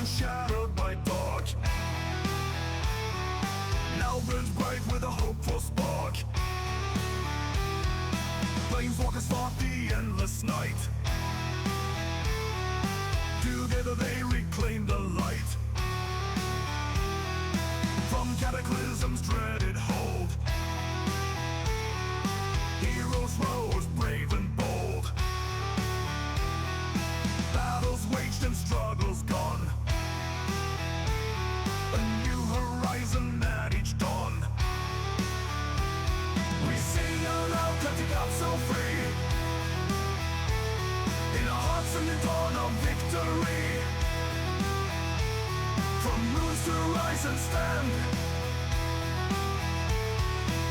shadowed by dark, now burns bright with a hopeful spark. Planeswalkers fought the endless night, together they reclaimed the light. From cataclysm's dreaded hold, heroes rose brave and bold. Battles waged and struggles gone, a new horizon at each dawn. We sing aloud, cutting up so free, in our hearts in the dawn of victory. From ruins to rise and stand,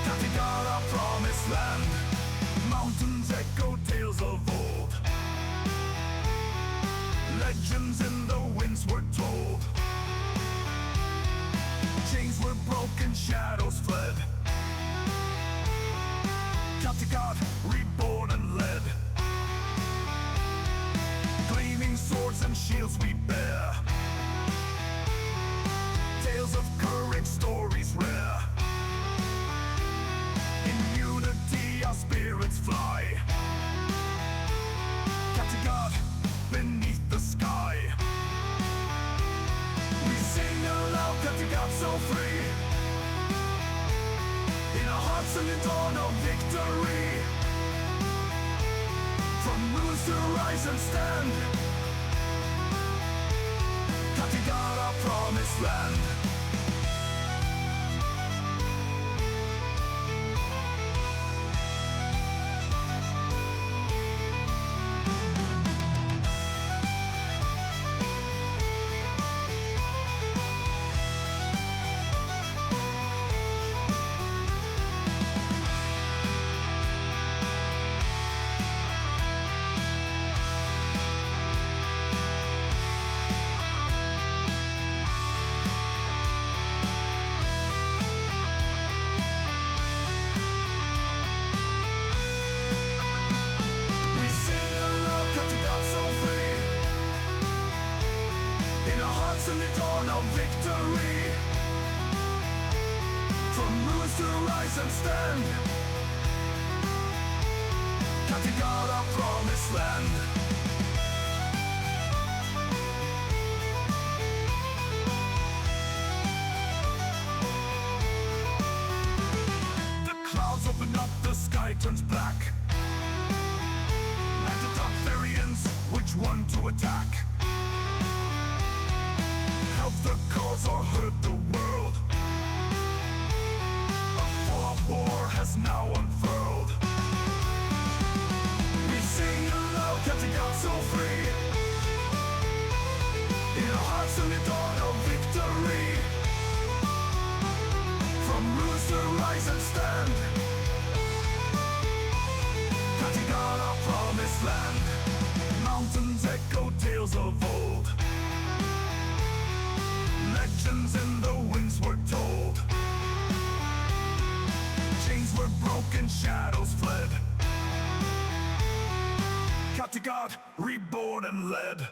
cutting out our promised land. Mountains echo tales of old, legends in the winds were told. Chains were broken, shadows fled, Kattegat reborn and led. Gleaming swords and shields we bear, tales of courage, stories rare. In unity our spirits fly, Kattegat beneath the sky. We sing aloud, Kattegat so free, in our hearts in the dawn of victory. From ruins to rise and stand, Kattegat our promised land. In the dawn of victory, from ruins to rise and stand, Kattegat our promised land. The clouds open up, the sky turns black, and the dark variants, which one to attack? Help the cause or hurt the world, a fog war has now unfurled. We sing aloud, Kattegat so free, in our hearts in the dawn of victory. From ruins to rise and stand, Kattegat our promised land. Mountains echo tales of old, legends in the winds were told. Chains were broken, shadows fled, Kattegat reborn and led.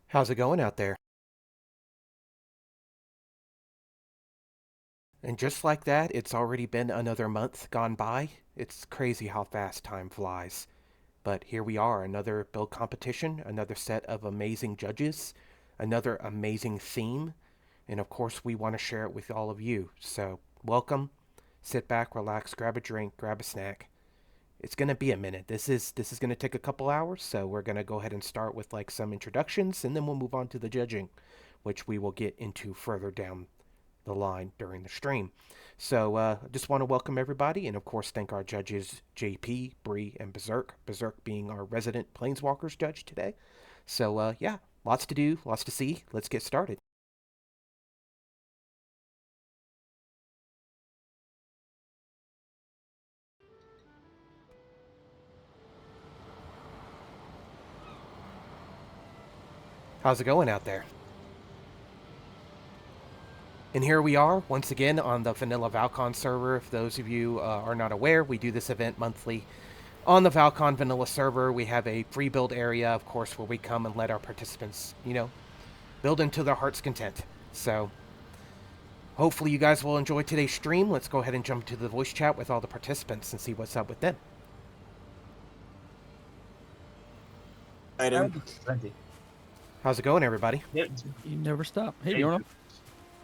How's it going out there? And just like that, it's already been another month gone by. It's crazy how fast time flies. But here we are, another build competition, another set of amazing judges, another amazing theme, and of course, we want to share it with all of you. So, welcome. Sit back, relax, grab a drink, grab a snack. It's going to be a minute. This is going to take a couple hours, so we're going to go ahead and start with like some introductions and then we'll move on to the judging, which we will get into further down the line during the stream. So just want to welcome everybody and of course thank our judges JP, Bree, and Berserk. Berserk being our resident PlainsWalkers judge today. So yeah, lots to do, lots to see. Let's get started. How's it going out there? And here we are once again on the Vanilla Val-Con server. If those of you are not aware, we do this event monthly on the Val-Con Vanilla server. We have a free build area, of course, where we come and let our participants, build into their heart's content. So hopefully you guys will enjoy today's stream. Let's go ahead and jump to the voice chat with all the participants and see what's up with them. Plenty. How's it going, everybody? Yeah, You never stop. Hey, Hey, Bjorno.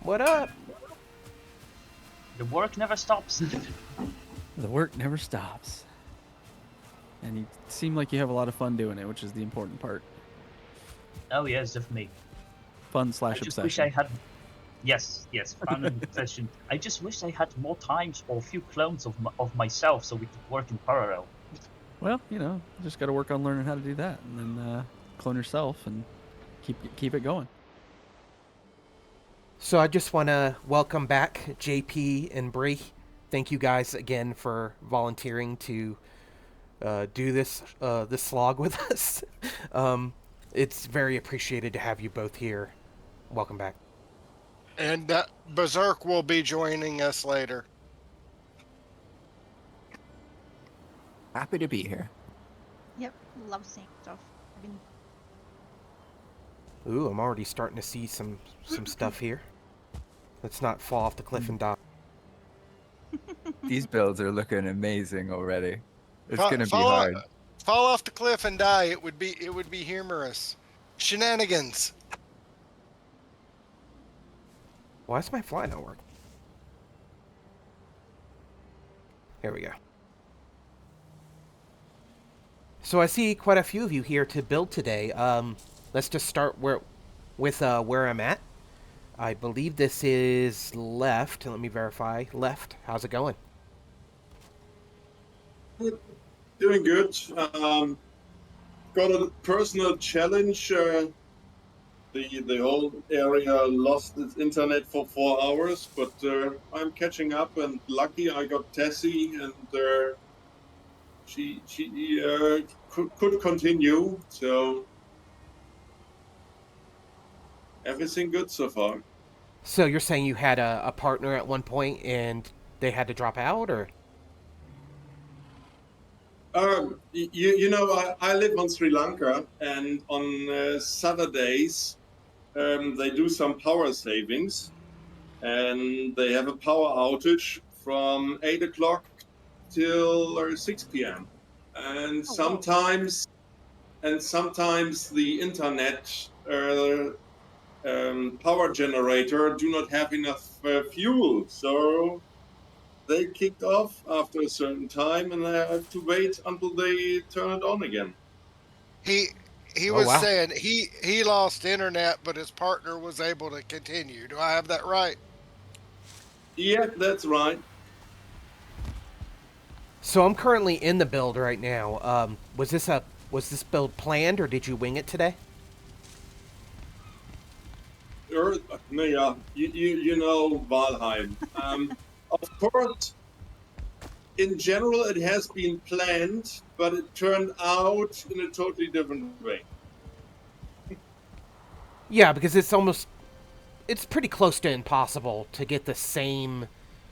What up? the work never stops. The work never stops. And you seem like you have a lot of fun doing it, which is the important part. Oh yes, definitely. Fun I slash just obsession. wish I had. Yes, fun and obsession. I just wish I had more times or a few clones of myself so we could work in parallel. Well, just got to work on learning how to do that, and then clone yourself and keep it going. So I just want to welcome back JP and Bree. Thank you guys again for volunteering to do this slog with us. It's very appreciated to have you both here. Welcome back. And Berserk will be joining us later. Happy to be here. Yep, love seeing stuff. I've been Ooh, I'm already starting to see some stuff here. Let's not fall off the cliff and die. These builds are looking amazing already. It's Fa- gonna be fall- hard. Fall off the cliff and die. It would be humorous. Shenanigans. Why is my fly not working? Here we go. So I see quite a few of you here to build today. Let's just start with where I'm at. I believe this is left. Let me verify. Left. How's it going? Doing good. Got a personal challenge. The whole area lost its internet for 4 hours, but I'm catching up. And lucky I got Tessie, and she could continue. So everything good so far. So you're saying you had a partner at one point and they had to drop out, or? I live on Sri Lanka, and on Saturdays they do some power savings, and they have a power outage from 8 o'clock till 6 p.m. And sometimes the internet power generator do not have enough fuel, so they kicked off after a certain time, and I have to wait until they turn it on again. He Oh, was wow. saying he lost internet, but his partner was able to continue. Do I have that right? Yeah, that's right. So I'm currently in the build right now. Was this build planned, or did you wing it today? Yeah, you know Valheim. Of course, in general, it has been planned, but it turned out in a totally different way. Yeah, because it's pretty close to impossible to get the same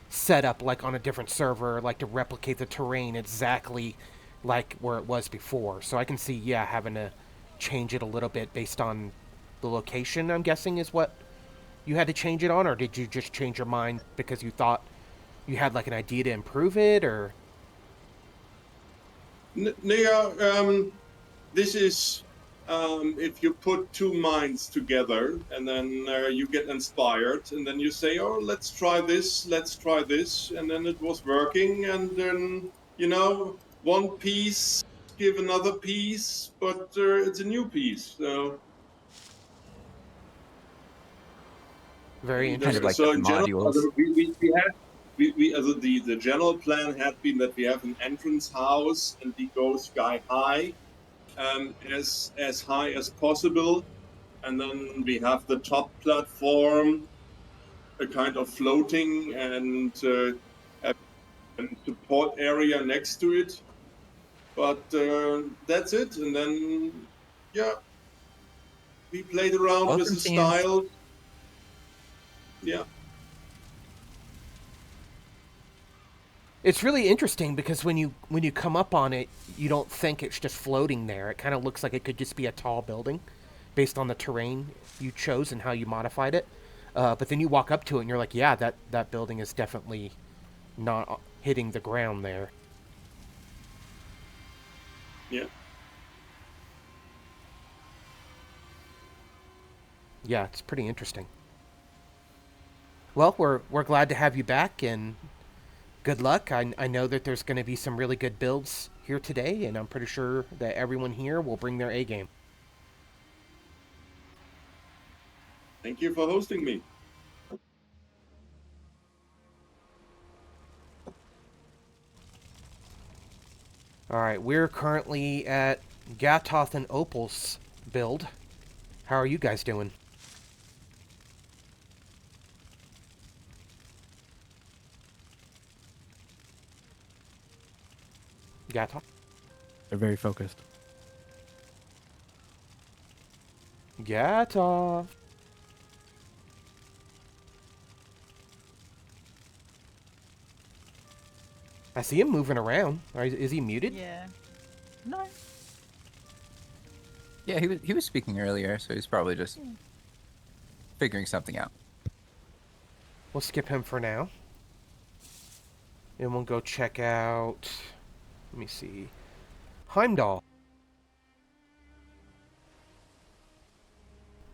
setup like on a different server, like to replicate the terrain exactly like where it was before. So I can see, yeah, having to change it a little bit based on the location, I'm guessing, is what you had to change it on, or did you just change your mind because you thought you had like an idea to improve it, or? This is if you put two minds together and then you get inspired and then you say, oh, let's try this, and then it was working, and then, one piece give another piece, but it's a new piece. So, Very Kind of interesting. like so the in general, modules. the general plan had been that we have an entrance house and we go sky high, as high as possible, and then we have the top platform, a kind of floating, and a support area next to it. But that's it. And then, yeah, we played around with Welcome, the teams. style. Yeah. It's really interesting because when you come up on it, you don't think it's just floating there. It kind of looks like it could just be a tall building, based on the terrain you chose and how you modified it. But then you walk up to it and you're like, yeah, that building is definitely not hitting the ground there. Yeah. Yeah, it's pretty interesting. Well, we're glad to have you back, and good luck. I know that there's going to be some really good builds here today, and I'm pretty sure that everyone here will bring their A game. Thank you for hosting me. All right, we're currently at Gatoth and Opal's build. How are you guys doing? Gatoth? They're very focused. Gatoth. I see him moving around. Is he muted? Yeah. No. Yeah, he was speaking earlier, so he's probably just figuring something out. We'll skip him for now. And we'll go check out... Let me see. Heimdall.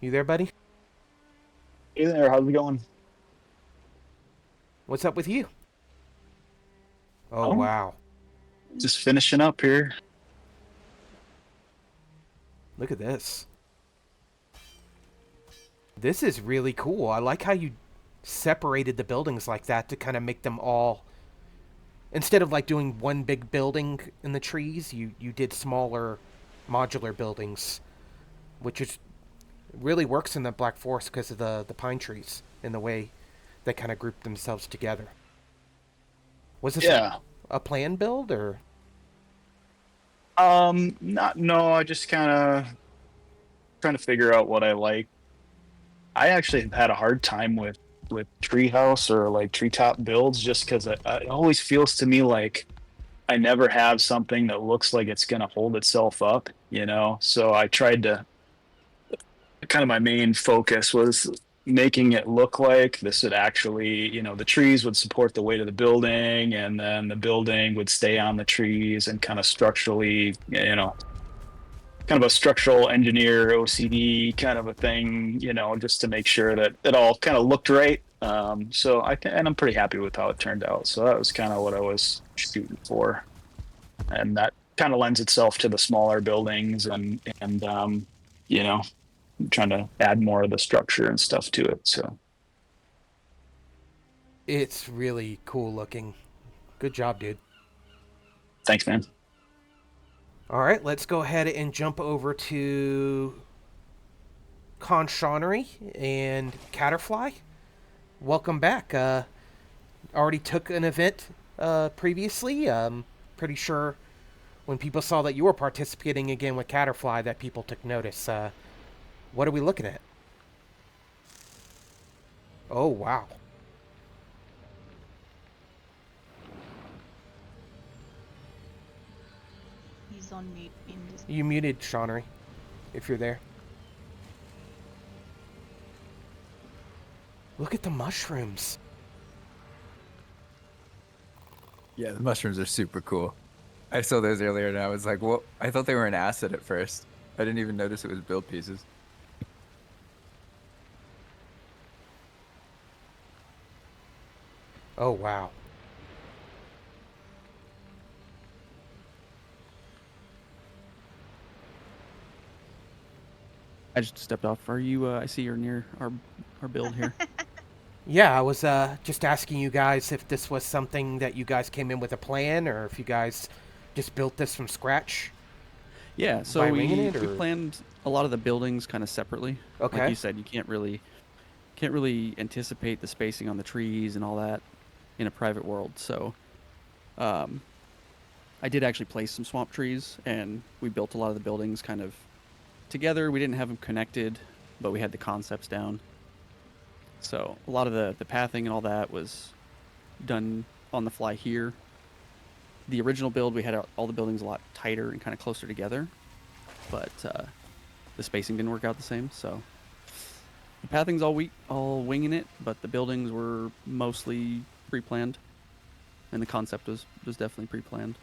You there, buddy? Hey there, how's it going? What's up with you? Oh, wow. Just finishing up here. Look at this. This is really cool. I like how you separated the buildings like that to kind of make them all... Instead of like doing one big building in the trees, you did smaller modular buildings, which is really works in the Black Forest because of the pine trees and the way they kind of group themselves together. Was this a planned build, or? No, I just kind of trying to figure out what I like. I actually have had a hard time with Treehouse or like treetop builds, just because it always feels to me like I never have something that looks like it's going to hold itself up, So I tried to, kind of my main focus was making it look like this would actually, the trees would support the weight of the building, and then the building would stay on the trees, and kind of structurally, kind of a structural engineer OCD kind of a thing, just to make sure that it all kind of looked right. So and I'm pretty happy with how it turned out. So that was kind of what I was shooting for, and that kind of lends itself to the smaller buildings, and trying to add more of the structure and stuff to it. So It's really cool looking. Good job, dude. thanks, man. All right, let's go ahead and jump over to Conshonery and Caterfly. Welcome back. Already took an event previously. Pretty sure when people saw that you were participating again with Caterfly that people took notice. What are we looking at? Oh, wow. He's on mute in this. You muted Shaunery, if you're there. Look at the mushrooms. Yeah, the mushrooms are super cool. I saw those earlier and I was like, well, I thought they were an asset at first. I didn't even notice it was build pieces. Oh, wow. I just stepped off. Are you? I see you're near our build here. Yeah, I was just asking you guys if this was something that you guys came in with a plan, or if you guys just built this from scratch. Yeah, By so winging we it, or? planned a lot of the buildings kind of separately. Okay. Like you said, you can't really anticipate the spacing on the trees and all that in a private world. So I did actually place some swamp trees, and we built a lot of the buildings kind of together. We didn't have them connected, but we had the concepts down. So a lot of the pathing and all that was done on the fly here. The original build, we had all the buildings a lot tighter and kind of closer together, but the spacing didn't work out the same. So the pathing's all winging it, but the buildings were mostly pre-planned, and the concept was definitely pre-planned.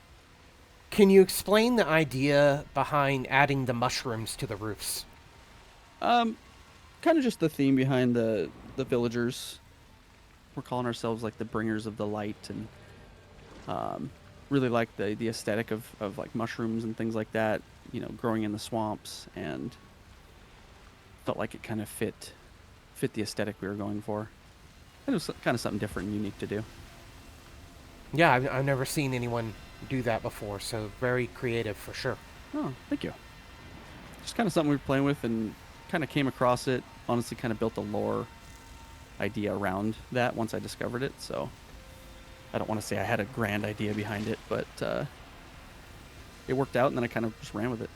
Can you explain the idea behind adding the mushrooms to the roofs? Kind of just the theme behind the villagers. We're calling ourselves like the bringers of the light, and really like the aesthetic of like mushrooms and things like that, you know, growing in the swamps, and felt like it kind of fit the aesthetic we were going for. It was kind of something different and unique to do. Yeah, I've never seen anyone do that before, so very creative for sure. Oh, thank you. Just kind of something we were playing with and kind of came across it. Honestly, kind of built a lore idea around that once I discovered it. So I don't want to say I had a grand idea behind it, but it worked out, and then I kind of just ran with it.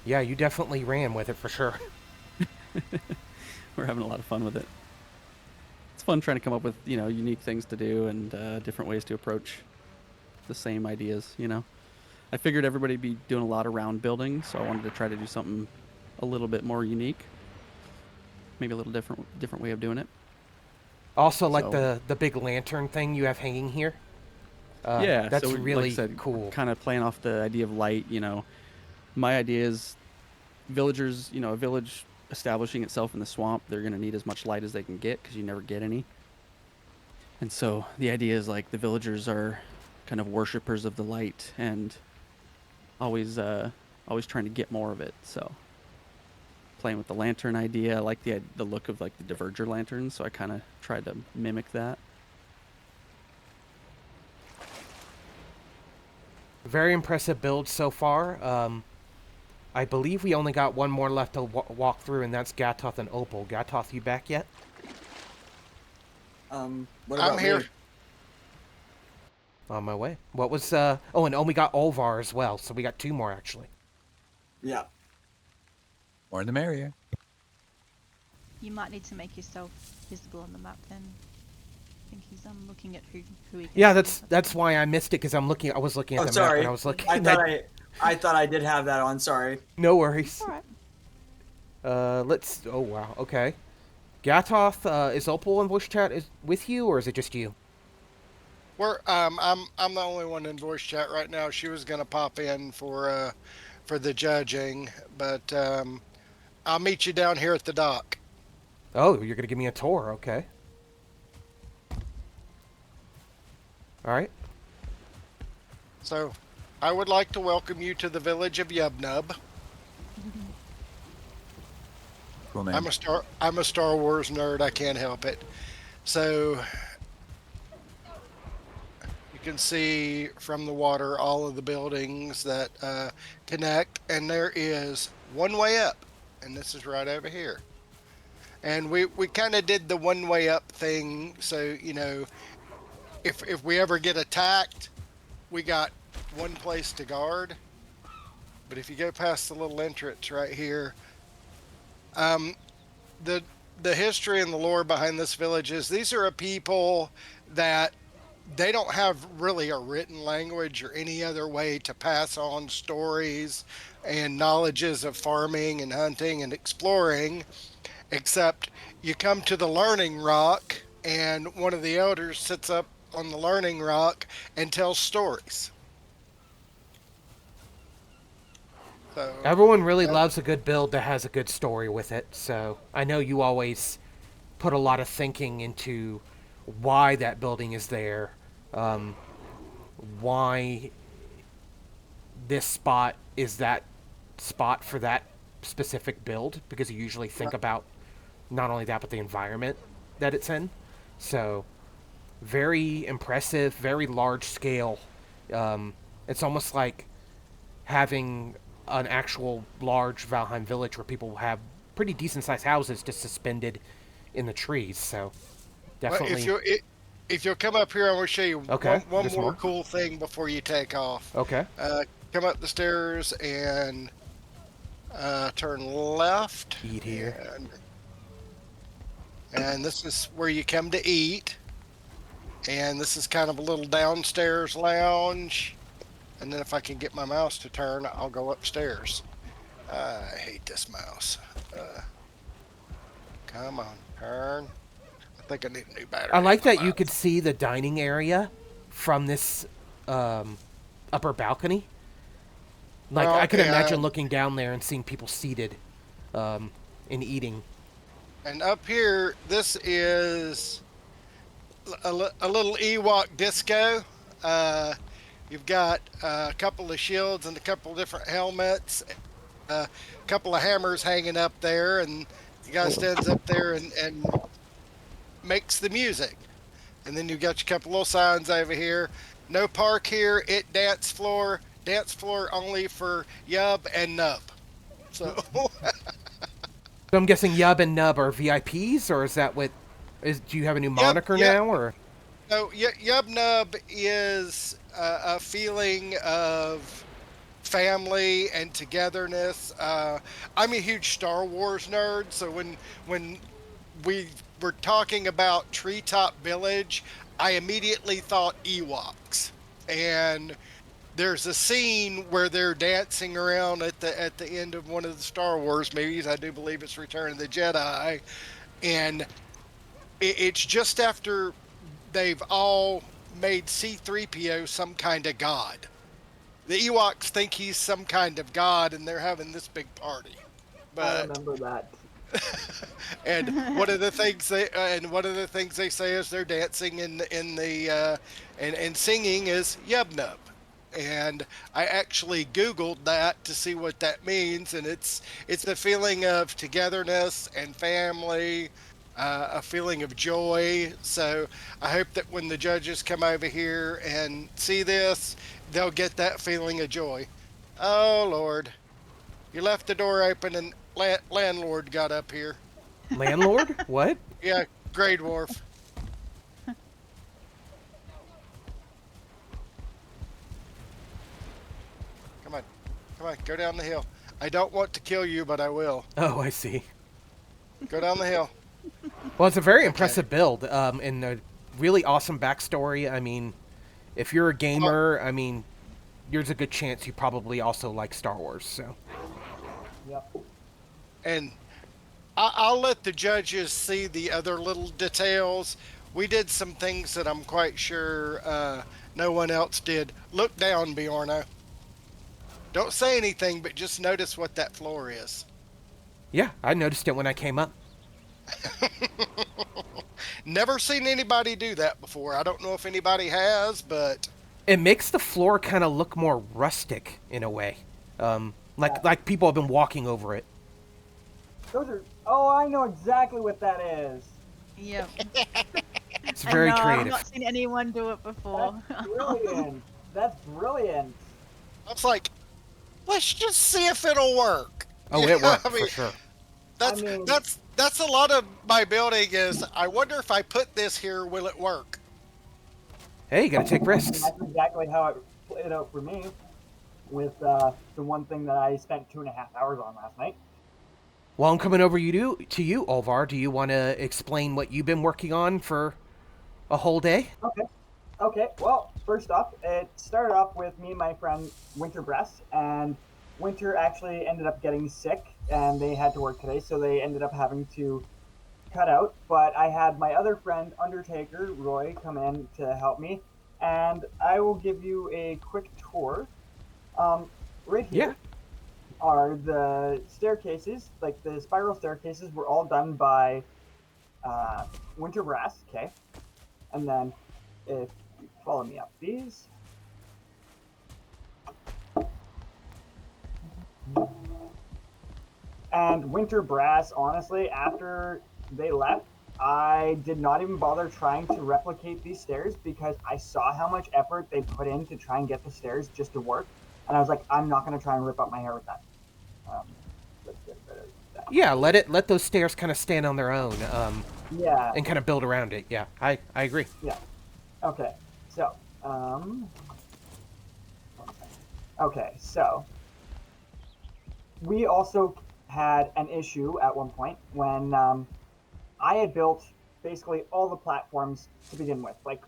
Yeah, you definitely ran with it for sure. We're having a lot of fun with it. It's fun trying to come up with, you know, unique things to do and different ways to approach the same ideas, you know. I figured everybody'd be doing a lot of round building, so I wanted to try to do something a little bit more unique. Maybe a little different way of doing it. Also, like So- the big lantern thing you have hanging here. Yeah, That's so really like I said, cool. Kind of playing off the idea of light, you know. My idea is villagers, you know, a village establishing itself in the swamp, they're going to need as much light as they can get because you never get any. And so the idea is like the villagers are kind of worshippers of the light and always trying to get more of it. So playing with the lantern idea, I like the look of like the diverger lanterns, so I kind of tried to mimic that. Very impressive build so far. I believe we only got one more left to walk through, and that's Gatoth and Opal. Gatoth, you back yet? What I'm about here. me? On my way. What was, oh, and we got Olvar as well, so we got two more, actually. Yeah. More the merrier. You might need to make yourself visible on the map then. I think he's looking at who he can Yeah, see. that's why I missed it, because I was looking at Oh, the map, sorry. and I was looking I at... thought I thought I did have that on. Sorry. No worries. Alright. Let's... Oh, wow, okay. Gatoth, is Opal in voice chat with you, or is it just you? I'm the only one in voice chat right now. She was gonna pop in for the judging, but I'll meet you down here at the dock. Oh, you're gonna give me a tour, okay. Alright. So, I would like to welcome you to the village of Yubnub. Cool name. I'm a Star Wars nerd. I can't help it. So, you can see from the water all of the buildings that connect, and there is one way up, and this is right over here. And we kind of did the one way up thing, so you know, if we ever get attacked, we got one place to guard. But if you go past the little entrance right here, the history and the lore behind this village is these are a people that they don't have really a written language or any other way to pass on stories and knowledges of farming and hunting and exploring. except you come to the learning rock, and one of the elders sits up on the learning rock and tells stories. So Everyone really loves a good build that has a good story with it, so I know you always put a lot of thinking into why that building is there, why this spot is that spot for that specific build, because you usually think about not only that but the environment that it's in. So very impressive, very large scale. It's almost like having an actual large Valheim village where people have pretty decent sized houses just suspended in the trees. So definitely. Well, if you'll come up here, I want to show you Okay, one there's more more? cool thing before you take off. Okay. Come up the stairs and turn left. Eat here. And this is where you come to eat. And this is kind of a little downstairs lounge. And then if I can get my mouse to turn, I'll go upstairs. I hate this mouse. Come on, turn. I think I need a new battery. I like in my that you mouse. could see the dining area from this upper balcony. Like, I could Okay, imagine looking down there and seeing people seated and eating. And up here, this is a little Ewok disco. You've got a couple of shields and a couple of different helmets, a couple of hammers hanging up there, and the guy stands up there and makes the music. And then you've got your couple little signs over here. No park here, dance floor only for Yub and Nub. So So I'm guessing Yub and Nub are VIPs, or is that what? Do you have a new moniker yeah. now, or? No, Yub Nub is a feeling of family and togetherness. I'm a huge Star Wars nerd, so when we were talking about Treetop Village, I immediately thought Ewoks. And there's a scene where they're dancing around at the end of one of the Star Wars movies. I do believe it's Return of the Jedi, and it's just after they've all made C-3PO some kind of god. The Ewoks think he's some kind of god, and they're having this big party. I But remember that. and one of the things they say is they're dancing and singing is Yub Nub. And I actually Googled that to see what that means, and it's the feeling of togetherness and family, a feeling of joy. So I hope that when the judges come over here and see this, they'll get that feeling of joy. Oh Lord, you left the door open and landlord got up here. Landlord? What? Yeah, Grey Dwarf. Come on, go down the hill. I don't want to kill you, but I will. Oh, I see. Go down the hill. Well, it's a very impressive build, and a really awesome backstory. I mean, if you're a gamer, I mean, there's a good chance you probably also like Star Wars. So. Yep. And I'll let the judges see the other little details. We did some things that I'm quite sure no one else did. Look down, Bjorno. Don't say anything, but just notice what that floor is. Yeah, I noticed it when I came up. Never seen anybody do that before. I don't know if anybody has, but It makes the floor kind of look more rustic in a way, like people have been walking over it. Those are. Oh, I know exactly what that is. Yep. It's very I know, I've creative. not seen anyone do it before. That's brilliant. That's brilliant. I was like, let's just see if it'll work. Oh, You it know, worked I mean, for sure. That's I mean- that's a lot of my building is. I wonder if I put this here, will it work? Hey, you gotta take risks. That's exactly how it played out for me with the one thing that I spent 2.5 hours on last night. Well, I'm coming over to you, Olvar. Do you want to explain what you've been working on for a whole day? Okay, well, first off, it started off with me and my friend Winterbreast, and Winter actually ended up getting sick, and they had to work today, so they ended up having to cut out. But I had my other friend, Undertaker Roy, come in to help me, and I will give you a quick tour. Right Yeah. here are the staircases, like the spiral staircases were all done by Winter Brass, okay? And then if you follow me up these. And Winter Brass, honestly, after they left, I did not even bother trying to replicate these stairs because I saw how much effort they put in to try and get the stairs just to work. And I was like, I'm not going to try and rip out my hair with that. Let's get rid of that. Yeah, let those stairs kind of stand on their own. Yeah. And kind of build around it. Yeah, I agree. Yeah. Okay. So, okay, so we also had an issue at one point when I had built basically all the platforms to begin with, like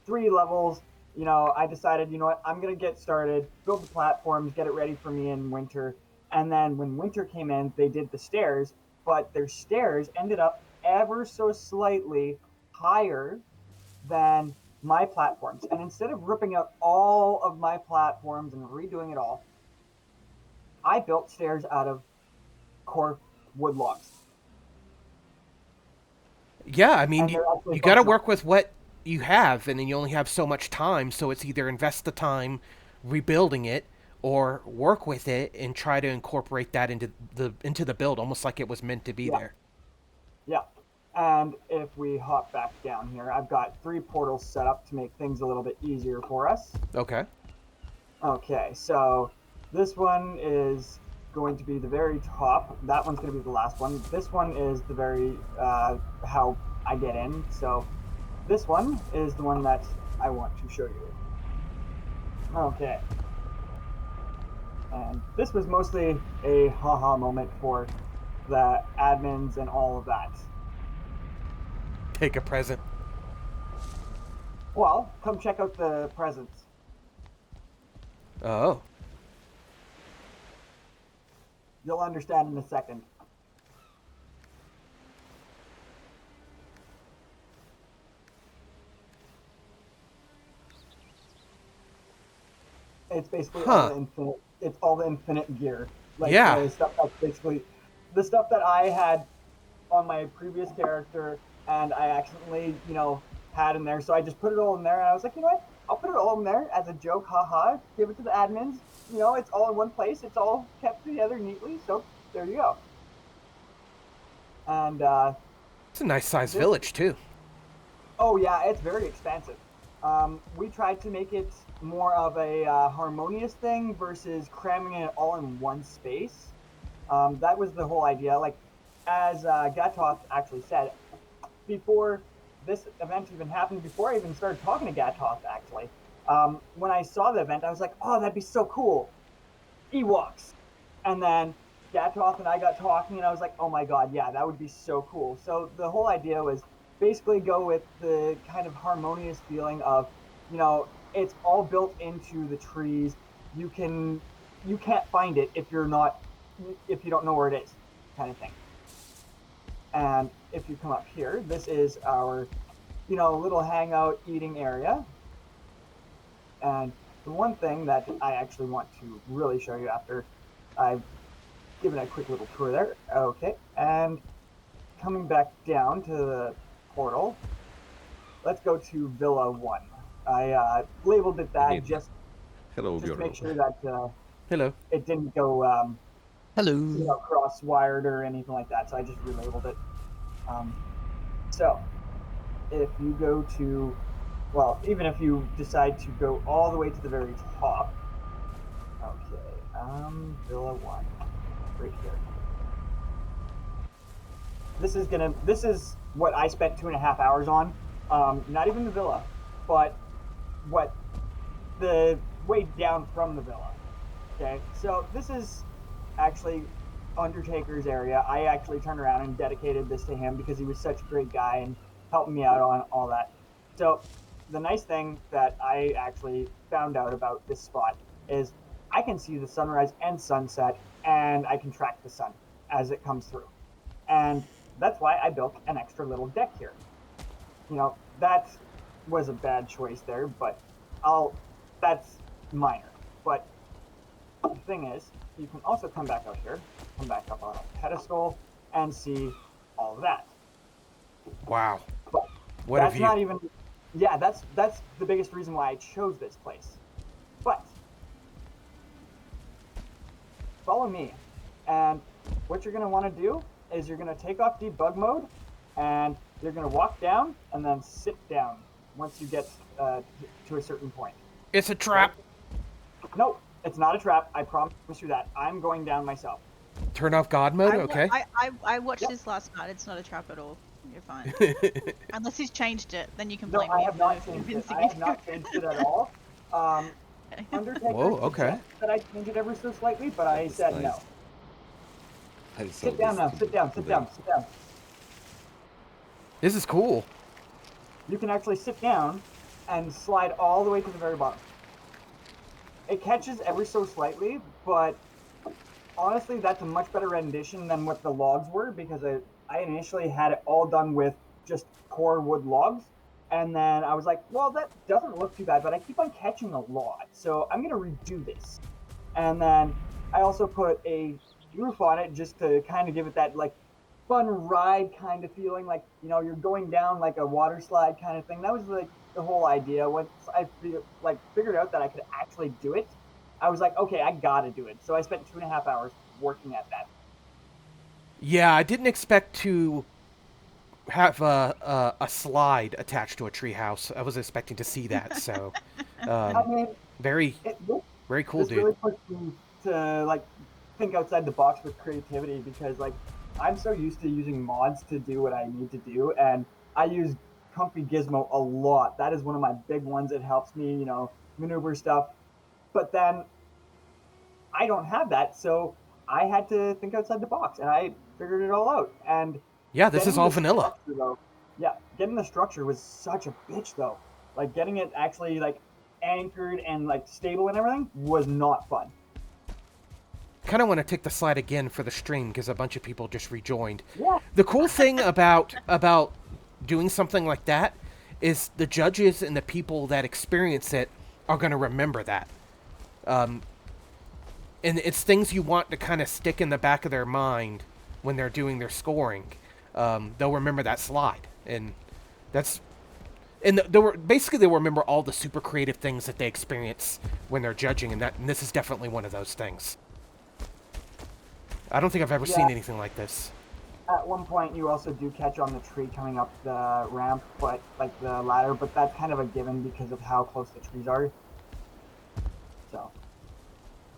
3 levels. You know, I decided, you know what, I'm gonna get started, build the platforms, get it ready for me in winter. And then when winter came in, they did the stairs, but their stairs ended up ever so slightly higher than my platforms. And instead of ripping out all of my platforms and redoing it all, I built stairs out of core wood logs. Yeah, I mean, And they're actually you got to functional. work with what you have, and then you only have so much time, so it's either invest the time rebuilding it or work with it and try to incorporate that into the build, almost like it was meant to be there. Yeah. And if we hop back down here, I've got 3 portals set up to make things a little bit easier for us. Okay. Okay, so this one is going to be the very top. That one's going to be the last one. This one is the very, how I get in. So this one is the one that I want to show you. Okay. And this was mostly a haha moment for the admins and all of that. Take a present. Well, come check out the presents. Oh. You'll understand in a second. It's basically all the infinite. It's all the infinite gear. Like the stuff that's basically the stuff that I had on my previous character, and I accidentally, you know, had in there. So I just put it all in there, and I was like, you know what? I'll put it all in there as a joke, haha. Give it to the admins. You know, it's all in one place. It's all kept together neatly. So there you go. And it's a nice sized village too. Oh yeah, it's very expansive. We tried to make it more of a harmonious thing versus cramming it all in one space. That was the whole idea. Like, as Gatoth actually said, before this event even happened, before I even started talking to Gatoth, actually, when I saw the event, I was like, oh, that'd be so cool. Ewoks. And then Gatoth and I got talking, and I was like, oh my god, yeah, that would be so cool. So the whole idea was basically go with the kind of harmonious feeling of, you know, it's all built into the trees. You can't find it if you don't know where it is, kind of thing. And if you come up here, this is our, you know, little hangout eating area. And the one thing that I actually want to really show you after I've given a quick little tour there. Okay, and coming back down to the portal, let's go to Villa 1. I labeled it that just Hello, to Bjorno. make sure that Hello. It didn't go hello, you know, cross-wired or anything like that, so I just relabeled it. So if you go to, well, even if you decide to go all the way to the very top, okay, Villa 1, right here. This is what I spent 2.5 hours on. Not even the villa, but what the way down from the villa. Okay, so this is actually Undertaker's area. I actually turned around and dedicated this to him because he was such a great guy and helped me out on all that. So the nice thing that I actually found out about this spot is I can see the sunrise and sunset, and I can track the sun as it comes through. And that's why I built an extra little deck here. You know, that was a bad choice there, but that's minor. But the thing is, you can also come back out here, come back up on a pedestal, and see all of that. Wow. But What that's have you? not even. Yeah, that's the biggest reason why I chose this place. But follow me, and what you're gonna want to do is you're gonna take off debug mode, and you're gonna walk down and then sit down once you get to a certain point. It's a trap. No, it's not a trap. I promise you that. I'm going down myself. Turn off God mode. Okay. I watched Yep. this last night. It's not a trap at all. You're fine. Unless he's changed it, then you can No, blame I me have for not changed it. convincing I me. have not changed it at all. Undertaker Whoa, okay. suggested that I change it ever so slightly, but I That's said nice. no. I saw Sit down this now. too Sit down. Sit today. down. Sit down. This is cool. You can actually sit down and slide all the way to the very bottom. It catches ever so slightly, but honestly, that's a much better rendition than what the logs were, because I initially had it all done with just core wood logs, and then I was like, well, that doesn't look too bad, but I keep on catching a lot, so I'm gonna redo this. And then I also put a roof on it just to kind of give it that like fun ride kind of feeling, like, you know, you're going down like a water slide kind of thing. That was like the whole idea. Once I figured out that I could actually do it, I was like, okay, I gotta do it. So I spent 2.5 hours working at that. Yeah, I didn't expect to have a slide attached to a treehouse. I was expecting to see that. So, I mean, very cool, this dude. really pushed me to like think outside the box with creativity, because like I'm so used to using mods to do what I need to do, and I use Comfy Gizmo a lot. That is one of my big ones. It helps me, you know, maneuver stuff. But then I don't have that, so I had to think outside the box, and I figured it all out. And Yeah, this is getting all the vanilla. structure, though, yeah, getting the structure was such a bitch, though. Like getting it actually like anchored and like stable and everything was not fun. Kind of want to take the slide again for the stream because a bunch of people just rejoined. Yeah. The cool thing about doing something like that is the judges and the people that experience it are going to remember that. And it's things you want to kind of stick in the back of their mind when they're doing their scoring. They'll remember that slide, and they'll remember all the super creative things that they experience when they're judging, and this is definitely one of those things. I don't think I've ever seen anything like this. At one point, you also do catch on the tree coming up the ramp, but like the ladder, but that's kind of a given because of how close the trees are. So,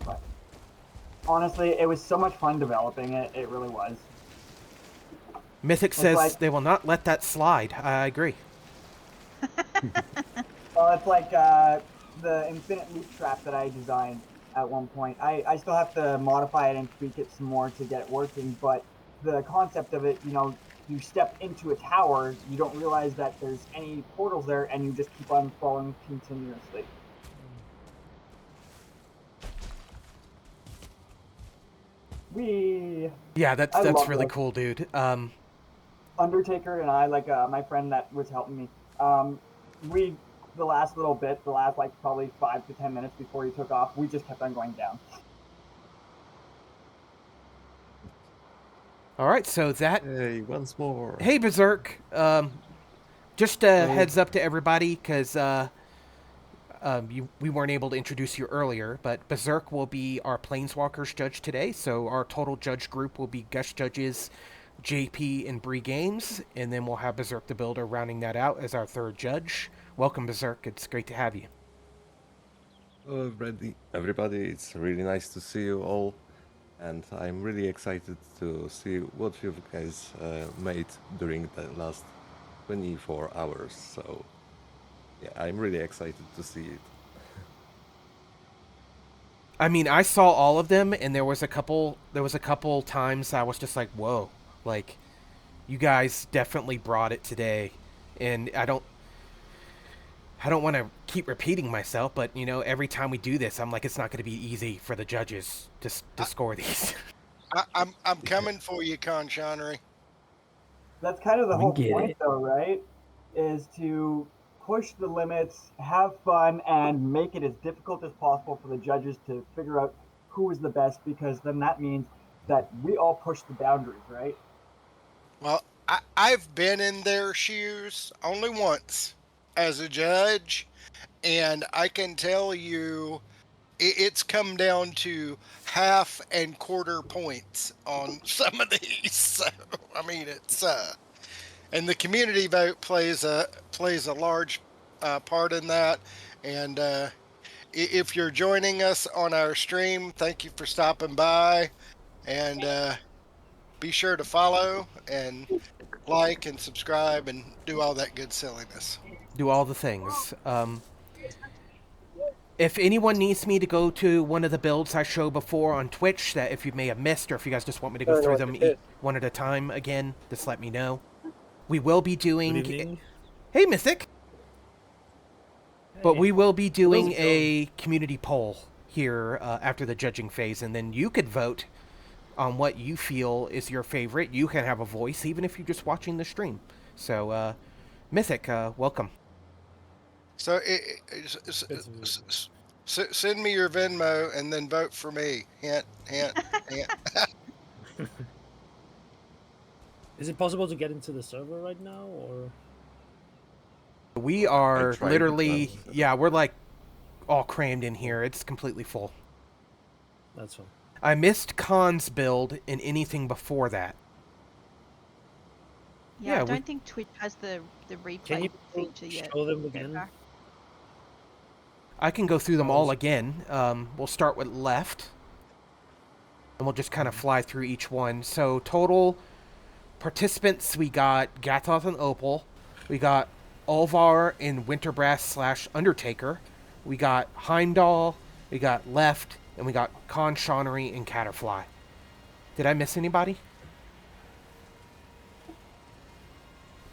but honestly, it was so much fun developing it. It really was. Mythic says they will not let that slide. I agree. Well, it's like the infinite loop trap that I designed at one point. I still have to modify it and tweak it some more to get it working, but the concept of it, you know, you step into a tower, you don't realize that there's any portals there, and you just keep on falling continuously. Yeah, that's love really this. cool, dude. Undertaker and I, like my friend that was helping me, the last like probably 5 to 10 minutes before he took off, we just kept on going down. All right, so that. Hey, once more. Hey, Berserk. Just a heads up to everybody, because we weren't able to introduce you earlier, but Berserk will be our PlainsWalkers judge today. So our total judge group will be guest judges JP and Bree Games, and then we'll have Berserk the Builder rounding that out as our third judge. Welcome, Berserk. It's great to have you. Hello, everybody. It's really nice to see you all, and I'm really excited to see what you guys made during the last 24 hours. So, yeah, I'm really excited to see it. I mean, I saw all of them, and there was a couple times I was just like, whoa, like, you guys definitely brought it today. And I don't want to keep repeating myself, but you know, every time we do this, I'm like, it's not going to be easy for the judges to score these. I'm coming for you, Conshonery. That's kind of the We whole get point, it. though, right? Is to push the limits, have fun, and make it as difficult as possible for the judges to figure out who is the best, because then that means that we all push the boundaries, right? Well, I've been in their shoes only once as a judge, and I can tell you it's come down to half and quarter points on some of these. So, I mean, it's and the community vote plays a large part in that. And if you're joining us on our stream, thank you for stopping by, and be sure to follow and like and subscribe and do all that good silliness. Do all the things. If anyone needs me to go to one of the builds I showed before on Twitch, that if you may have missed, or if you guys just want me to go through them one at a time again, just let me know. We will be doing... Good evening. Hey, Mythic! But Hey. we will be doing a community poll here after the judging phase, and then you could vote on what you feel is your favorite. You can have a voice, even if you're just watching the stream. So, Mythic, welcome. So send me your Venmo and then vote for me. Hint, hint, hint. Is it possible to get into the server right now, or? We are tried literally, to- yeah, we're like all crammed in here. It's completely full. That's fine. I missed Khan's build and anything before that. Yeah, Yeah, I we- don't think Twitch has the Can replay you feature yet. show them Go again? back. I can go through them all again. We'll start with left. And we'll just kind of fly through each one. So total participants, we got Gathoth and Opal. We got Ulvar and Winterbrass / Undertaker. We got Heimdall. We got Left. And we got Conshonery and Caterfly. Did I miss anybody?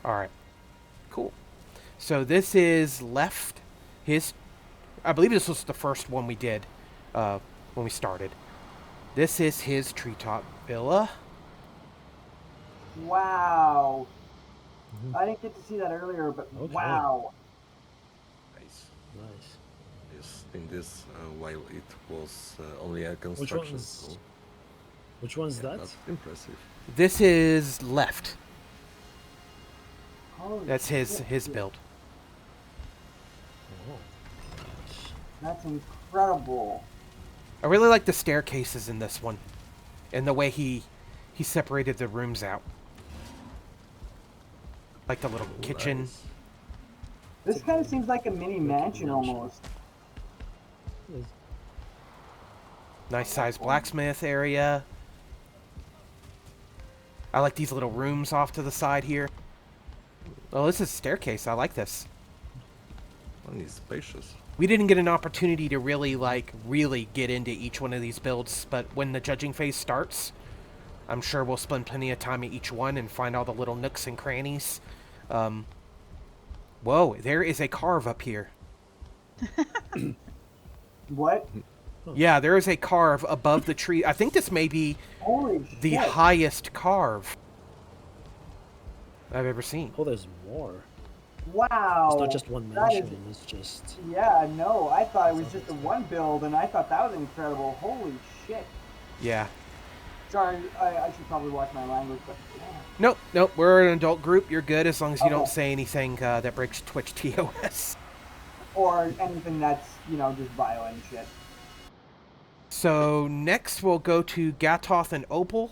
Alright. Cool. So this is Left. I believe this was the first one we did when we started. This is his treetop villa. Wow. I didn't get to see that earlier, but Okay. wow. Nice. Nice. Yes, in this, while it was only a construction school. Which one's Yeah, that? that's impressive. This is Left. Holy That's his shit. build. Oh. That's incredible. I really like the staircases in this one. And the way he separated the rooms out. Like the little kitchen. Nice. This kind of seems like a mini mansion almost. Nice sized blacksmith area. I like these little rooms off to the side here. Oh, this is a staircase. I like this. One is spacious. We didn't get an opportunity to really get into each one of these builds, but when the judging phase starts, I'm sure we'll spend plenty of time at each one and find all the little nooks and crannies. Whoa, there is a carve up here. What? Yeah, there is a carve above the tree. I think this may be Holy the shit. highest carve I've ever seen. Oh, there's more. Wow. It's not just one That is- mansion. It's just. Yeah, no, I thought it was just the one build, and I thought that was incredible. Holy shit. Yeah. Sorry, I should probably watch my language, but yeah. Nope, we're an adult group. You're good as long as you don't Okay. say anything that breaks Twitch TOS. Or anything that's, just violent and shit. So next we'll go to Gathoth and Opal.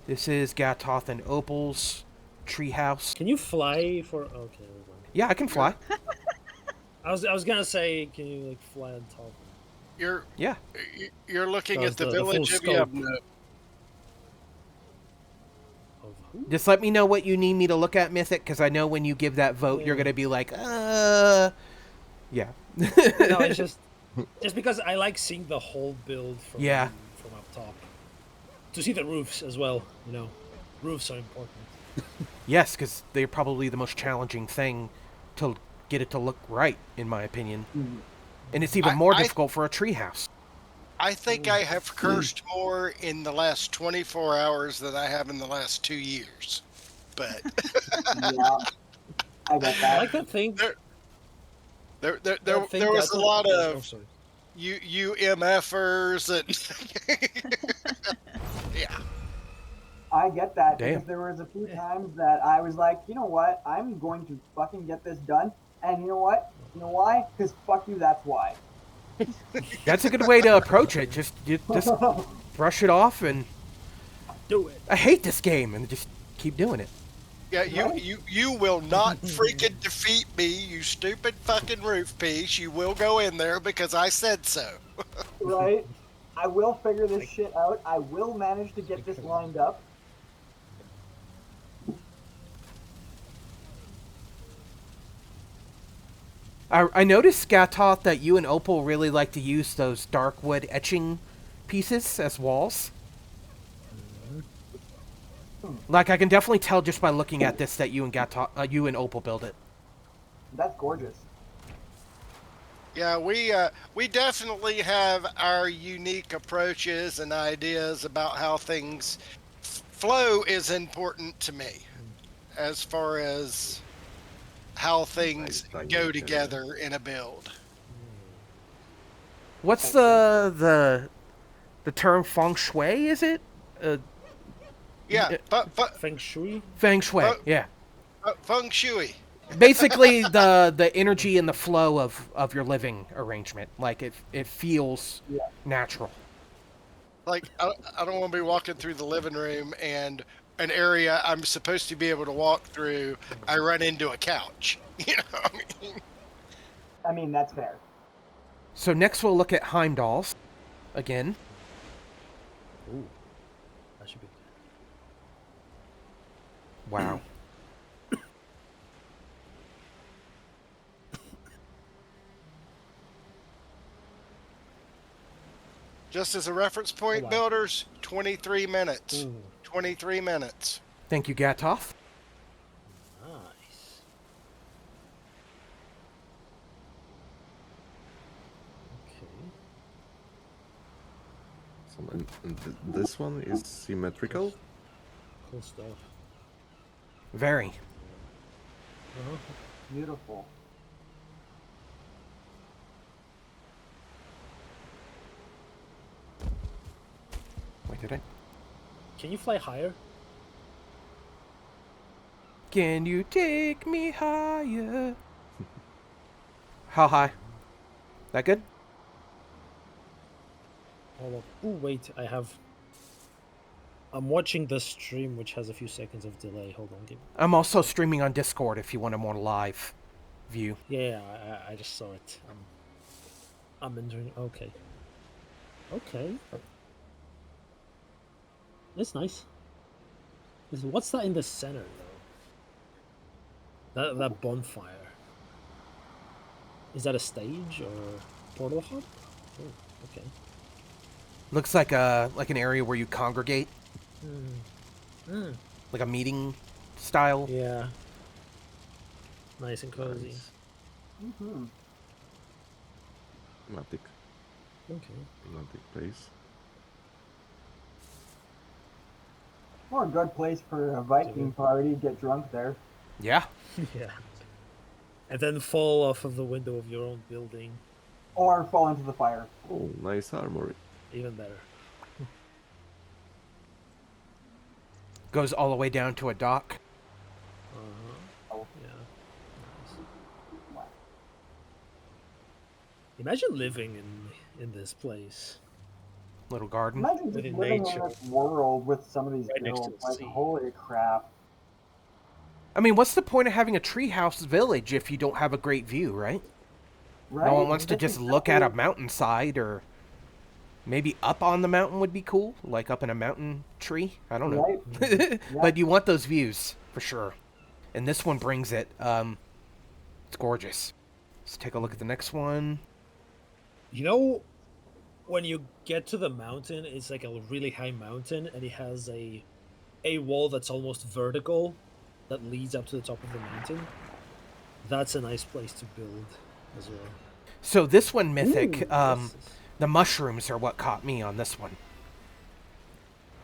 This is Gathoth and Opal's treehouse. Can you fly for? Okay. Never mind. Yeah, I can fly. I was gonna say, can you like fly on top? Yeah. You're looking Does at the the full village of scope. Yubna. Of who? Just let me know what you need me to look at, Mythic, because I know when you give that vote, you're Yeah. gonna be like, yeah. No, it's just because I like seeing the whole build from Yeah. from up top. To see the roofs as well, roofs are important. Yes, because they're probably the most challenging thing to get it to look right, in my opinion. Mm. And it's even more difficult for a treehouse. I think I have cursed more in the last 24 hours than I have in the last 2 years. But Yeah, I get I that. like to think. there I think was that's a lot oh, of sorry. UMFers and yeah. I get that Damn. because there was a few times that I was like, you know what, I'm going to fucking get this done, and you know what? You know why? Because fuck you, that's why. That's a good way to approach it. Just brush it off and Do it. I hate this game and just keep doing it. Yeah, you will not freaking defeat me, you stupid fucking roof piece. You will go in there because I said so. Right? I will figure this shit out. I will manage to get this lined up. I noticed, Scatoth, that you and Opal really like to use those dark wood etching pieces as walls. Like, I can definitely tell just by looking at this that you and Opal build it. That's gorgeous. Yeah, we definitely have our unique approaches and ideas about how things flow is important to me as far as how things go together in a build. What's the term feng shui, is it? Yeah, Feng Shui? Feng shui, yeah. Feng shui. Basically, the energy and the flow of your living arrangement. Like, it feels natural. Like, I don't want to be walking through the living room and an area I'm supposed to be able to walk through, I run into a couch. You know what I mean? I mean, that's fair. So next we'll look at Heimdall's again. Ooh, that should be Wow. Just as a reference point, wow. builders, 23 minutes. Ooh. 23 minutes. Thank you, Gatoff. nice. Okay. So, this one is symmetrical. Cool stuff. Very. Uh-huh. Beautiful. Wait, did I? Can you fly higher? Can you take me higher? How high? That good? Hold on. Oh wait, I'm watching the stream, which has a few seconds of delay. Hold on, give me... I'm also streaming on Discord if you want a more live view. Yeah, I just saw it. I'm entering. Okay. Okay. That's nice. What's that in the center though? That bonfire. Is that a stage or portal hub? Oh, okay. Looks like an area where you congregate. Like a meeting style. Yeah. Nice and cozy. Nice. Mm-hmm. Thematic place. More a good place for a Viking party. Get drunk there. Yeah. Yeah. And then fall off of the window of your own building. Or fall into the fire. Oh, nice armory. Even better. Goes all the way down to a dock. Oh. Yeah. Nice. Imagine living in this place. Little garden. Imagine just Within living nature. in this world with some of these Right next to builds. the Like, sea. holy crap. I mean, what's the point of having a treehouse village if you don't have a great view, right? Right? No one wants to This just is look at a definitely- mountainside, or maybe up on the mountain would be cool, like up in a mountain tree. I don't know. Right. But you want those views for sure. And this one brings it. It's gorgeous. Let's take a look at the next one. You know, when you get to the mountain, it's like a really high mountain, and it has a wall that's almost vertical that leads up to the top of the mountain. That's a nice place to build as well. So this one, Mythic, Ooh, the mushrooms are what caught me on this one.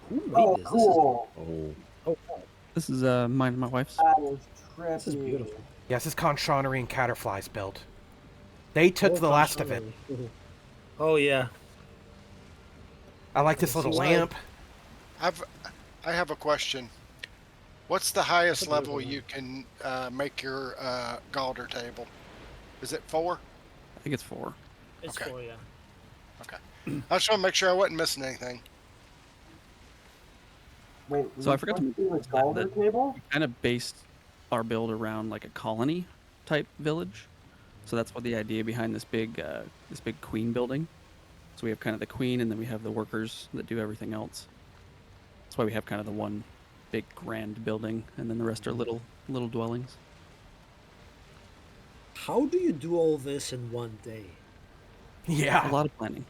Who made Oh, this? cool. Oh, This is mine and my wife's. That is This is trippy. beautiful. Yeah, this is Conshonery and Caterfly's build. They took Oh, the last of it. Conshonery. Oh yeah. I like this little See why- lamp. I have a question. What's the highest That's a level beautiful you can make your Galder table? Is it 4? I think it's 4. It's Okay. 4, yeah. Okay. I just want to make sure I wasn't missing anything. Wait, So I forgot to do the mention Galder that table? we kind of based our build around like a colony type village. So that's what the idea behind this big queen building. So we have kind of the queen, and then we have the workers that do everything else. That's why we have kind of the one big grand building, and then the rest are little dwellings. How do you do all this in one day? Yeah. A lot of planning.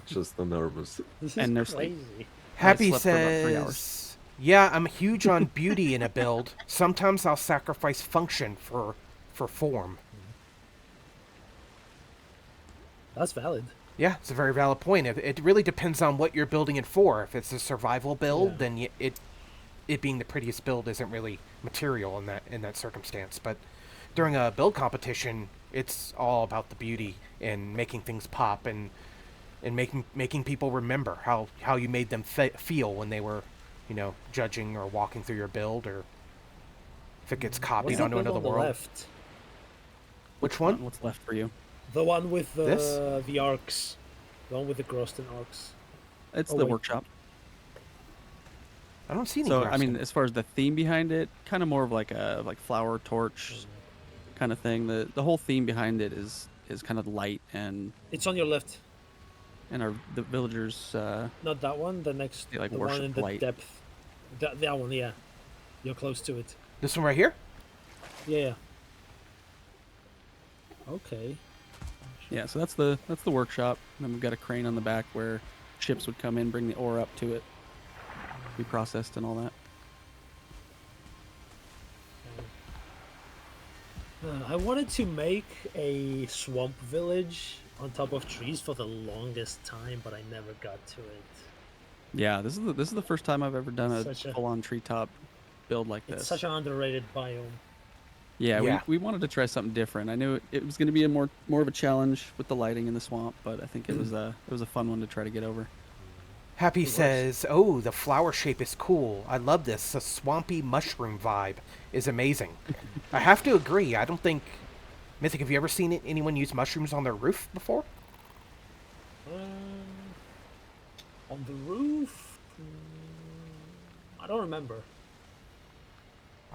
just enormous. This is And no crazy. sleep. Happy slept for about 3 hours. says, "Yeah, I'm huge on beauty in a build. Sometimes I'll sacrifice function for form." That's valid. Yeah, it's a very valid point. It really depends on what you're building it for. If it's a survival build, Yeah. then it being the prettiest build isn't really material in that circumstance. But during a build competition, it's all about the beauty and making things pop and making people remember how you made them feel when they were, judging or walking through your build, or if it gets copied What's that onto build another on the world. left? Which one? What's left for you? The one with This? the arcs. The one with the Groston arcs. It's Oh, the wait. workshop. I don't see any. So grass I mean, in it. as far as the theme behind it, kind of more of like a flower torch kind of thing. The whole theme behind it is kind of light and It's on your left. the villagers. Not that one. The next. They, like, the one worship in the light. depth. That one, yeah. You're close to it. This one right here. Yeah. Okay. Yeah, so that's the workshop. And then we've got a crane on the back where ships would come in, bring the ore up to it, be processed and all that. I wanted to make a swamp village on top of trees for the longest time, but I never got to it. Yeah, this is the first time I've ever done a Such a- full-on treetop build like this. It's such an underrated biome. Yeah, Yeah. We wanted to try something different. I knew it was going to be more of a challenge with the lighting in the swamp, but I think it was a fun one to try to get over. Happy works. says, "Oh, the flower shape is cool. I love this. The swampy mushroom vibe is amazing." I have to agree. I don't think, Mythic, have you ever seen anyone use mushrooms on their roof before? On the roof? I don't remember.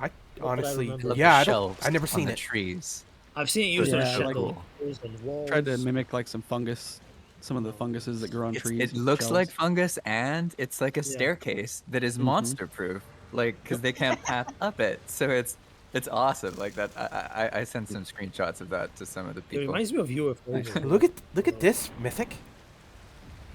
I What honestly, could I remember? Love yeah, the I shelves I've never on seen the it. trees. I've seen it used Yeah, on I like- shelves and walls. Tried to mimic like some fungus, some of the funguses that grow on trees. It with looks like shells. fungus, and it's like a staircase that is monster proof, like because they can't path up it. So it's awesome. Like that. I sent some screenshots of that to some of the It people. reminds me of UFO. Look at this, Mythic.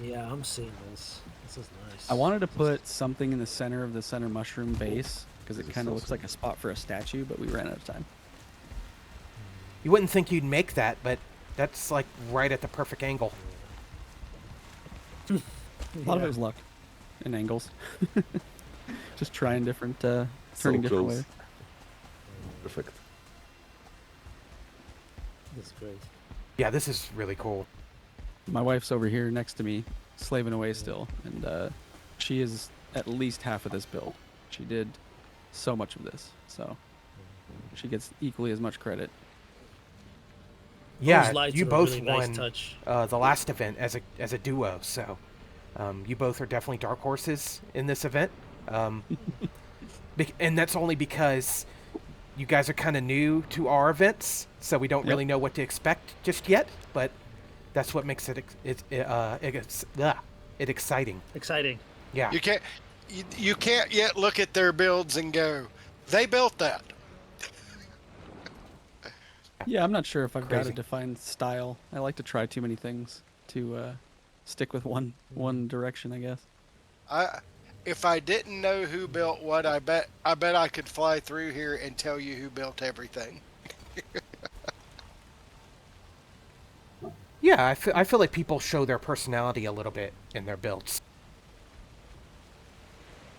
Yeah, I'm seeing this. This is nice. I wanted to put something in the center of the center mushroom base because it kind of looks like a spot for a statue, but we ran out of time. You wouldn't think you'd make that, but that's like right at the perfect angle. A lot of it was luck and angles. Just trying different, turning different close. ways. Perfect. That's great. Yeah, this is really cool. My wife's over here next to me, slaving away still, and she is at least half of this build. She did so much of this, so she gets equally as much credit. Yeah, Those lights you are a both really nice won touch. the last event as a duo, so you both are definitely dark horses in this event. And that's only because you guys are kind of new to our events, so we don't really know what to expect just yet. But that's what makes it exciting. Exciting. Yeah. You can't yet look at their builds and go, they built that. Yeah, I'm not sure if I've got Crazy. a defined style. I like to try too many things to stick with one direction, I guess. If I didn't know who built what, I bet I could fly through here and tell you who built everything. Yeah, I feel like people show their personality a little bit in their builds.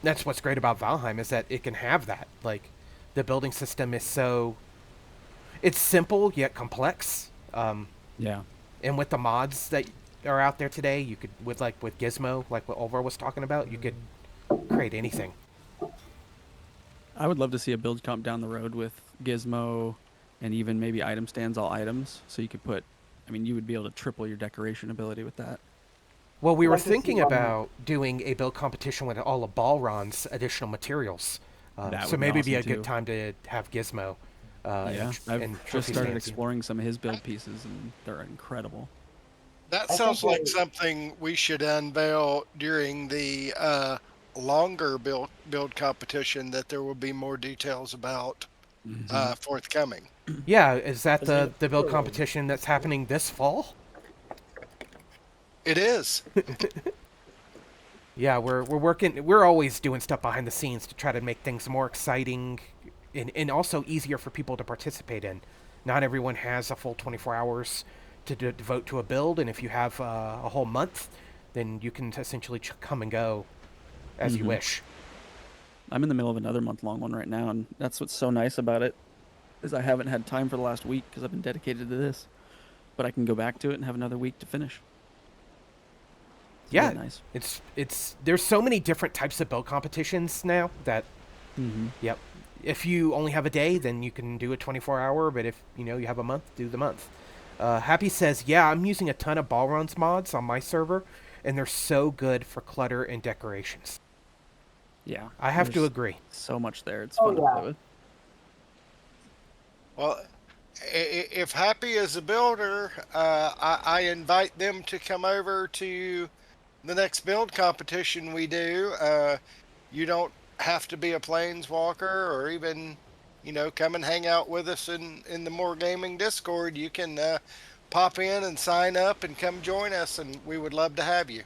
That's what's great about Valheim, is that it can have that. Like, the building system is so... It's simple, yet complex. Yeah. And with the mods that are out there today, you could, with Gizmo, like what Olvar was talking about, you could create anything. I would love to see a build comp down the road with Gizmo and even maybe item stands, all items. So you could put, I mean, you would be able to triple your decoration ability with that. Well, we were thinking about doing a build competition with all of Balron's additional materials. So maybe it'd be a good time to have Gizmo. Yeah, I've just started exploring some of his build pieces, and they're incredible. That sounds like something we should unveil during the longer build competition that there will be more details about forthcoming. Yeah, is that the build competition that's happening this fall? It is. Yeah, we're working. We're always doing stuff behind the scenes to try to make things more exciting, and also easier for people to participate in. Not everyone has a full 24 hours to devote to a build, and if you have a whole month, then you can essentially come and go as you wish. I'm in the middle of another month-long one right now, and that's what's so nice about it, is I haven't had time for the last week because I've been dedicated to this, but I can go back to it and have another week to finish. Yeah, really nice. It's there's so many different types of build competitions now that yep. If you only have a day, then you can do a 24-hour, but if you have a month, do the month. Happy says, yeah, I'm using a ton of Balron's mods on my server, and they're so good for clutter and decorations. Yeah, I have to agree. So much there, it's fun to play with. Well, if Happy is a builder, I invite them to come over to the next build competition we do. You don't have to be a Planeswalker or even, come and hang out with us in the More Gaming Discord. You can pop in and sign up and come join us, and we would love to have you.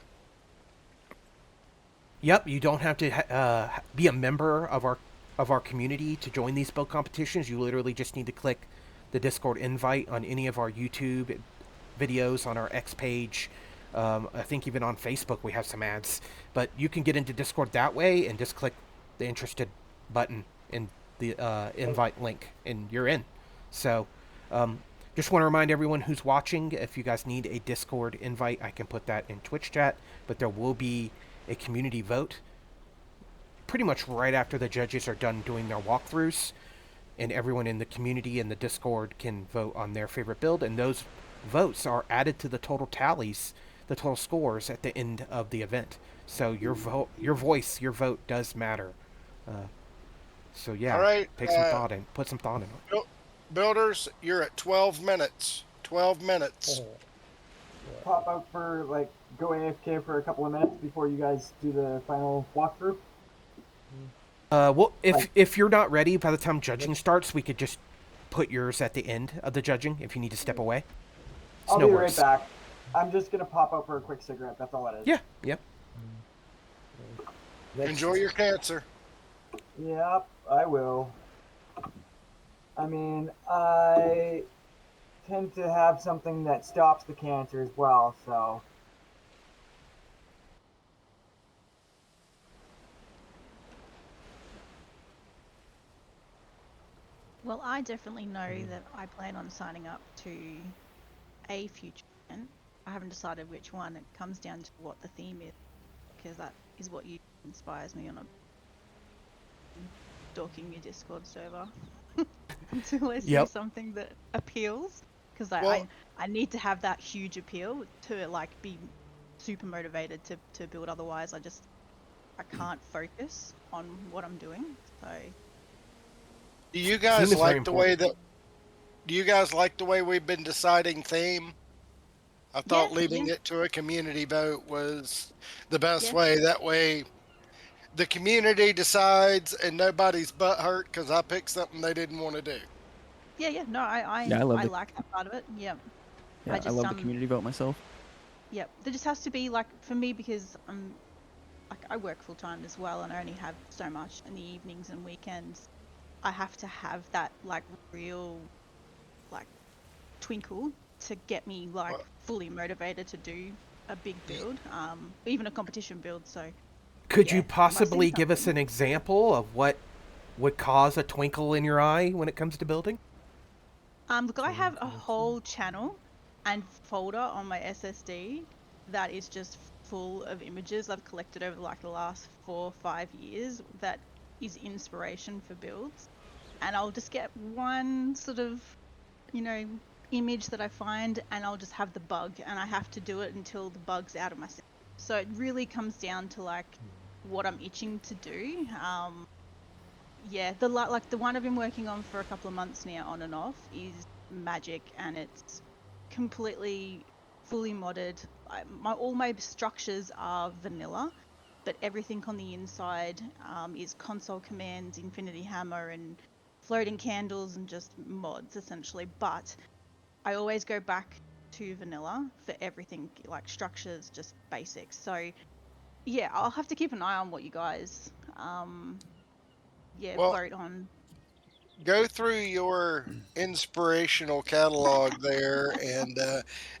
Yep, you don't have to be a member of our community to join these build competitions. You literally just need to click the Discord invite on any of our YouTube videos, on our X page. I think even on Facebook we have some ads. But you can get into Discord that way and just click the interested button in the invite link, and you're in. So just want to remind everyone who's watching, if you guys need a Discord invite, I can put that in Twitch chat. But there will be a community vote pretty much right after the judges are done doing their walkthroughs, and everyone in the community and the Discord can vote on their favorite build, and those votes are added to the total tallies, the total scores at the end of the event. So your vote, your vote does matter. So yeah, all right, put some thought in it. Builders, you're at 12 minutes. 12 minutes. Pop out for go AFK for a couple of minutes before you guys do the final walkthrough. Well, if you're not ready by the time judging starts, we could just put yours at the end of the judging if you need to step away. I'll be right back. I'm just gonna pop out for a quick cigarette. That's all it is. Yeah. Yep. Enjoy your cancer. Yep, I will. I mean, I tend to have something that stops the cancer as well, so. Well, I definitely know that I plan on signing up to a future event. I haven't decided which one. It comes down to what the theme is, because that is what inspires me on a stalking your Discord server until I see something that appeals. Because I need to have that huge appeal to be super motivated to build. Otherwise, I can't focus on what I'm doing. So. Do you guys like the way that? Do you guys like the way we've been deciding theme? I thought leaving it to a community vote was the best way. That way, the community decides and nobody's butt hurt because I picked something they didn't want to do. Yeah. No, I like that part of it. Yeah. Yeah, I love the community vote myself. Yep. There just has to be for me, because I work full time as well, and I only have so much in the evenings and weekends. I have to have that real twinkle to get me like fully motivated to do a big build, even a competition build. So could you possibly give us an example of what would cause a twinkle in your eye when it comes to building? Look, I have a whole channel and folder on my SSD that is just full of images I've collected over like the last 4 or 5 years that is inspiration for builds. And I'll just get one sort of, image that I find, and I'll just have the bug, and I have to do it until the bug's out of my system. So it really comes down to like what I'm itching to do. The one I've been working on for a couple of months now, on and off, is magic, and it's completely fully modded. All my structures are vanilla, but everything on the inside is console commands, infinity hammer, and floating candles, and just mods essentially. But I always go back to vanilla for everything, like structures, just basics. So yeah, I'll have to keep an eye on what you guys vote on. Go through your inspirational catalog there and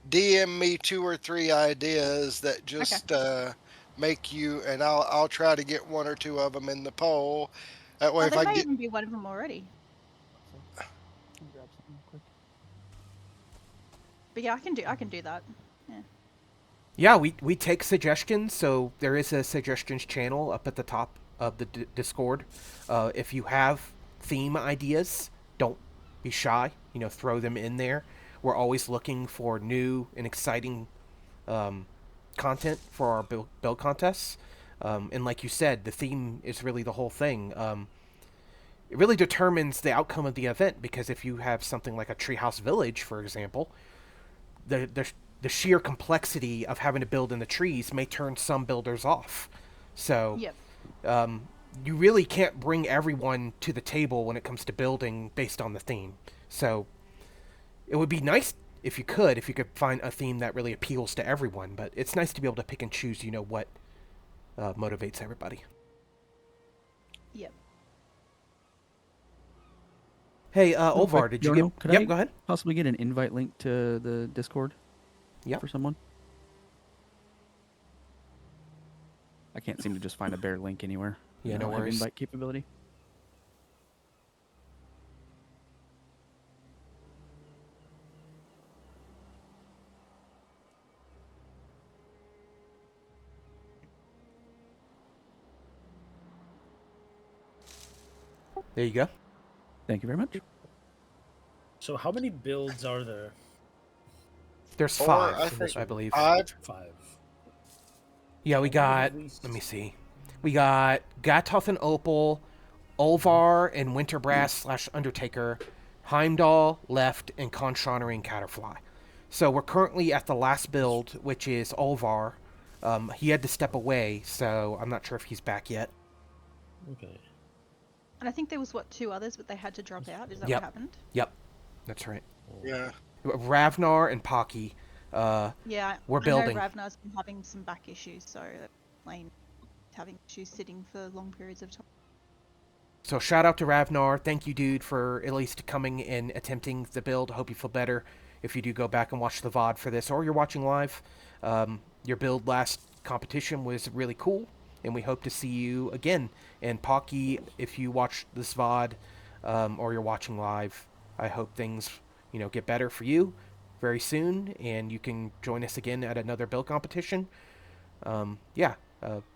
DM me 2 or 3 ideas that just make you, and I'll try to get 1 or 2 of them in the poll. That way, if there I may get even be one of them already. But yeah, I can do that. Yeah, we take suggestions, so there is a suggestions channel up at the top of the Discord. If you have theme ideas, don't be shy, throw them in there. We're always looking for new and exciting content for our build contests. And like you said, the theme is really the whole thing. It really determines the outcome of the event, because if you have something like a treehouse village, for example, the sheer complexity of having to build in the trees may turn some builders off. So you really can't bring everyone to the table when it comes to building based on the theme. So it would be nice if you could find a theme that really appeals to everyone, but it's nice to be able to pick and choose, what motivates everybody. Yep. Hey, Olvar, did you get... Could I go ahead. Possibly get an invite link to the Discord? Yeah. For someone? I can't seem to just find a bare link anywhere. Yeah, no worries. Invite capability. There you go. Thank you very much. So how many builds are there? There's 4, 5, I believe. 5. Yeah, we got... Let me see. We got Gatoth and Opal, Olvar and Winterbrass / Undertaker, Heimdall, Left, and Conshonoring Caterfly. So we're currently at the last build, which is Olvar. He had to step away, so I'm not sure if he's back yet. Okay. And I think there was 2 others, but they had to drop out. Is that what happened? Yep, that's right. Yeah. Ravnar and Pocky. We're building. I know Ravnar's been having some back issues, so Plain having issues sitting for long periods of time. So shout out to Ravnar. Thank you, dude, for at least coming and attempting the build. I hope you feel better if you do go back and watch the VOD for this, or you're watching live. Your build last competition was really cool, and we hope to see you again. And Pocky, if you watch this VOD or you're watching live, I hope things get better for you very soon, and you can join us again at another build competition.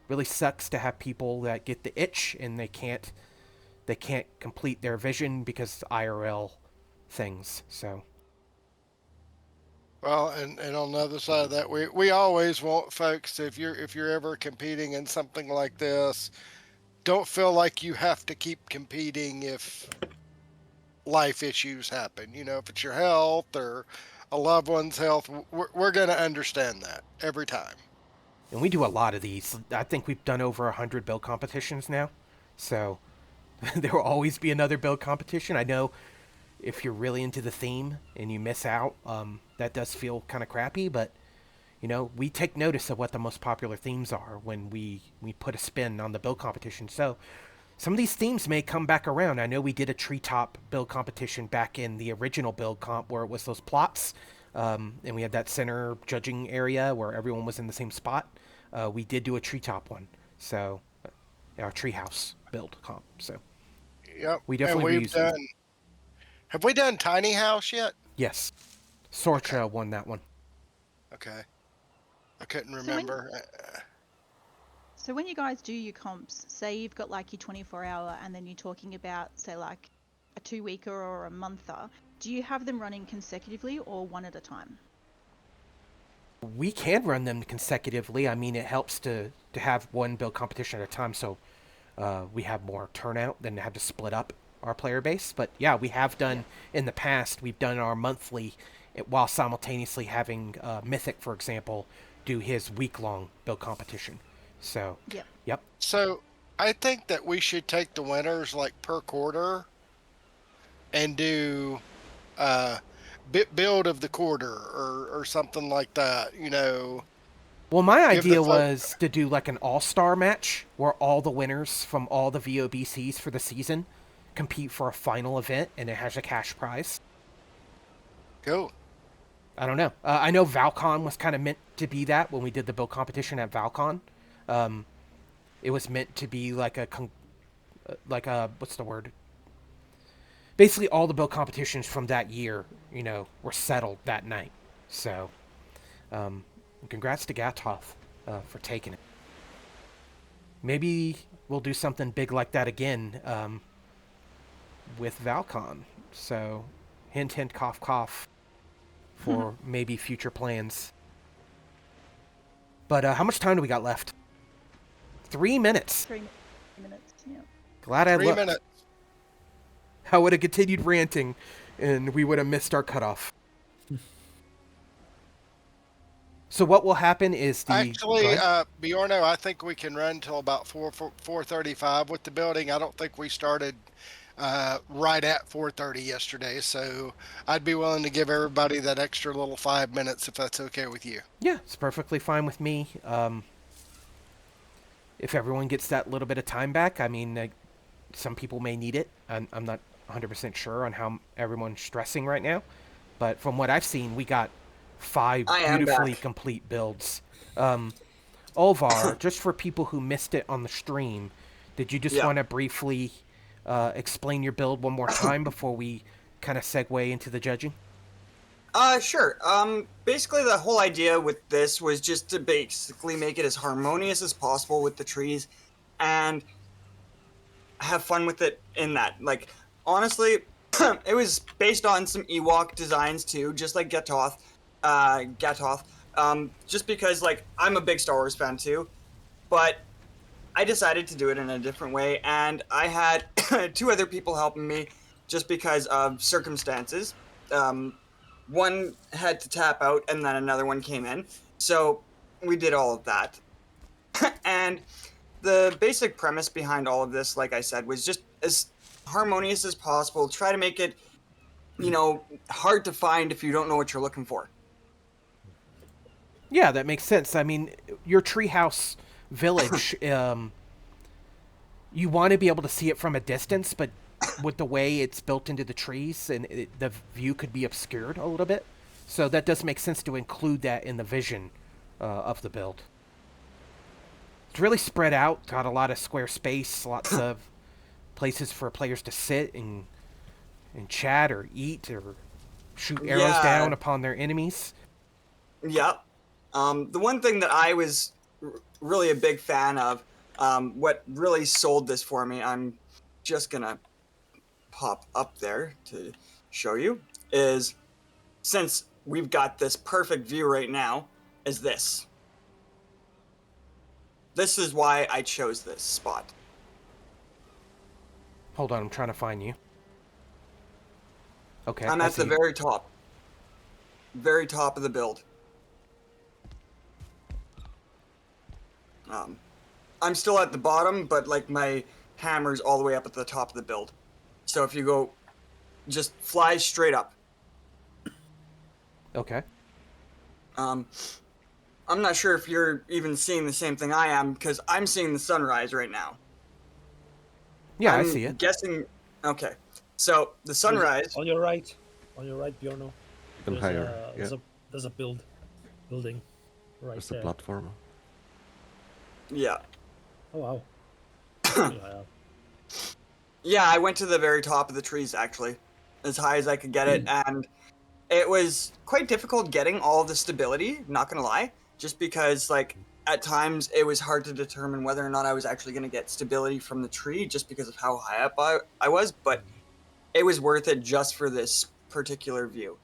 Really sucks to have people that get the itch and they can't complete their vision because IRL things. So well, and on the other side of that, we always want folks, if you're ever competing in something like this, don't feel like you have to keep competing if life issues happen. If it's your health or a loved one's health, we're going to understand that every time. And we do a lot of these. I think we've done over 100 build competitions now. So there will always be another build competition. I know if you're really into the theme and you miss out, that does feel kind of crappy. But, we take notice of what the most popular themes are when we put a spin on the build competition. So some of these themes may come back around. I know we did a treetop build competition back in the original build comp where it was those plots, and we had that center judging area where everyone was in the same spot. We did do a treetop one, so our treehouse build comp. So yep, we definitely Have we done tiny house yet? Yes, Sorcha won that one. Okay, I couldn't remember. So when you guys do your comps, say you've got like your 24-hour and then you're talking about, say, like a 2-weeker or a monther, do you have them running consecutively or one at a time? We can run them consecutively. I mean, it helps to have one build competition at a time, so we have more turnout than to have to split up our player base. But yeah, we have done, in the past, we've done our monthly while simultaneously having Mythic, for example, do his week-long build competition. So, yep. So, I think that we should take the winners like per quarter and do build of the quarter or something like that, you know. Well, my idea was to do like an all-star match where all the winners from all the VOBCs for the season compete for a final event, and it has a cash prize. Cool. I don't know. I know Val-Con was kind of meant to be that when we did the build competition at Val-Con. It was meant to be like a what's the word? Basically, all the build competitions from that year, you know, were settled that night. So, congrats to Gatoth for taking it. Maybe we'll do something big like that again with Val-Con. So, hint, hint, cough, cough for maybe future plans. But how much time do we got left? 3 minutes. 3 minutes, yeah. Glad I looked. 3 minutes. I would have continued ranting, and we would have missed our cutoff. So what will happen is Actually, Bjorno, I think we can run till about 4:35 with the building. I don't think we started right at 4:30 yesterday, so I'd be willing to give everybody that extra little 5 minutes if that's okay with you. Yeah, it's perfectly fine with me. If everyone gets that little bit of time back, I mean, some people may need it. I'm not 100% sure on how everyone's stressing right now, but from what I've seen, we got 5 beautifully complete builds. Olvar, just for people who missed it on the stream, did you just want to briefly explain your build one more time before we kind of segue into the judging? Sure. Basically the whole idea with this was just to basically make it as harmonious as possible with the trees and have fun with it in that. Like, honestly, it was based on some Ewok designs too, just like Gatoth. Just because, like, I'm a big Star Wars fan too, but I decided to do it in a different way, and I had 2 other people helping me just because of circumstances. One had to tap out, and then another one came in, so we did all of that. And the basic premise behind all of this, like I said, was just as harmonious as possible. Try to make it, you know, hard to find if you don't know what you're looking for. Yeah, that makes sense. I mean, your treehouse village, you want to be able to see it from a distance, but with the way it's built into the trees, and the view could be obscured a little bit. So that does make sense to include that in the vision of the build. It's really spread out, got a lot of square space, lots of places for players to sit and chat or eat or shoot arrows down upon their enemies. Yep. The one thing that I was really a big fan of, what really sold this for me, I'm just gonna pop up there to show you, is since we've got this perfect view right now, is this. This is why I chose this spot. Hold on, I'm trying to find you. Okay. I'm at the very top. Very top of the build. I'm still at the bottom, but like my hammer's all the way up at the top of the build. So if you go, just fly straight up. Okay. I'm not sure if you're even seeing the same thing I am, because I'm seeing the sunrise right now. Yeah, I I'm see it. Guessing. Okay, so the sunrise. On your right, Bjorno. Even There's higher. a, Yeah. there's a building right There's there. a platform. Yeah. Oh wow. Yeah. Yeah, I went to the very top of the trees actually, as high as I could get it, and it was quite difficult getting all the stability. Not gonna lie, just because like at times it was hard to determine whether or not I was actually gonna get stability from the tree, just because of how high up I was. But it was worth it just for this particular view,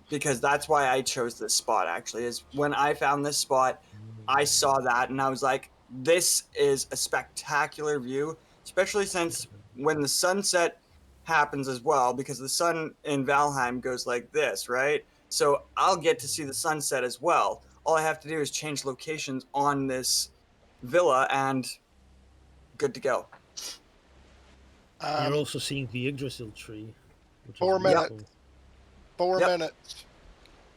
because that's why I chose this spot. Actually, is when I found this spot, I saw that and I was like, this is a spectacular view, especially since when the sunset happens as well, because the sun in Valheim goes like this, right? So I'll get to see the sunset as well. All I have to do is change locations on this villa and good to go. You're also seeing the Yggdrasil tree. Which 4 is minutes. beautiful. 4 Yep. minutes.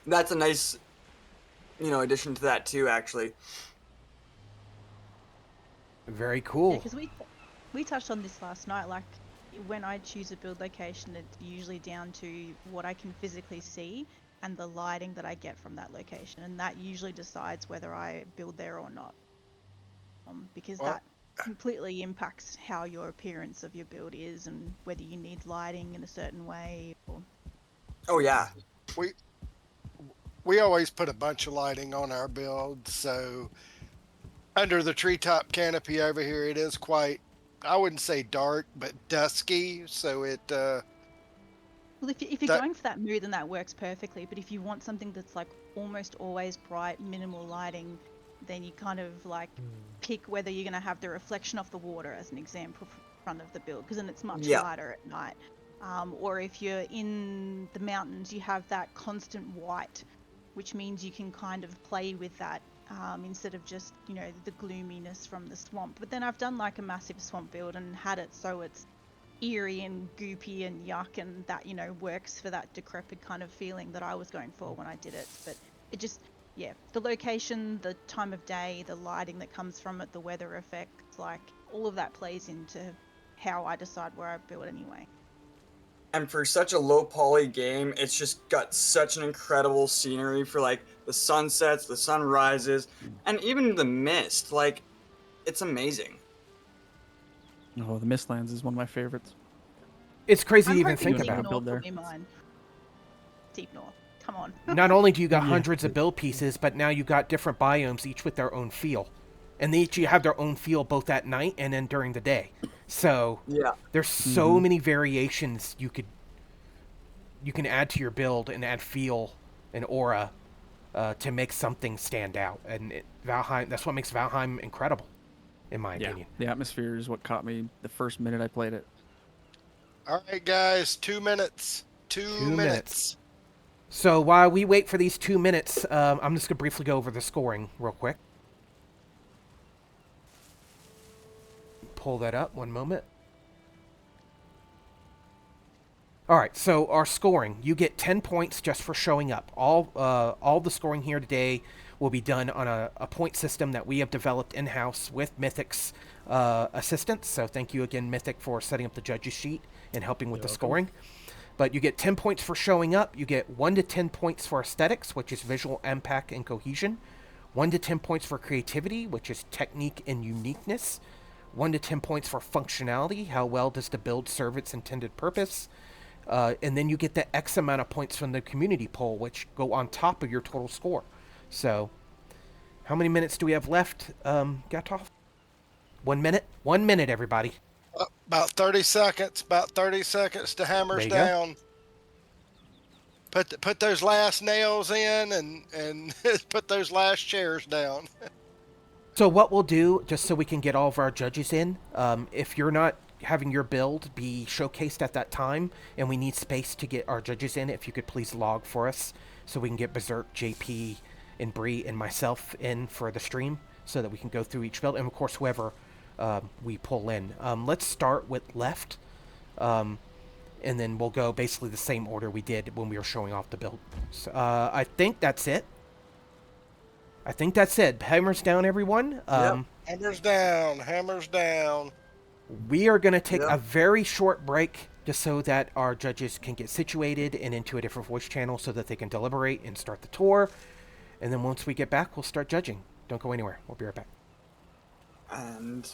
That's a nice, addition to that too, actually. Very cool. Because we touched on this last night. Like when I choose a build location, it's usually down to what I can physically see and the lighting that I get from that location, and that usually decides whether I build there or not. Because that completely impacts how your appearance of your build is and whether you need lighting in a certain way. Or... Oh yeah. We always put a bunch of lighting on our builds, so under the treetop canopy over here, it is quite, I wouldn't say dark, but dusky, so it... Well, if you're going for that mood, then that works perfectly, but if you want something that's like almost always bright, minimal lighting, then you kind of like pick whether you're going to have the reflection off the water as an example in front of the build, because then it's much lighter at night. Or if you're in the mountains, you have that constant white, which means you can kind of play with that instead of just, the gloominess from the swamp. But then I've done like a massive swamp build and had it so it's eerie and goopy and yuck, and that, works for that decrepit kind of feeling that I was going for when I did it. But it just, the location, the time of day, the lighting that comes from it, the weather effects, like all of that plays into how I decide where I build anyway. And for such a low poly game, it's just got such an incredible scenery for like the sunsets, the sunrises, and even the mist. Like, it's amazing. Oh, the Mistlands is one of my favorites. It's crazy I'm to even hoping think Deep about. North will be mine. Deep North. Come on. Not only do you got hundreds of build pieces, but now you got different biomes, each with their own feel. And they each have their own feel both at night and then during the day. So there's so many variations you can add to your build and add feel and aura to make something stand out. And Valheim, that's what makes Valheim incredible, in my opinion. The atmosphere is what caught me the first minute I played it. All right, guys, 2 minutes. 2 minutes. So while we wait for these 2 minutes, I'm just going to briefly go over the scoring real quick. Pull that up, one moment. Alright, so our scoring. You get 10 points just for showing up. All the scoring here today will be done on a point system that we have developed in-house with Mythic's assistance. So thank you again, Mythic, for setting up the judges sheet and helping with the scoring. But you get 10 points for showing up. You get 1 to 10 points for aesthetics, which is visual impact and cohesion. 1 to 10 points for creativity, which is technique and uniqueness. 1 to 10 points for functionality. How well does the build serve its intended purpose? And then you get the X amount of points from the community poll, which go on top of your total score. So, how many minutes do we have left, Gatov? 1 minute? 1 minute, everybody. About 30 seconds. About 30 seconds to hammers down. Put those last nails in and put those last chairs down. So what we'll do, just so we can get all of our judges in, if you're not having your build be showcased at that time, and we need space to get our judges in, if you could please log for us, so we can get Berserk, JP, and Bree, and myself in for the stream, so that we can go through each build, and of course whoever we pull in. Let's start with left, and then we'll go basically the same order we did when we were showing off the build. So, I think that's it. Hammers down, everyone. Hammers down. Hammers down. We are going to take a very short break just so that our judges can get situated and into a different voice channel so that they can deliberate and start the tour. And then once we get back, we'll start judging. Don't go anywhere. We'll be right back. And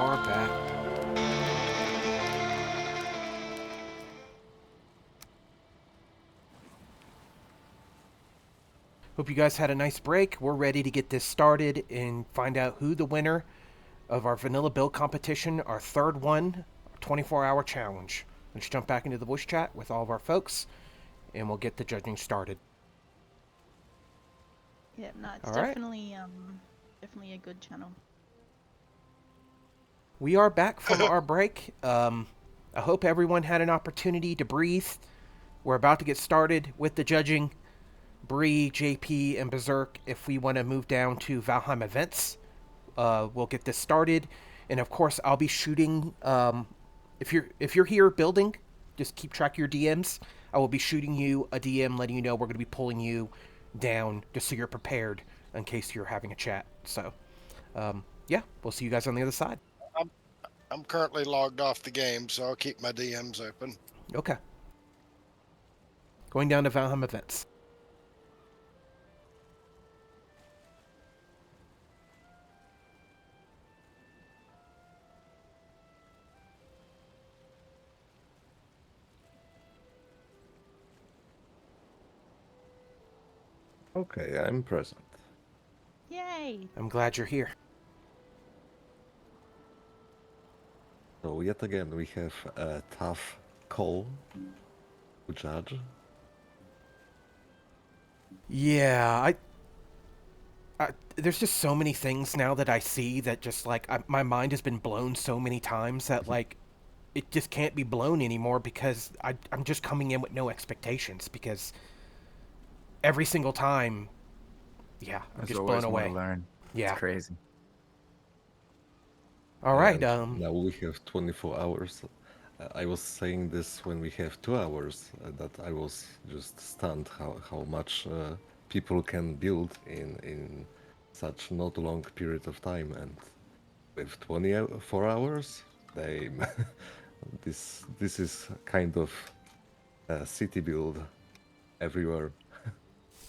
are back. Hope you guys had a nice break. We're ready to get this started and find out who the winner of our vanilla build competition, our third one, 24-hour challenge. Let's jump back into the voice chat with all of our folks, and we'll get the judging started. Yeah, no, it's All right. definitely definitely a good channel. We are back from our break. I hope everyone had an opportunity to breathe. We're about to get started with the judging. Bree, JP, and Berserk, if we want to move down to Valheim events, we'll get this started. And of course, I'll be shooting. If you're here building, just keep track of your DMs. I will be shooting you a DM, letting you know we're going to be pulling you down, just so you're prepared in case you're having a chat. So, yeah, we'll see you guys on the other side. I'm currently logged off the game, so I'll keep my DMs open. Okay. Going down to Valheim events. Okay, I'm present. Yay! I'm glad you're here. So yet again we have a tough call to judge. Yeah, there's just so many things now that I see that just like my mind has been blown so many times that like it just can't be blown anymore because I'm just coming in with no expectations because every single time, yeah, I'm just blown away. Learn. Yeah, it's crazy. All right. Now we have 24 hours. I was saying this when we have 2 hours. That I was just stunned how much people can build in such not long period of time, and with 24 hours, they this is kind of a city build everywhere.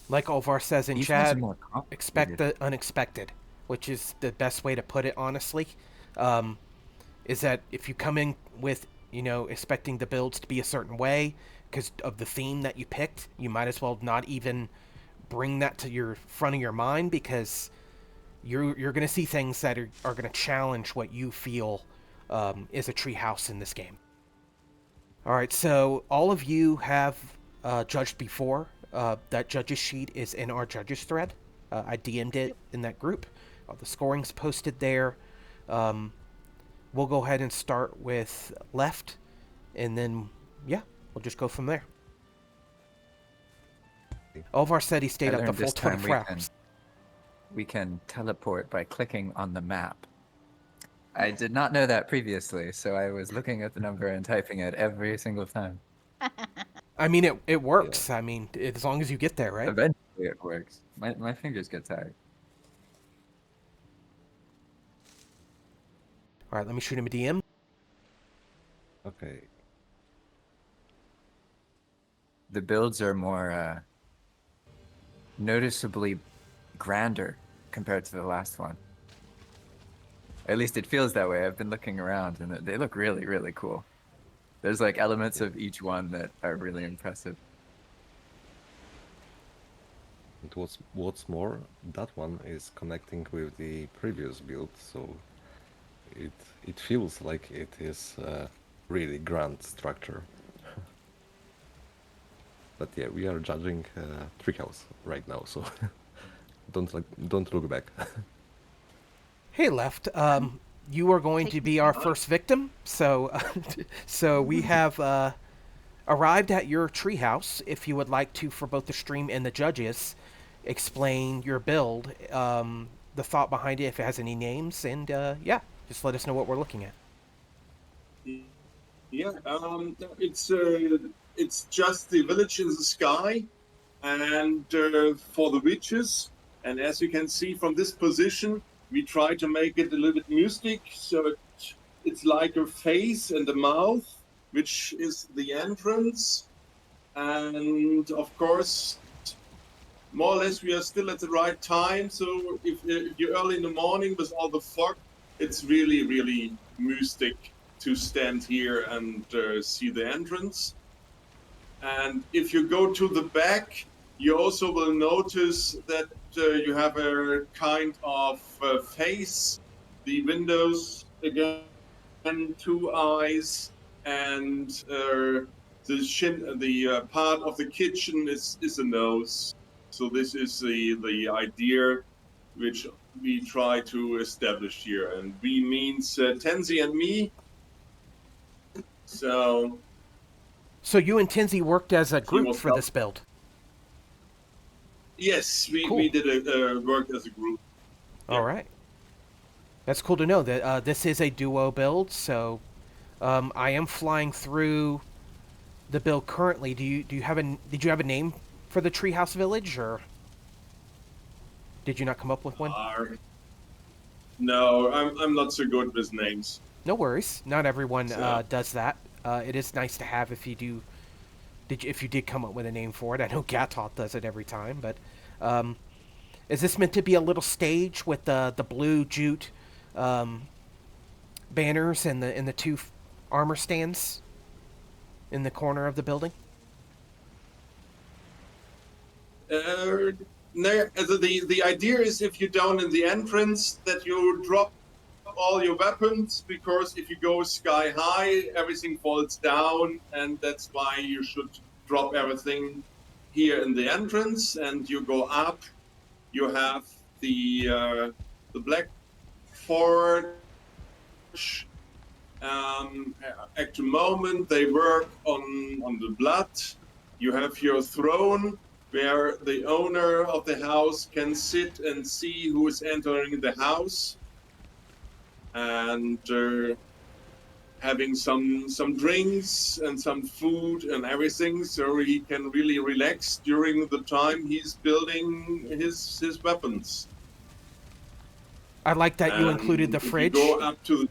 Like Olvar says in These chat, ones are more complicated. expect the unexpected, which is the best way to put it, honestly. Is that if you come in with, expecting the builds to be a certain way because of the theme that you picked, you might as well not even bring that to your front of your mind because you're going to see things that are going to challenge what you feel is a treehouse in this game. All right, so all of you have judged before. That judges sheet is in our judges thread. I DM'd it in that group. The scoring's posted there. We'll go ahead and start with left, and then, yeah, we'll just go from there. Olvar said he stayed up the full 24 hours. We can teleport by clicking on the map. I did not know that previously, so I was looking at the number and typing it every single time. I mean, it works. Yeah. I mean, as long as you get there, right? Eventually it works. My fingers get tired. All right, let me shoot him a DM. Okay. The builds are more noticeably grander compared to the last one. At least it feels that way. I've been looking around, and they look really, really cool. There's like elements of each one that are really impressive. And what's more, that one is connecting with the previous build, so it feels like it is a really grand structure. But yeah, we are judging Treehouse right now, so don't look back. Hey, Left. You are going to be our first victim, so we have arrived at your treehouse. If you would like to, for both the stream and the judges, explain your build, the thought behind it, if it has any names, and yeah, just let us know what we're looking at. Yeah, it's just the village in the sky, and for the witches. And as you can see from this position, we try to make it a little bit mystic, so it's like a face and a mouth, which is the entrance. And of course, more or less, we are still at the right time. So if you're early in the morning with all the fog, it's really, really mystic to stand here and see the entrance. And if you go to the back, you also will notice that you have a kind of face, the windows again, two eyes, and the part of the kitchen is a nose. So this is the idea which we try to establish here, and we means Tenzi and me. So you and Tenzi worked as a he group was for this build. Yes, we Cool. did a work as a group. All right. That's cool to know that this is a duo build. So I am flying through the build currently. Did you have a name for the Treehouse Village, or did you not come up with one? No, I'm not so good with names. No worries. Not everyone does that. It is nice to have if you do. If you did come up with a name for it. I know Gatot does it every time, but is this meant to be a little stage with the blue jute banners and the two armor stands in the corner of the building? The idea is if you're down in the entrance that you drop all your weapons, because if you go sky high, everything falls down, and that's why you should drop everything here in the entrance. And you go up, you have the black forge. At the moment, they work on the blood. You have your throne, where the owner of the house can sit and see who is entering the house, and having some drinks and some food and everything, so he can really relax during the time he's building his weapons. I like that you included the fridge. You go up to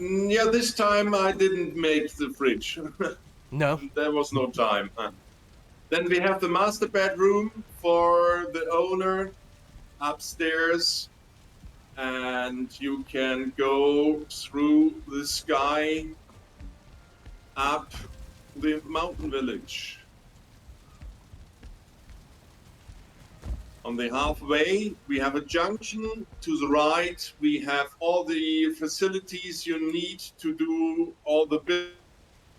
yeah, this time I didn't make the fridge. No. There was no time. Then we have the master bedroom for the owner upstairs, and you can go through the sky up the mountain village. On the halfway, we have a junction. To the right, we have all the facilities you need to do all the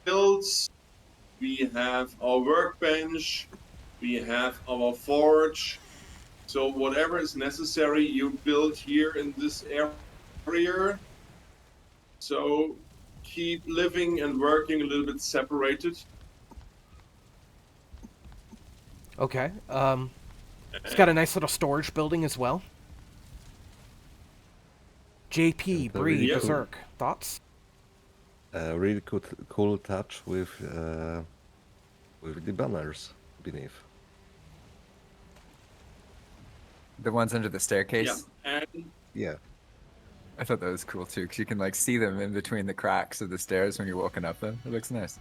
builds. We have our workbench, we have our forge. So whatever is necessary, you build here in this area. So keep living and working a little bit separated. Okay. It's got a nice little storage building as well. JP, Bree, Berserk, thoughts? Really cool touch with the banners beneath. The ones under the staircase? Yeah. I thought that was cool too, because you can like see them in between the cracks of the stairs when you're walking up them. It looks nice.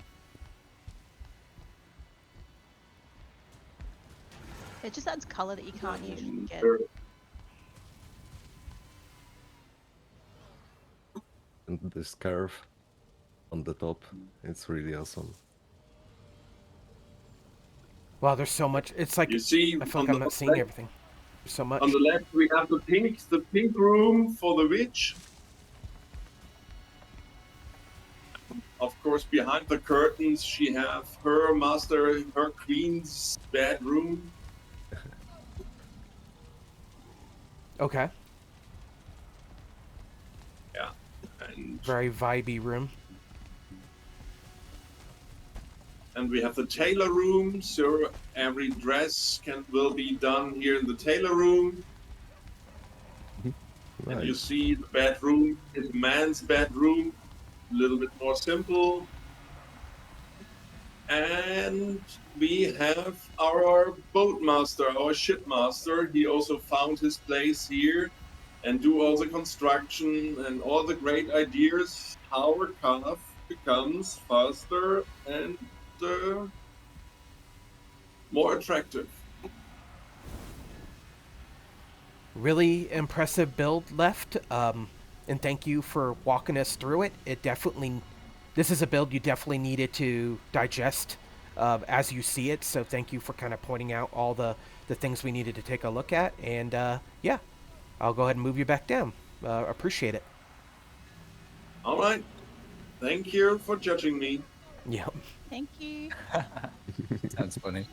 It just adds color that you can't usually get. And this curve on the top, it's really awesome. Wow, there's so much. It's like, you see, I feel like I'm not seeing everything. There's so much. On the left, we have the pink room for the witch. Of course, behind the curtains, she have her master, her queen's bedroom. Okay. Yeah. And very vibey room. And we have the tailor room, so every dress will be done here in the tailor room. Right. And you see the bedroom is a man's bedroom, a little bit more simple. And we have our boat master, our ship master. He also found his place here and do all the construction and all the great ideas how a craft becomes faster and more attractive. really impressive build left, and thank you for walking us through it. This is a build you definitely needed to digest as you see it, so thank you for kind of pointing out all the things we needed to take a look at, and yeah, I'll go ahead and move you back down. Appreciate it. All right. Thank you for judging me. Yeah. Thank you. Sounds funny.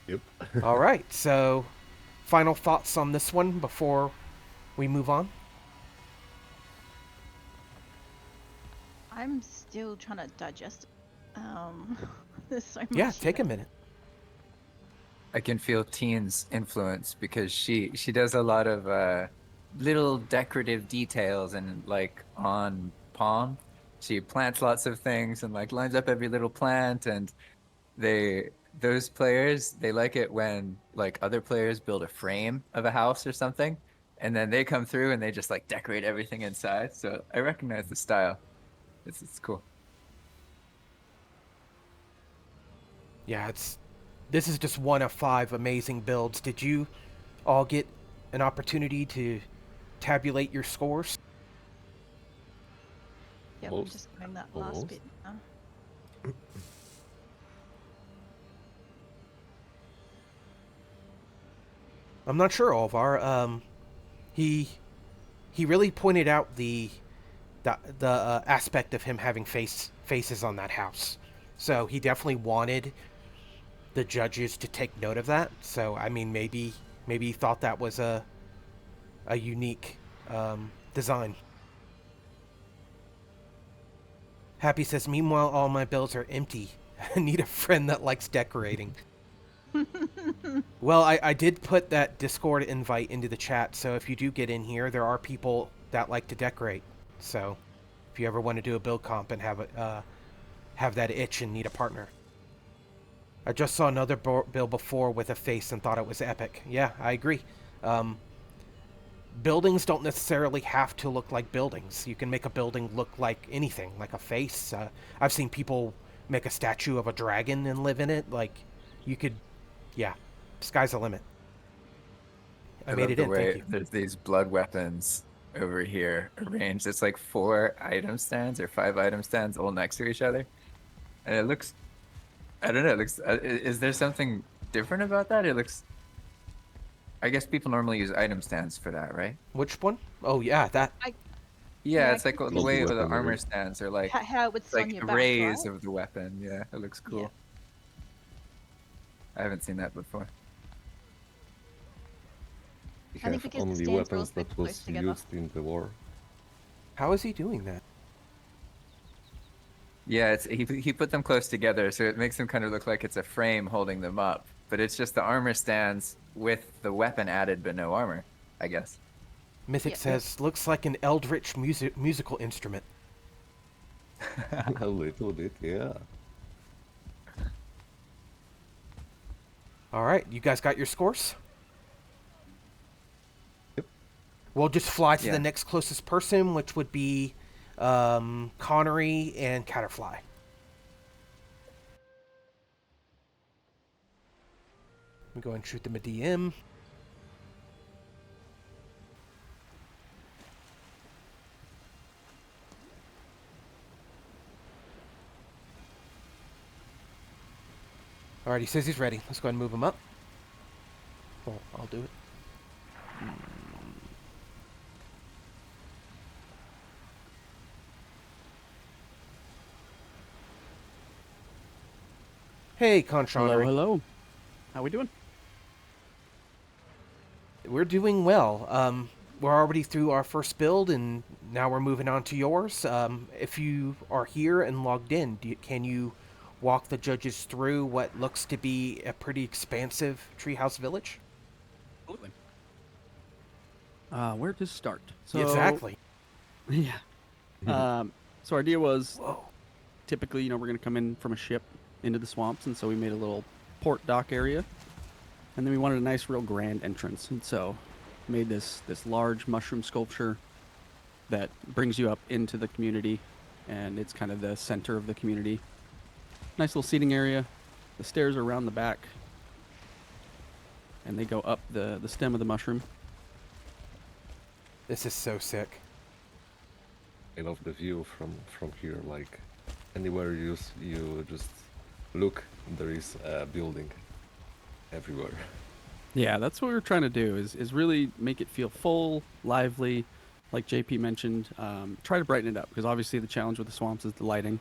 Yep. All right, so final thoughts on this one before we move on? I'm still trying to digest it. There's so much. Yeah, take a minute. I can feel Teen's influence because she does a lot of little decorative details, and like on Palm, she plants lots of things and like lines up every little plant, and those players, they like it when like other players build a frame of a house or something, and then they come through and they just like decorate everything inside. So I recognize the style. It's cool. Yeah, this is just one of 5 amazing builds. Did you all get an opportunity to tabulate your scores? Yeah, we're just doing that last bit now. I'm not sure, Olvar. He really pointed out the aspect of him having faces on that house. So he definitely wanted the judges to take note of that. So I mean, maybe he thought that was a unique design. Happy says, meanwhile, all my bills are empty. I need a friend that likes decorating. Well, I did put that Discord invite into the chat, so if you do get in here, there are people that like to decorate. So if you ever want to do a build comp and have that itch and need a partner. I just saw another build before with a face and thought it was epic. Yeah, I agree. Buildings don't necessarily have to look like buildings. You can make a building look like anything, like a face. I've seen people make a statue of a dragon and live in it. Like, you could, yeah, sky's the limit. I made it in, thank you. There's these blood weapons over here arranged. It's like 4 item stands or 5 item stands all next to each other. And it looks, I don't know, it looks, is there something different about that? It looks, I guess people normally use item stands for that, right? Which one? Oh, yeah, that. Yeah, it's like the way the armor stands are like, how it would like your back, rays right? of the weapon. Yeah, it looks cool. Yeah. I haven't seen that before. We I think have because the only stands were weapons also that close was together. used in the war. How is he doing that? Yeah, he put them close together, so it makes them kind of look like it's a frame holding them up. But it's just the armor stands with the weapon added, but no armor, I guess. Mythic says, looks like an eldritch musical instrument. A little bit, yeah. All right, you guys got your scores? Yep. We'll just fly to the next closest person, which would be Connery and Caterfly. Let me go and shoot them a DM. All right, he says he's ready. Let's go ahead and move him up. Oh, I'll do it. Hey, Conchonnery. Hello. How we doing? We're doing well. We're already through our first build, and now we're moving on to yours. If you are here and logged in, can you walk the judges through what looks to be a pretty expansive treehouse village? Absolutely. Where to start? So, exactly. Yeah. So our idea was, typically, we're going to come in from a ship into the swamps, and so we made a little port dock area, and then we wanted a nice, real grand entrance, and so made this large mushroom sculpture that brings you up into the community, and it's kind of the center of the community. Nice little seating area. The stairs are around the back, and they go up the stem of the mushroom. This is so sick. I love the view from here. Like anywhere you just look, there is a building everywhere. Yeah, that's what we're trying to do is really make it feel full, lively, like JP mentioned. Try to brighten it up because obviously the challenge with the swamps is the lighting.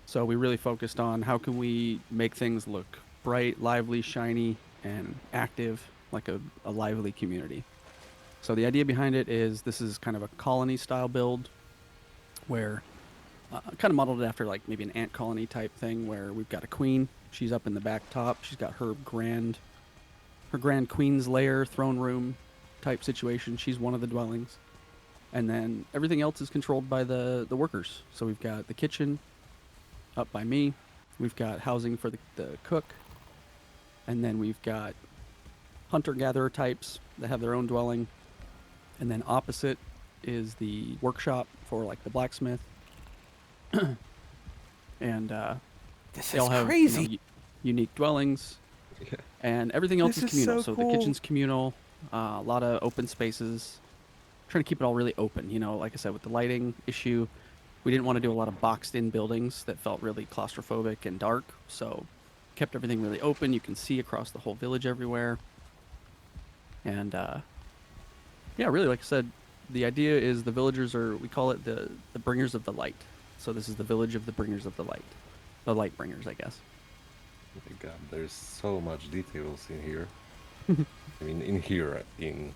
So we really focused on how can we make things look bright, lively, shiny, and active, like a lively community. So the idea behind it is this is kind of a colony style build where kind of modeled it after like maybe an ant colony type thing where we've got a queen. She's up in the back top. She's got her grand queen's lair, throne room type situation. She's one of the dwellings. And then everything else is controlled by the workers. So we've got the kitchen up by me. We've got housing for the cook. And then we've got hunter-gatherer types that have their own dwelling. And then opposite is the workshop for like the blacksmith. And this they all is have crazy. Unique dwellings. And everything else This is is communal. so So cool. the kitchen's communal, a lot of open spaces. Trying to keep it all really open, like I said, with the lighting issue, we didn't want to do a lot of boxed in buildings that felt really claustrophobic and dark. So kept everything really open. You can see across the whole village everywhere. And yeah, really, like I said, the idea is the villagers we call it the bringers of the light. So this is the village of the bringers of the light. The light bringers, I guess. Oh my god, there's so much details in here. I mean, in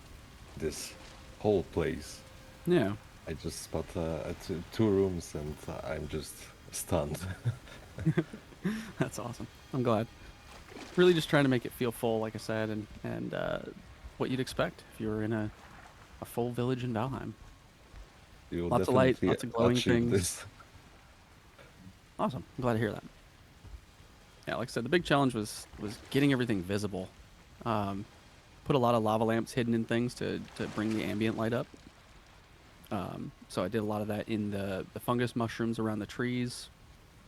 this whole place. Yeah. I just spot two rooms and I'm just stunned. That's awesome. I'm glad. Really just trying to make it feel full, like I said, and what you'd expect if you were in a full village in Valheim. You'll Lots of light, definitely lots of glowing achieve things. this. Awesome. I'm glad to hear that. Yeah, like I said, the big challenge was getting everything visible. Put a lot of lava lamps hidden in things to bring the ambient light up. So I did a lot of that in the fungus mushrooms around the trees,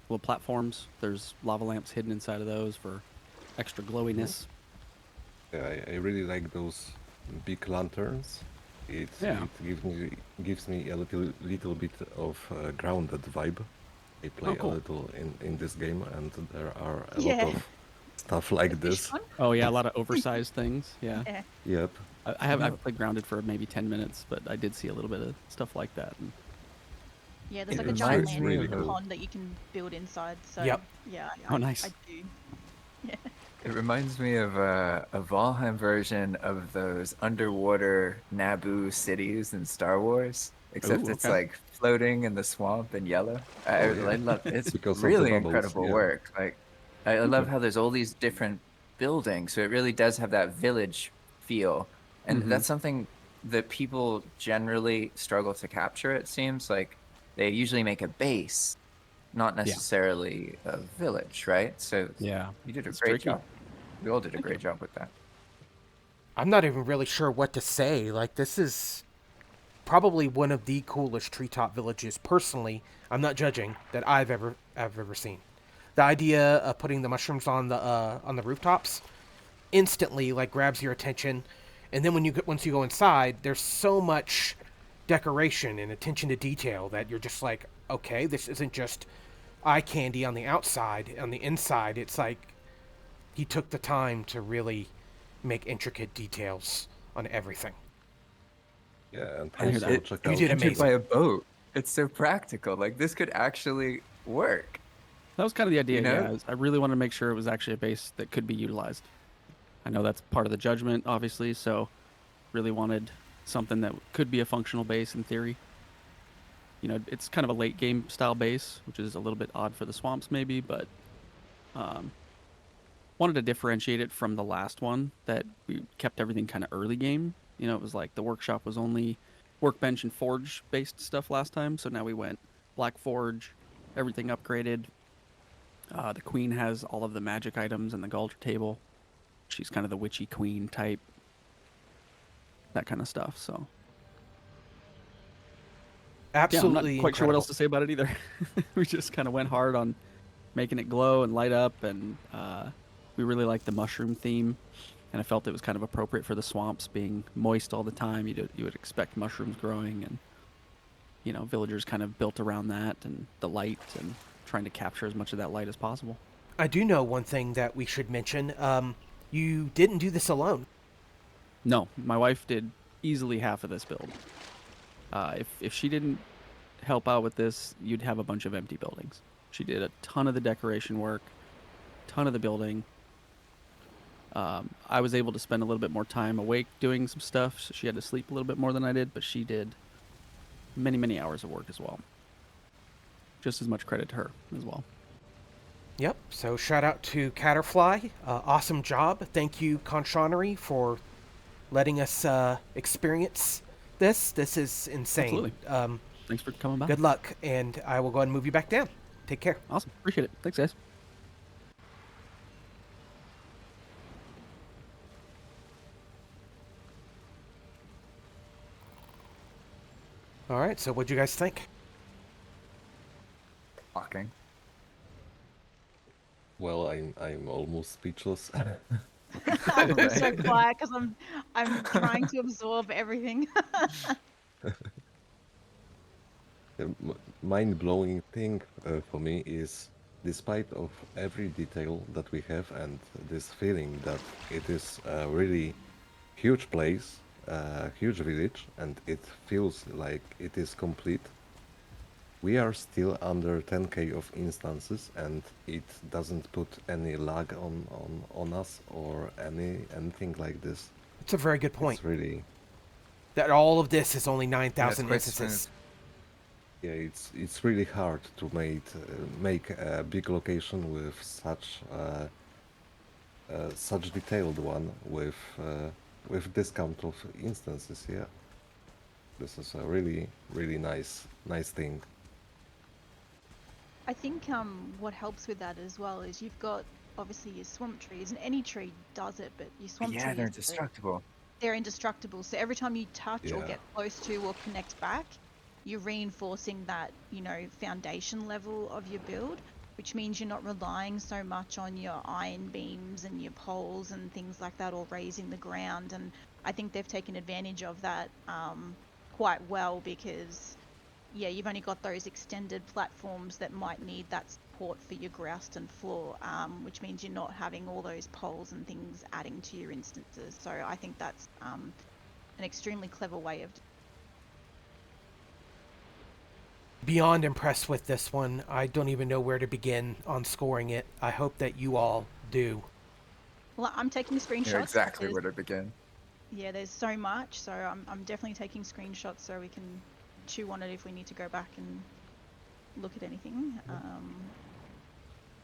little platforms. There's lava lamps hidden inside of those for extra glowiness. Yeah, I really like those big lanterns. It gives me a little bit of grounded vibe. I play cool. a little in this game, and there are a Yeah. lot of stuff like this. Oh yeah, a lot of oversized things. Yeah. Yeah. Yep. I've played grounded for maybe 10 minutes, but I did see a little bit of stuff like that. And Yeah, there's It like a giant reminds lantern me in the of- pond that you can build inside. So Yep. yeah, Oh, nice. I do. Yeah. It reminds me of a Valheim version of those underwater Naboo cities in Star Wars, except Ooh, it's okay. like floating in the swamp in yellow. I love it's Because of the really bubbles, incredible yeah. work. Like I love how there's all these different buildings, so it really does have that village feel, and Mhm. that's something that people generally struggle to capture. It seems like they usually make a base, not necessarily a village, right? So yeah, you did a it's great tricky. job. We all did a great job with that. I'm not even really sure what to say. Like, this is probably one of the coolest treetop villages, personally. I'm not judging, that I've ever seen. The idea of putting the mushrooms on the rooftops instantly like grabs your attention, and then once you go inside, there's so much decoration and attention to detail that you're just like, okay, this isn't just eye candy on the outside. On the inside, it's like he took the time to really make intricate details on everything. Yeah, and I hear also that. check You out did the- amazing. By a boat. It's so practical. Like this could actually work. That was kind of the idea. You know? Yeah, I really wanted to make sure it was actually a base that could be utilized. I know that's part of the judgment, obviously, so really wanted something that could be a functional base in theory. It's kind of a late game style base, which is a little bit odd for the swamps maybe, but wanted to differentiate it from the last one that we kept everything kind of early game. It was like the workshop was only workbench and forge based stuff last time, so now we went black forge, everything upgraded. The queen has all of the magic items and the Galdra table. She's kind of the witchy queen type, that kind of stuff. So Absolutely, yeah, I'm not quite sure what incredible. else to say about it either. We just kind of went hard on making it glow and light up, and we really like the mushroom theme. and I felt it was kind of appropriate for the swamps being moist all the time. You would expect mushrooms growing, and you know, villagers kind of built around that and the light and trying to capture as much of that light as possible. I do know one thing that we should mention. You didn't do this alone. No, my wife did easily half of this build. If she didn't help out with this, you'd have a bunch of empty buildings. She did a ton of the decoration work, ton of the building. I was able to spend a little bit more time awake doing some stuff. So she had to sleep a little bit more than I did, but she did many, many hours of work as well. Just as much credit to her as well. Yep, so shout out to Caterfly. Awesome job. Thank you, Conshonery, for letting us experience this. This is insane. Absolutely. Thanks for coming by. Good luck, and I will go ahead and move you back down. Take care. Awesome. Appreciate it. Thanks, guys. All right, so what'd you guys think? Walking. Well, I'm almost speechless. I'm so quiet because I'm trying to absorb everything. The mind-blowing thing for me is, despite of every detail that we have and this feeling that it is a really huge place, a huge village, and it feels like it is complete, we are still under 10k of instances, and it doesn't put any lag on us or anything like this. It's a very good point. It's really... That all of this is only 9,000 quite instances. Yeah, it's really hard to make a big location with such detailed one with this count of instances. Yeah, this is a really nice thing. I think what helps with that as well is you've got obviously your swamp trees, and any tree does it, but your swamp trees, they're indestructible. They're indestructible. So every time you touch or Yeah. get close to or connect back, you're reinforcing that, you know, foundation level of your build, which means you're not relying so much on your iron beams and your poles and things like that, or raising the ground. And I think they've taken advantage of that quite well, because yeah, you've only got those extended platforms that might need that support for your groust and floor, which means you're not having all those poles and things adding to your instances. So I think that's an extremely clever way of... Beyond impressed with this one. I don't even know where to begin on scoring it. I hope that you all do. Well, I'm taking screenshots. You're exactly because- where to begin. Yeah, there's so much, so I'm definitely taking screenshots so we can chew on it if we need to go back and look at anything.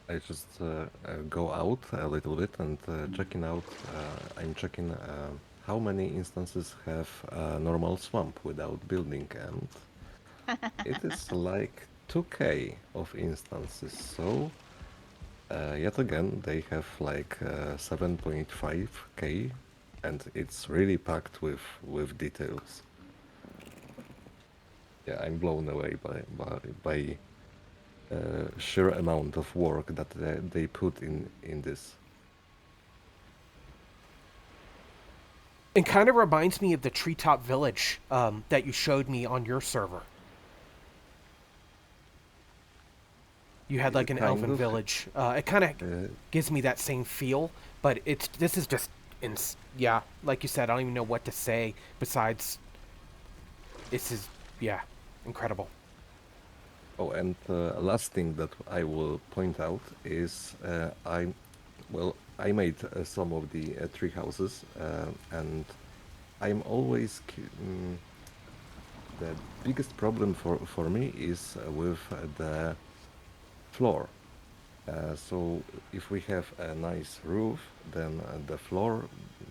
I just go out a little bit and checking out. I'm checking how many instances have a normal swamp without building, and it is like 2k of instances. So yet again they have like 7.5k, and it's really packed with details. Yeah, I'm blown away by sheer amount of work that they put in this. It kind of reminds me of the Treetop Village that you showed me on your server. You had like an elven village. It kind of gives me that same feel, but this is just, yeah, like you said, I don't even know what to say besides this is, yeah, incredible. Oh, and last thing that I will point out is I made some of the tree houses, and I'm always the biggest problem for me is with the floor. So if we have a nice roof, then the floor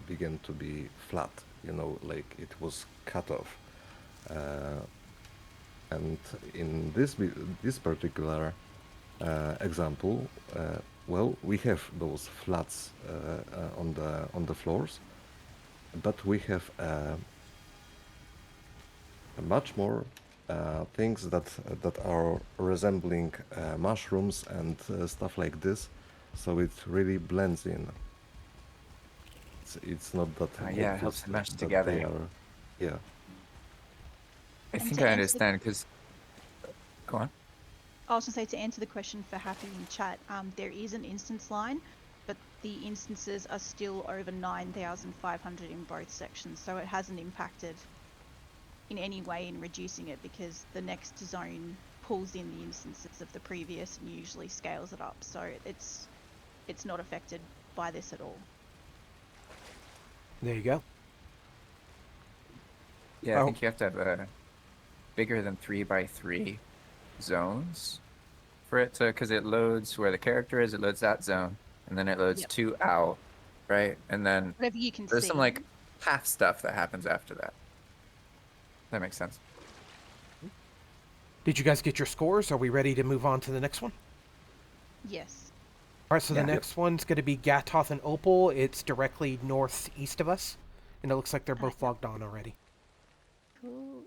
began to be flat, you know, like it was cut off. And in this particular example, well, we have those flats on the floors, but we have much more things that are resembling mushrooms and stuff like this, so it really blends in. it's not that Yeah, it helps obvious them mesh that together. they are. Yeah. I And think to I answer the- understand because. Go on. I was going to say, to answer the question for Happy in chat, there is an instance line, but the instances are still over 9,500 in both sections, so it hasn't impacted in any way in reducing it, because the next zone pulls in the instances of the previous and usually scales it up, so it's not affected by this at all. There you go. Yeah, I think you have to have a bigger than 3x3 zones for it to, because it loads where the character is, it loads that zone, and then it loads 2 out, right? And then whatever you can there's see. some like half stuff that happens after that. That makes sense. Did you guys get your scores? Are we ready to move on to the next one? Yes. All right, so the next one's going to be Gatoth and Opal. It's directly northeast of us, and it looks like they're both logged on already. Cool.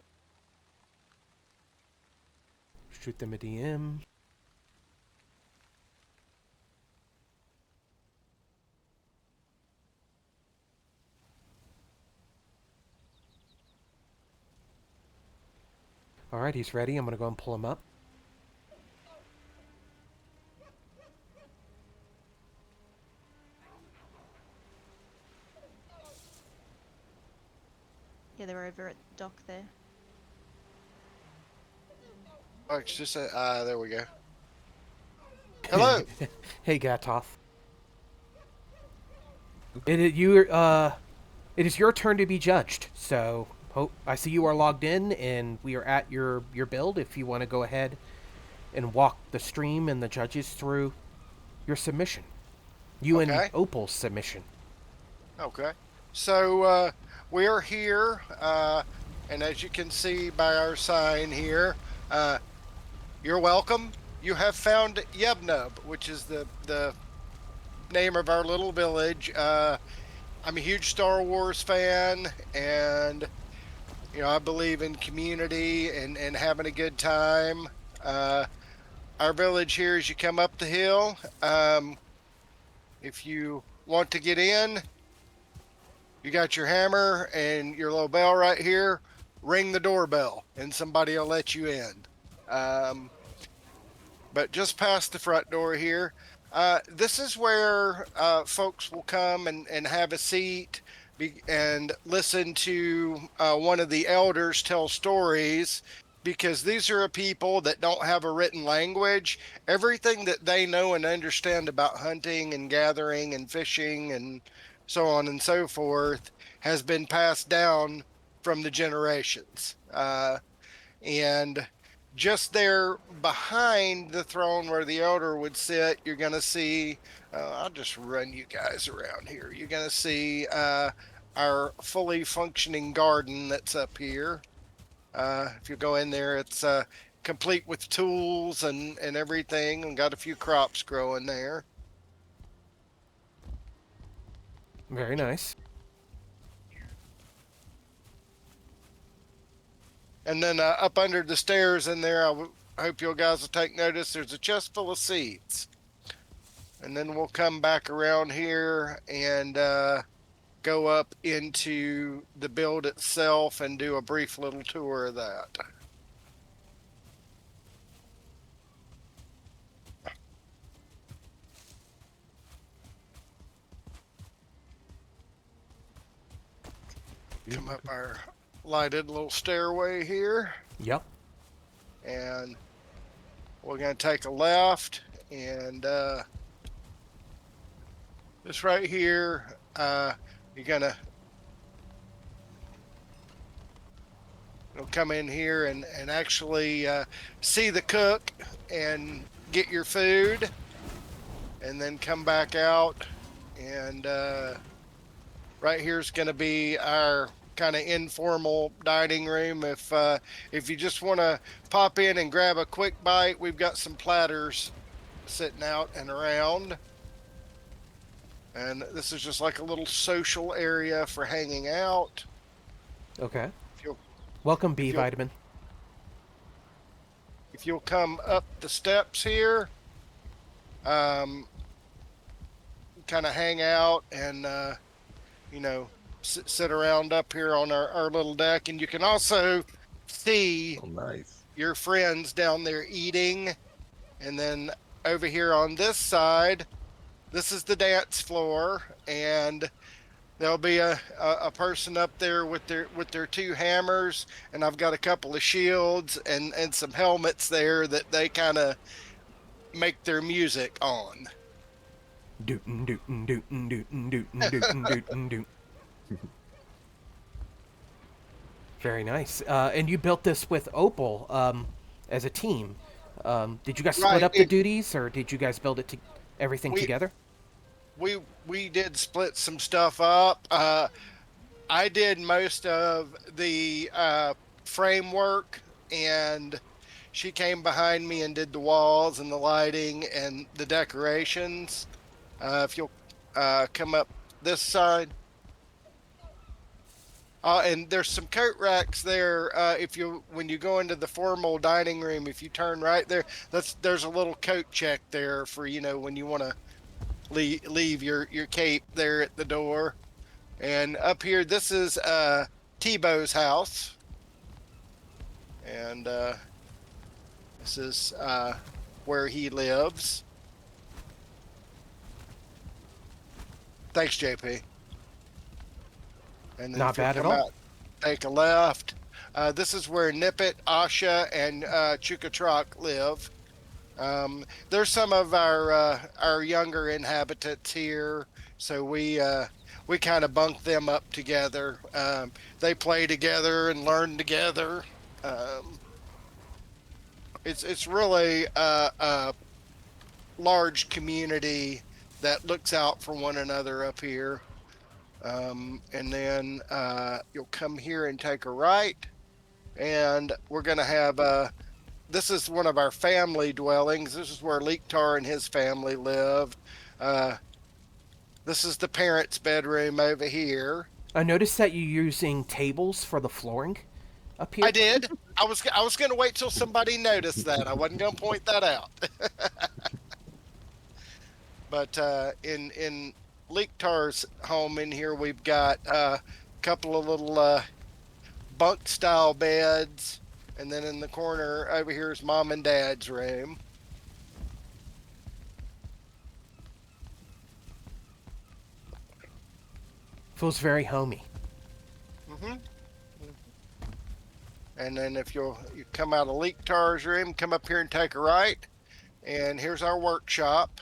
Shoot them a DM. All right, he's ready. I'm going to go and pull him up. Yeah, they're over at the dock there. Oh, it's just there we go. Hello. Hey, Gatoth. It is your turn to be judged. So, I see you are logged in, and we are at your build. If you want to go ahead and walk the stream and the judges through your submission, and Opal's submission. Okay. So we are here, and as you can see by our sign here, you're welcome. You have found Yebnub, which is the name of our little village. I'm a huge Star Wars fan, and I believe in community and having a good time. Our village here, as you come up the hill, if you want to get in, you got your hammer and your little bell right here. Ring the doorbell, and somebody will let you in. But just past the front door here, this is where folks will come and have a seat and listen to one of the elders tell stories, because these are people that don't have a written language. Everything that they know and understand about hunting and gathering and fishing and so on and so forth has been passed down from the generations. And just there behind the throne where the elder would sit, you're going to see, I'll just run you guys around here. You're going to see our fully functioning garden that's up here. If you go in there, it's complete with tools and everything, and got a few crops growing there. Very nice. And then up under the stairs in there, I hope you guys will take notice, there's a chest full of seeds. And then we'll come back around here and go up into the build itself and do a brief little tour of that. Come up our lighted little stairway here. Yep. And we're going to take a left, and this right here, you're going to come in here and actually see the cook and get your food, and then come back out. And right here is going to be our kind of informal dining room. If you just want to pop in and grab a quick bite, we've got some platters sitting out and around. And this is just like a little social area for hanging out. Okay. Welcome, B Vitamin. If you'll come up the steps here, kind of hang out and you know, sit around up here on our little deck, and you can also see nice. your friends down there eating. And then over here on this side, this is the dance floor, and there'll be a person up there with their two hammers, and I've got a couple of shields and some helmets there that they kind of make their music on. Dootin' dootin' dootin' dootin' dootin' dootin' dootin' doot. Very nice. And you built this with Opal as a team. Did you guys split up the duties, or did you guys build it everything together? We did split some stuff up. I did most of the framework, and she came behind me and did the walls and the lighting and the decorations. If you'll come up this side. And there's some coat racks there. When you go into the formal dining room, if you turn right there, there's a little coat check there for, when you want to leave your cape there at the door. And up here, this is Tebow's house. And this is where he lives. Thanks, JP. And then not bad at all. Take a left. This is where Nippet, Asha, and Chukatrak live. There's some of our younger inhabitants here, so we kind of bunk them up together. They play together and learn together. It's really a large community that looks out for one another up here. And then you'll come here and take a right, and we're going to have this is one of our family dwellings. This is where Leektar and his family live. This is the parents' bedroom over here. I noticed that you're using tables for the flooring up here. I did. I was going to wait till somebody noticed that. I wasn't going to point that out. But in Leektar's home in here, we've got a couple of little bunk style beds, and then in the corner over here is Mom and Dad's room. Feels very homey. And then if you come out of Leektar's room, come up here and take a right, and here's our workshop.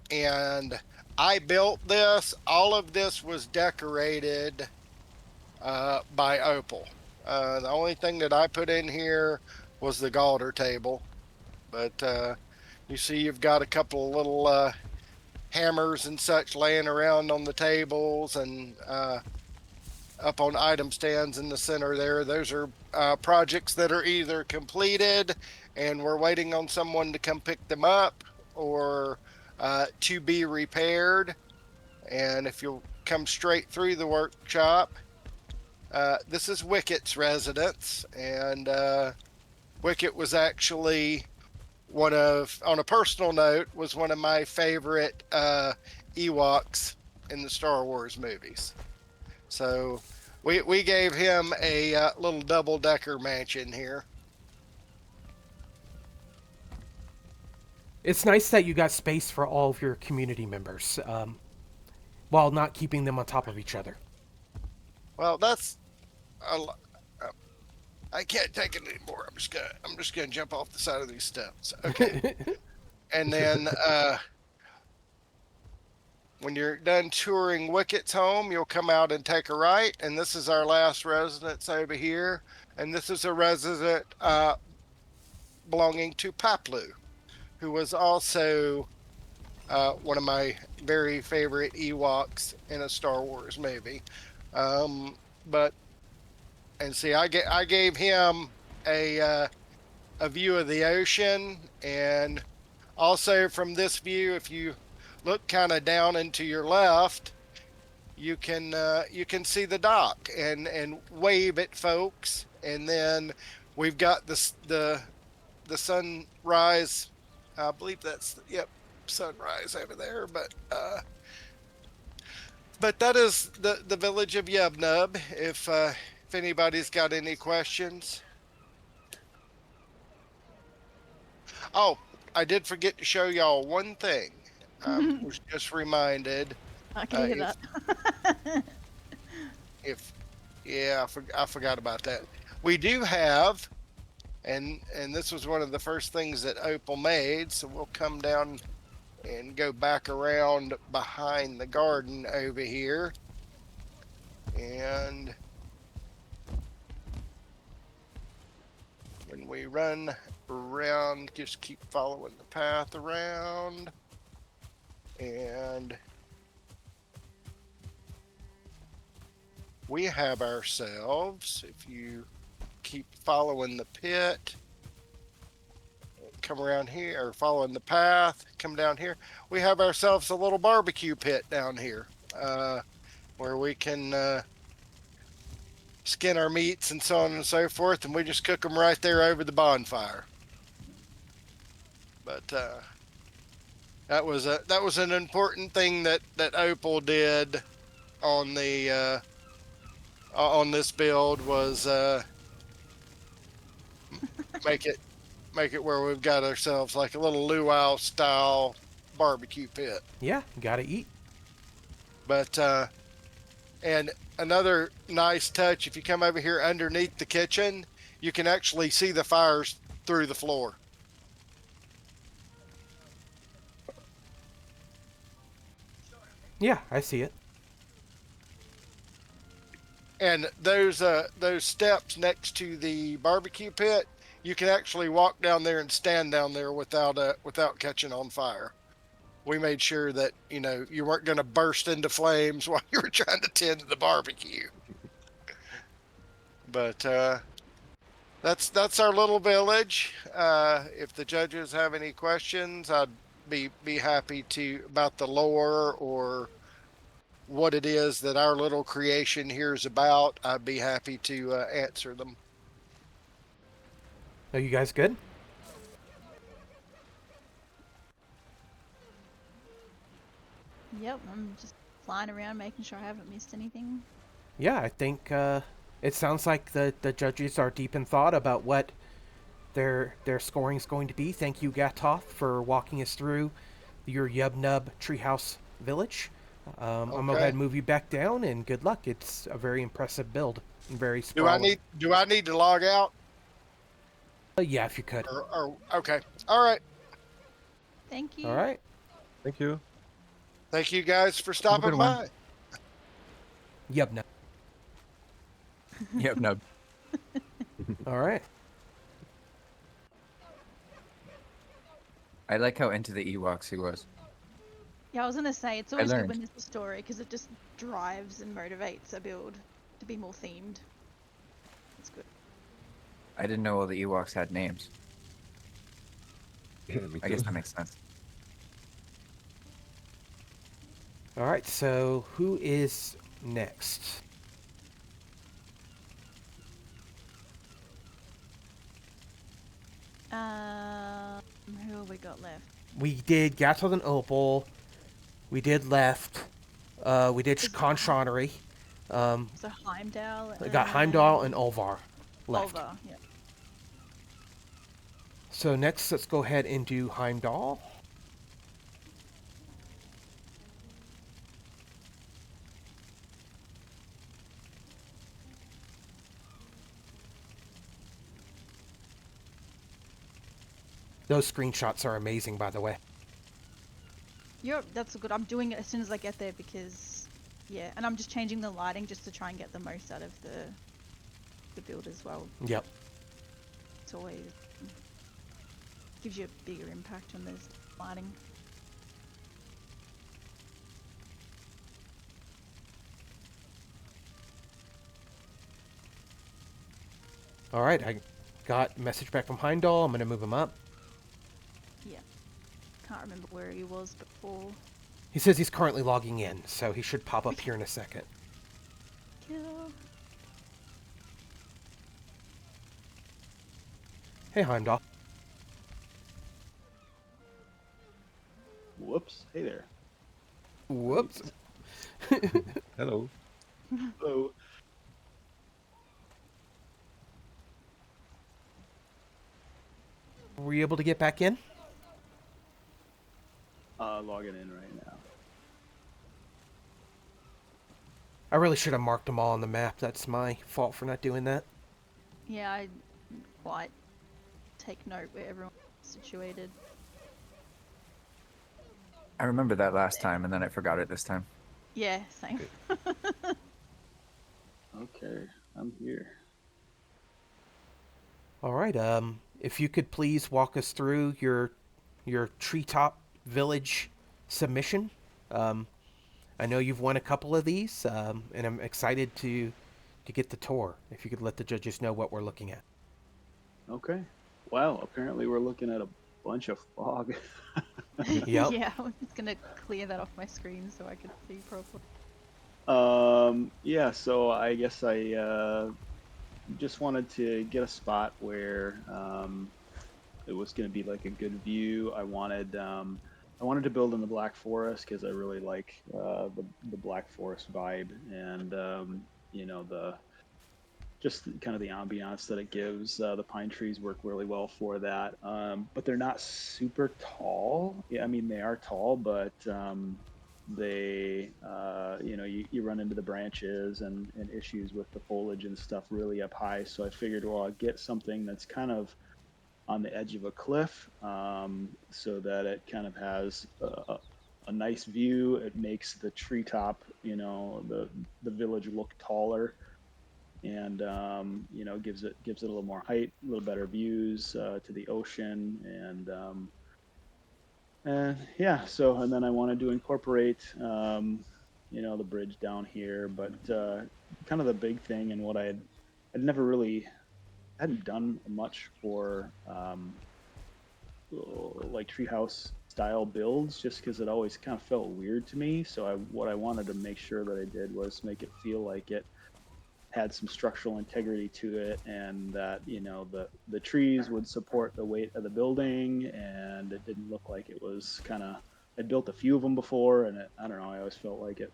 And I built this. All of this was decorated by Opal. The only thing that I put in here was the Galder table. But you see you've got a couple of little hammers and such laying around on the tables, and up on item stands in the center there. Those are projects that are either completed and we're waiting on someone to come pick them up, or to be repaired. And if you'll come straight through the workshop, this is Wicket's residence, and Wicket was actually on a personal note, was one of my favorite Ewoks in the Star Wars movies. So we gave him a little double-decker mansion here. It's nice that you got space for all of your community members, while not keeping them on top of each other. Well, that's I can't take it anymore. I'm just gonna jump off the side of these steps. Okay. And then when you're done touring Wicket's home, you'll come out and take a right, and this is our last residence over here. And this is a resident belonging to Paplu, who was also one of my very favorite Ewoks in a Star Wars movie. And see, I gave him a view of the ocean, and also from this view, if you look kind of down and to your left, you can see the dock and wave at folks. And then we've got the sunrise. I believe that's sunrise over there. But but that is the village of Yubnub. If anybody's got any questions. Oh, I did forget to show y'all one thing. Was just reminded. I can hear that. I forgot about that. We do have, and this was one of the first things that Opal made. So we'll come down and go back around behind the garden over here, and when we run around, just keep following the path around, and we have ourselves, if you keep following the pit, come around here, or following the path, come down here, we have ourselves a little barbecue pit down here, where we can skin our meats and so on and so forth, and we just cook them right there over the bonfire. But that was an important thing that Opal did on the on this build, was make it where we've got ourselves like a little luau style barbecue pit. Yeah, gotta eat. But and another nice touch, if you come over here underneath the kitchen, you can actually see the fires through the floor. Yeah, I see it. And those steps next to the barbecue pit, you can actually walk down there and stand down there without catching on fire. We made sure that, you weren't going to burst into flames while you were trying to tend to the barbecue. But that's our little village. If the judges have any questions, I'd be happy to, about the lore or what it is that our little creation here is about. I'd be happy to answer them. Are you guys good? Yep, I'm just flying around making sure I haven't missed anything. Yeah, I think it sounds like the judges are deep in thought about what their scoring is going to be. Thank you, Gatoth, for walking us through your Yubnub Treehouse village. I'm gonna go ahead and move you back down, and good luck. It's a very impressive build and very sprawling. Do I need to log out? Yeah, if you could. Okay. All right. Thank you. All right. Thank you. Thank you guys for stopping by. Yubnub. Yubnub. All right. I like how into the Ewoks he was. Yeah, I was gonna say, it's always good when there's a story, because it just drives and motivates a build to be more themed. It's good. I didn't know all the Ewoks had names. I guess that makes sense. All right, so who is next? Who have we got left? We did Gatoth and Opal. We did Left. We did Conshonery. So Heimdall. We got Heimdall and Olvar left. Olvar, yeah. So next, let's go ahead and do Heimdall. Those screenshots are amazing, by the way. That's good. I'm doing it as soon as I get there because, yeah, and I'm just changing the lighting just to try and get the most out of the build as well. Yep. It's always gives you a bigger impact on the lighting. All right, I got a message back from Heimdall. I'm going to move him up. Yeah. Can't remember where he was before. He says he's currently logging in, so he should pop up here in a second. Kill. Hey, Heimdall. Whoops. Hey there. Whoops. Hello. Hello. Were you able to get back in? Logging in right now. I really should have marked them all on the map. That's my fault for not doing that. Yeah, I didn't quite take note where everyone's situated. I remember that last time, and then I forgot it this time. Yeah, same. Okay, I'm here. All right. If you could please walk us through your treetop village submission. I know you've won a couple of these, and I'm excited to get the tour. If you could let the judges know what we're looking at. Okay. Wow, apparently we're looking at a bunch of fog. Yep. Yeah, I'm just gonna clear that off my screen so I can see properly. Yeah, so I guess I just wanted to get a spot where it was going to be like a good view. I wanted to build in the Black Forest because I really like the Black Forest vibe, and you know, the just kind of the ambiance that it gives. The pine trees work really well for that, but they're not super tall. Yeah, I mean they are tall, but they you know, you run into the branches and issues with the foliage and stuff really up high. So I figured, well, I'll get something that's kind of on the edge of a cliff, so that it kind of has a nice view. It makes the treetop, you know, the village look taller, and you know, gives it a little more height, a little better views to the ocean, and yeah. So, and then I wanted to incorporate you know, the bridge down here, but kind of the big thing, and what I'd never really hadn't done much for like treehouse style builds, just because it always kind of felt weird to me. So what I wanted to make sure that I did was make it feel like it had some structural integrity to it, and that, you know, the trees would support the weight of the building, and it didn't look like it was kind of, I built a few of them before, and I don't know, I always felt like it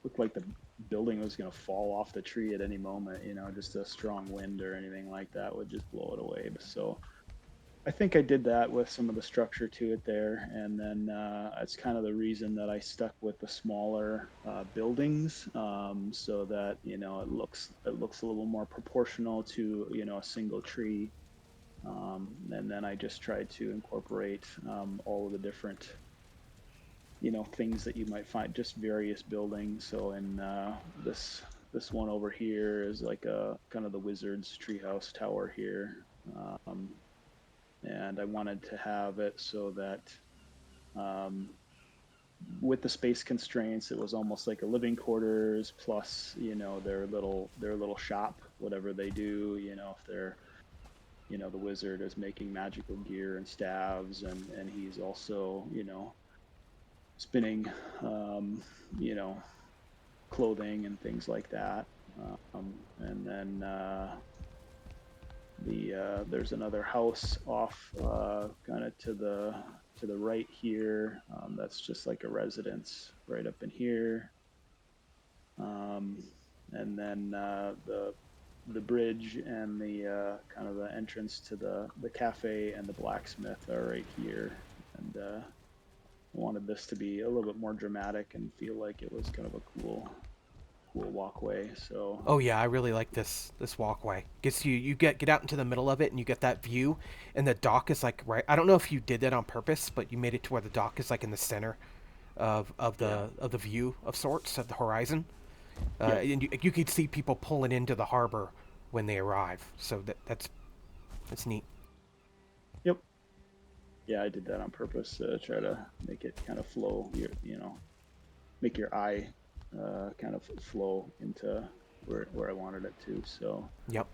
looked like the building was going to fall off the tree at any moment, you know, just a strong wind or anything like that would just blow it away. So I think I did that with some of the structure to it there, and then it's kind of the reason that I stuck with the smaller buildings, so that, you know, it looks a little more proportional to, you know, a single tree, and then I just tried to incorporate all of the different, you know, things that you might find, just various buildings. So in this one over here is like a kind of the wizard's treehouse tower here. And I wanted to have it so that with the space constraints, it was almost like a living quarters plus, you know, their little shop, whatever they do, you know, if they're, you know, the wizard is making magical gear and staves, and he's also, you know, spinning, you know, clothing and things like that. And then there's another house off kind of to the right here. That's just like a residence right up in here. And then the bridge and the kind of the entrance to the cafe and the blacksmith are right here. And I wanted this to be a little bit more dramatic and feel like it was kind of a cool walkway. So Oh yeah, I really like this walkway. Gets you get out into the middle of it, and you get that view, and the dock is like right. I don't know if you did that on purpose, but you made it to where the dock is like in the center of the view of sorts of the horizon. And you could see people pulling into the harbor when they arrive. So that's neat. Yep. Yeah, I did that on purpose to try to make it kind of flow. You know, make your eye kind of flow into where I wanted it to. So yep.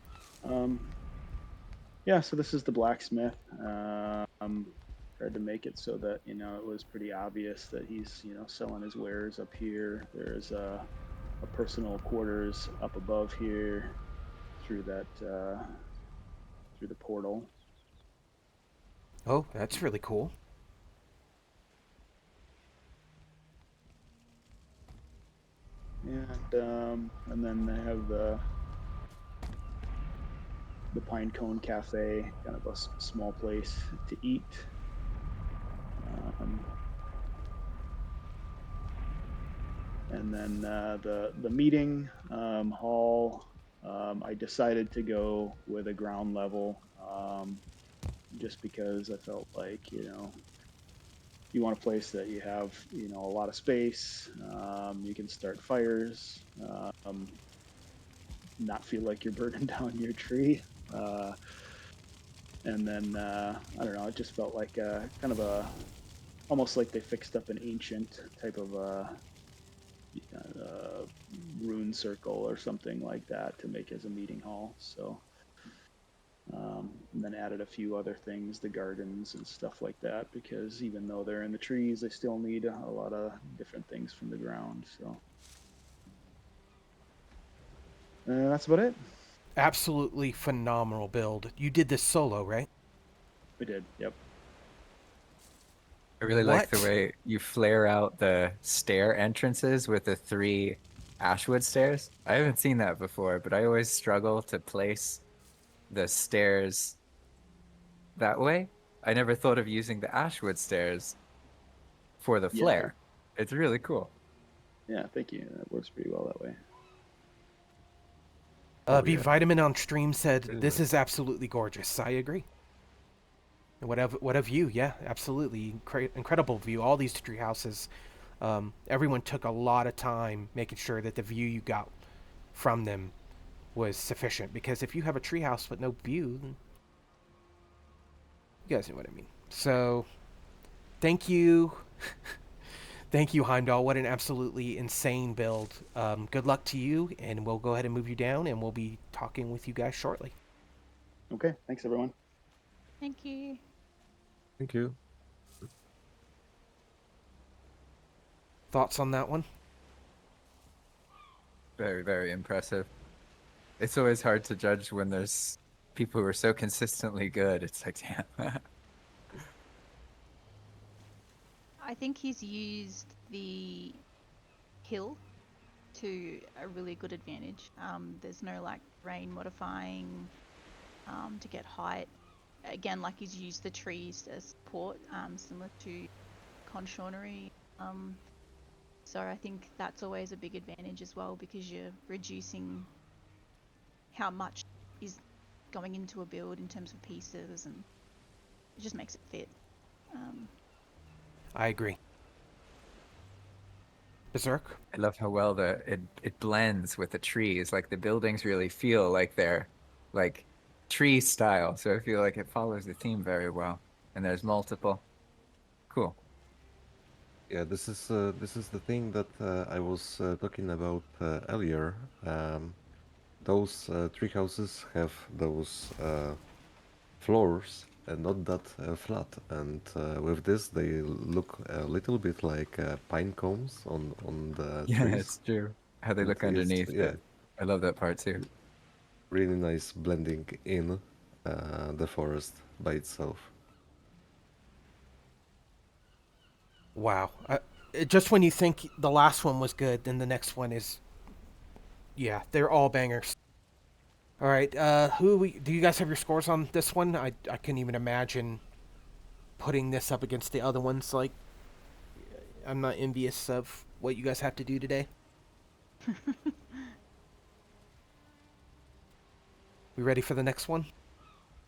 Yeah, so this is the blacksmith. Tried to make it so that, you know, it was pretty obvious that he's, you know, selling his wares up here. There's a personal quarters up above here through that through the portal. Oh, that's really cool. And then they have the Pine Cone Cafe, kind of a small place to eat. And then the meeting hall, I decided to go with a ground level, just because I felt like, you want a place that you have, a lot of space. You can start fires, not feel like you're burning down your tree. And then, I don't know, it just felt like kind of almost like they fixed up an ancient type of rune circle or something like that to make as a meeting hall. So, and then added a few other things, the gardens and stuff like that, because even though they're in the trees, they still need a lot of different things from the ground. So that's about it. Absolutely phenomenal build. You did this solo, right? We did, yep. I really like the way you flare out the stair entrances with the 3 ashwood stairs. I haven't seen that before, but I always struggle to place the stairs that way. I never thought of using the ashwood stairs for the flare. Yeah. It's really cool. Yeah, thank you. That works pretty well that way. B Vitamin on stream said, "This is absolutely gorgeous." I agree. What a view! Yeah, absolutely incredible view. All these tree houses, everyone took a lot of time making sure that the view you got from them was sufficient. Because if you have a tree house with no view, then you guys know what I mean. So, thank you. Thank you, Heimdall. What an absolutely insane build. Good luck to you, and we'll go ahead and move you down, and we'll be talking with you guys shortly. Okay, thanks everyone. Thank you. Thank you. Thoughts on that one? Very, very impressive. It's always hard to judge when there's people who are so consistently good. It's like, damn. I think he's used the hill to a really good advantage. There's no like rain modifying to get height. Again, like he's used the trees as support, similar to Conchornery. So I think that's always a big advantage as well, because you're reducing how much is going into a build in terms of pieces, and it just makes it fit. I agree. Berserk? I love how well it blends with the trees. Like the buildings really feel like they're like tree style. So I feel like it follows the theme very well. And there's multiple. Cool. Yeah, this is the thing that I was talking about earlier. Those tree houses have those floors and not that flat, and with this they look a little bit like pine cones on the trees. Yeah, it's true. How they look underneath. Yeah, I love that part too. Really nice blending in the forest by itself. Wow. Just when you think the last one was good, then the next one is... Yeah, they're all bangers. All right, do you guys have your scores on this one? I can't even imagine putting this up against the other ones. Like, I'm not envious of what you guys have to do today. We ready for the next one?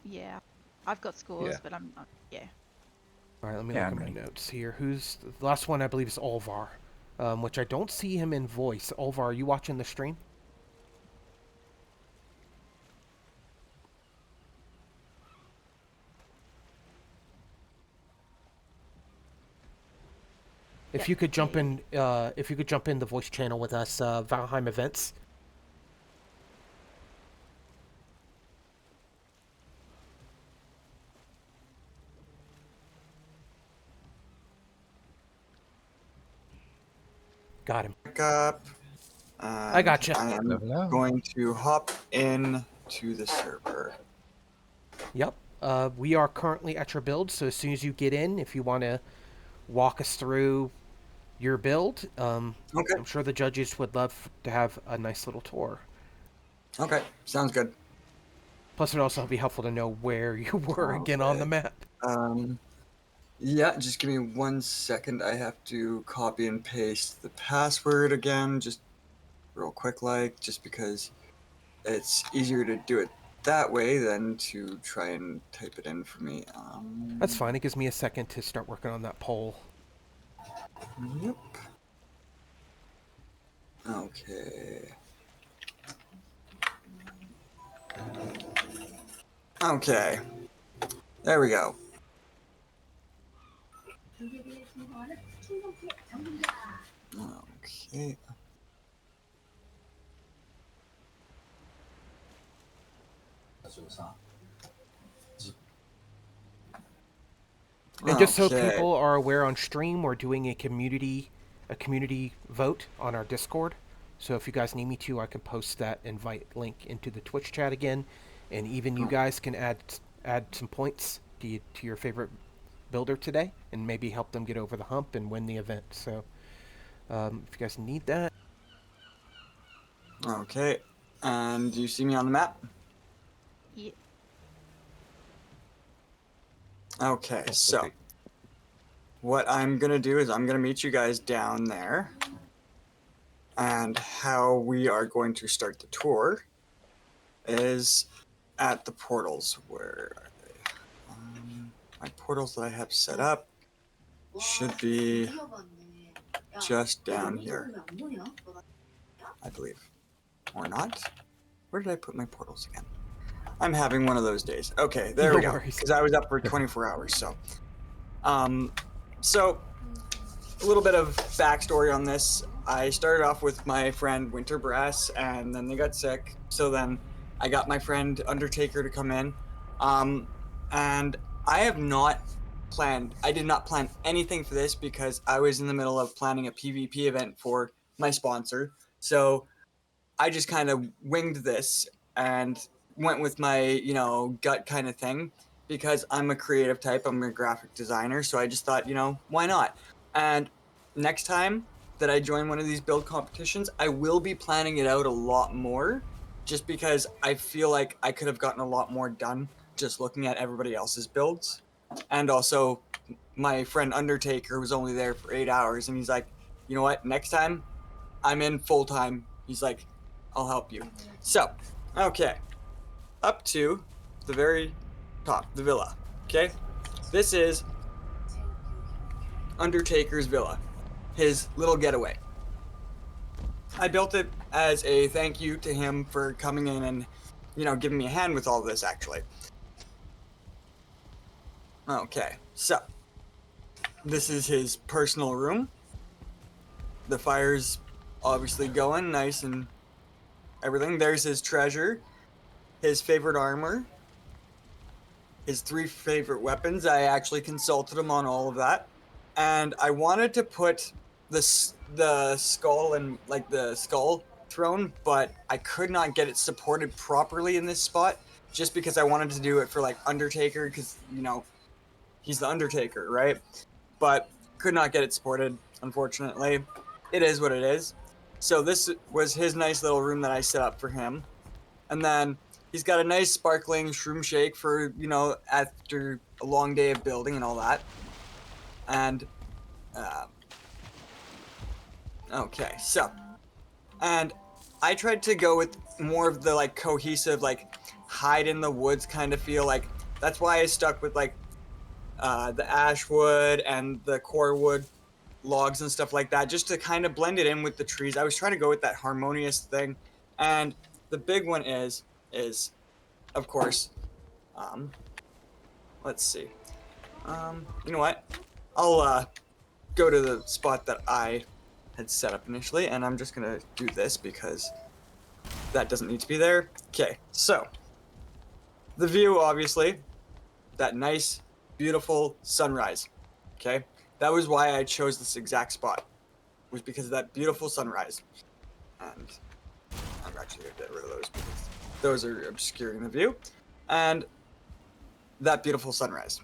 Yeah, I've got scores, but I'm not. Yeah. All right, let me look at my notes here. Who's the last one? I believe is Olvar, which I don't see him in voice. Olvar, are you watching the stream? If you could jump in, the voice channel with us, Valheim events. Got him. Back up. I gotcha. I am going to hop in to the server. Yep. We are currently at your build, so as soon as you get in, if you want to walk us through your build. Okay. I'm sure the judges would love to have a nice little tour. Okay, sounds good. Plus, it'd also be helpful to know where you were again on the map. Yeah, just give me 1 second. I have to copy and paste the password again, just real quick, just because it's easier to do it that way than to try and type it in for me. That's fine. It gives me a second to start working on that poll. Yep. Okay. Okay. There we go. Okay. And just so people are aware, on stream, we're doing a community vote on our Discord. So if you guys need me to, I can post that invite link into the Twitch chat again, and even you guys can add some points to your favorite builder today, and maybe help them get over the hump and win the event. So if you guys need that. Okay. And do you see me on the map? Yeah. Okay, so what I'm gonna do is I'm gonna meet you guys down there, and how we are going to start the tour is at the portals. Where are they? My portals that I have set up should be just down here, I believe, or not. Where did I put my portals again? I'm having one of those days. Okay, there we go. Because I was up for 24 hours, so. So, a little bit of backstory on this. I started off with my friend Winter Brass, and then they got sick. So then I got my friend Undertaker to come in. And I did not plan anything for this because I was in the middle of planning a PvP event for my sponsor. So I just kind of winged this and went with my, gut kind of thing, because I'm a creative type. I'm a graphic designer. So I just thought, why not? And next time that I join one of these build competitions, I will be planning it out a lot more, just because I feel like I could have gotten a lot more done just looking at everybody else's builds. And also my friend Undertaker was only there for 8 hours, and he's like, you know what, next time I'm in full time. He's like, I'll help you. So, okay. Up to the very top, the villa. Okay? This is Undertaker's villa. His little getaway. I built it as a thank you to him for coming in and, giving me a hand with all this, actually. Okay, so this is his personal room. The fire's obviously going nice and everything. There's his treasure, his favorite armor, his 3 favorite weapons. I actually consulted him on all of that. And I wanted to put the skull and the skull throne, but I could not get it supported properly in this spot, just because I wanted to do it for Undertaker, because he's the Undertaker, right? But could not get it supported, unfortunately. It is what it is. So this was his nice little room that I set up for him. And then he's got a nice sparkling shroom shake for, after a long day of building and all that. And, okay, so, and I tried to go with more of the, cohesive, hide in the woods kind of feel. That's why I stuck with, the ash wood and the core wood logs and stuff like that, just to kind of blend it in with the trees. I was trying to go with that harmonious thing. And the big one is, of course, let's see. You know what? I'll go to the spot that I had set up initially, and I'm just gonna do this because that doesn't need to be there. Okay, so the view, obviously, that nice, beautiful sunrise. Okay, that was why I chose this exact spot, was because of that beautiful sunrise. And I'm actually gonna get rid of those because those are obscuring the view. And that beautiful sunrise.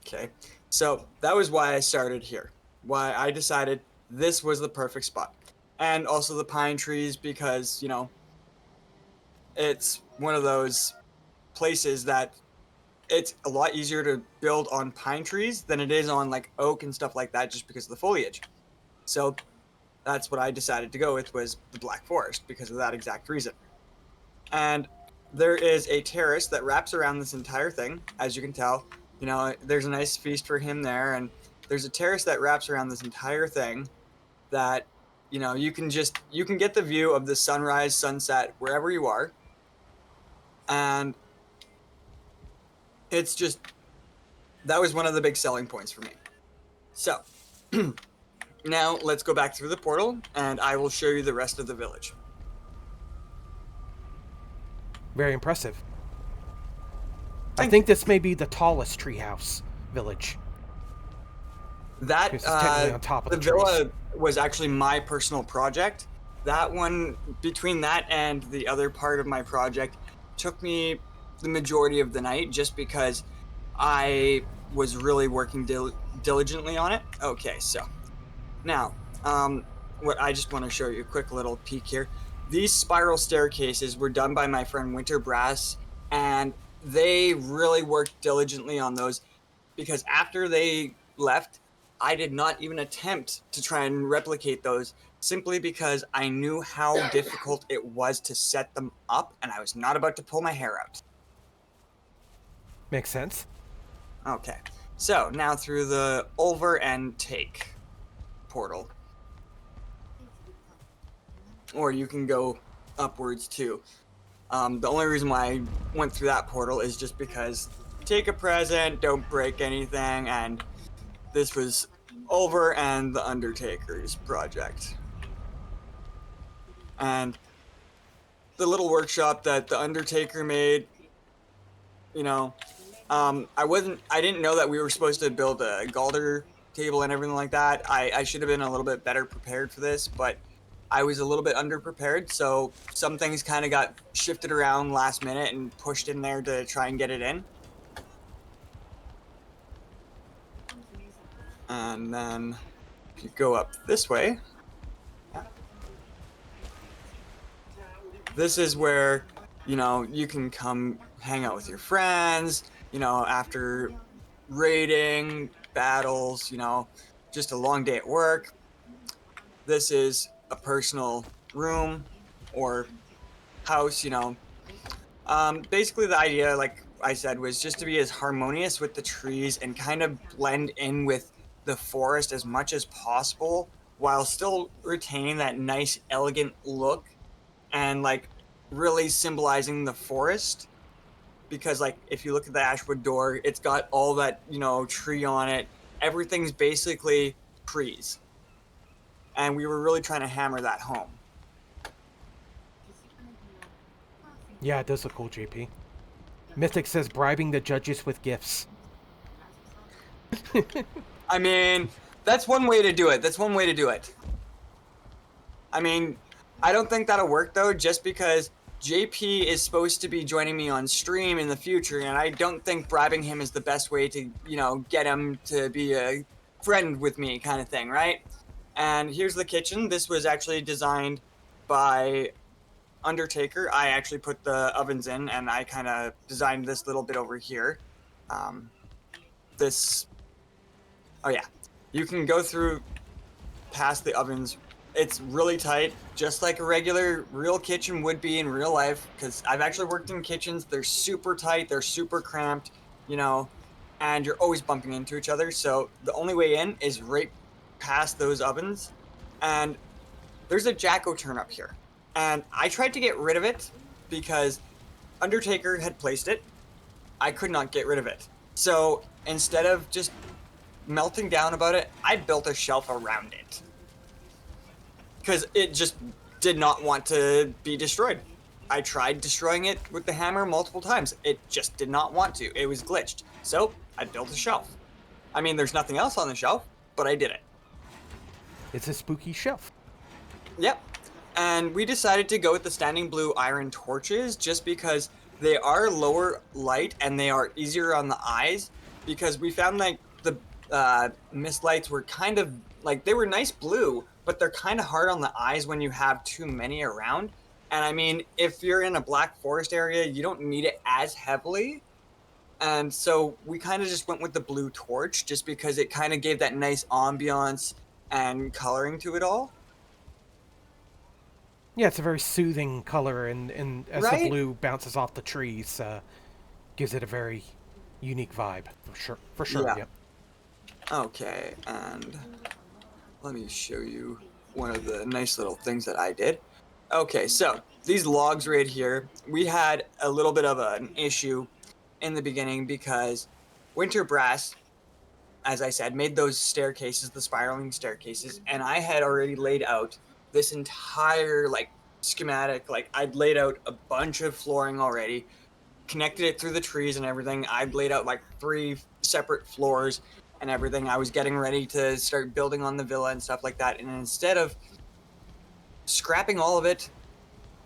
Okay, so that was why I started here. Why I decided this was the perfect spot. And also the pine trees, because, you know, it's one of those places that it's a lot easier to build on pine trees than it is on like oak and stuff like that, just because of the foliage. So that's what I decided to go with, was the Black Forest, because of that exact reason. And there is a terrace that wraps around this entire thing, as you can tell. You know, there's a nice feast for him there, and there's a terrace that wraps around this entire thing that, you know, you can get the view of the sunrise, sunset, wherever you are. And it's just, that was one of the big selling points for me. So, now let's go back through the portal, and I will show you the rest of the village. Very impressive. I think this may be the tallest treehouse village. That It's technically on top of the the villa trees. was actually my personal project. That one, between that and the other part of my project, took me the majority of the night, just because I was really working diligently on it. Okay, so now, what I just want to show you a quick little peek here. These spiral staircases were done by my friend Winter Brass, and they really worked diligently on those, because after they left, I did not even attempt to try and replicate those, simply because I knew how difficult it was to set them up, and I was not about to pull my hair out. Makes sense. Okay, so now through the over and take portal. Or you can go upwards too. The only reason why I went through that portal is just because take a present, don't break anything, and this was over and the Undertaker's project. And the little workshop that the Undertaker made, you know, I didn't know that we were supposed to build a Galder table and everything like that. I should have been a little bit better prepared for this, but I was a little bit underprepared, so some things kind of got shifted around last minute and pushed in there to try and get it in. And then if you go up this way, this is where, you know, you can come hang out with your friends, you know, after raiding, battles, you know, just a long day at work. This is a personal room or house, you know. Basically the idea, like I said, was just to be as harmonious with the trees and kind of blend in with the forest as much as possible, while still retaining that nice, elegant look and like really symbolizing the forest. Because like if you look at the Ashwood door, it's got all that, you know, tree on it. Everything's basically trees. And we were really trying to hammer that home. Yeah, it does look cool, JP. Mythic says bribing the judges with gifts. I mean, that's one way to do it. I mean, I don't think that'll work though, just because JP is supposed to be joining me on stream in the future, and I don't think bribing him is the best way to, you know, get him to be a friend with me kind of thing, right? And here's the kitchen. This was actually designed by Undertaker. I actually put the ovens in, and I kind of designed this little bit over here. Oh yeah, you can go through past the ovens. It's really tight, just like a regular real kitchen would be in real life, because I've actually worked in kitchens. They're super tight, they're super cramped, you know, and you're always bumping into each other. So the only way in is right past those ovens. And there's a Jacko-turn up here, and I tried to get rid of it because Undertaker had placed it. I could not get rid of it. So instead of just melting down about it, I built a shelf around it, because it just did not want to be destroyed. I tried destroying it with the hammer multiple times. It just did not want to. It was glitched. So I built a shelf. I mean, there's nothing else on the shelf, but I did it. It's a spooky shelf. Yep. And we decided to go with the standing blue iron torches, just because they are lower light and they are easier on the eyes, because we found like the mist lights were kind of like they were nice blue, but they're kind of hard on the eyes when you have too many around. And I mean, if you're in a black forest area, you don't need it as heavily. And so we kind of just went with the blue torch just because it kind of gave that nice ambiance and coloring to it all. Yeah, it's a very soothing color, and as the blue bounces off the trees, gives it a very unique vibe, for sure, Yeah. Yep. Okay, and let me show you one of the nice little things that I did. Okay, so these logs right here, we had a little bit of an issue in the beginning because Winter Brass, as I said, made those staircases, the spiraling staircases, and I had already laid out this entire like schematic. Like I'd laid out a bunch of flooring already, connected it through the trees and everything. I'd laid out like 3 separate floors and everything. I was getting ready to start building on the villa and stuff like that. And instead of scrapping all of it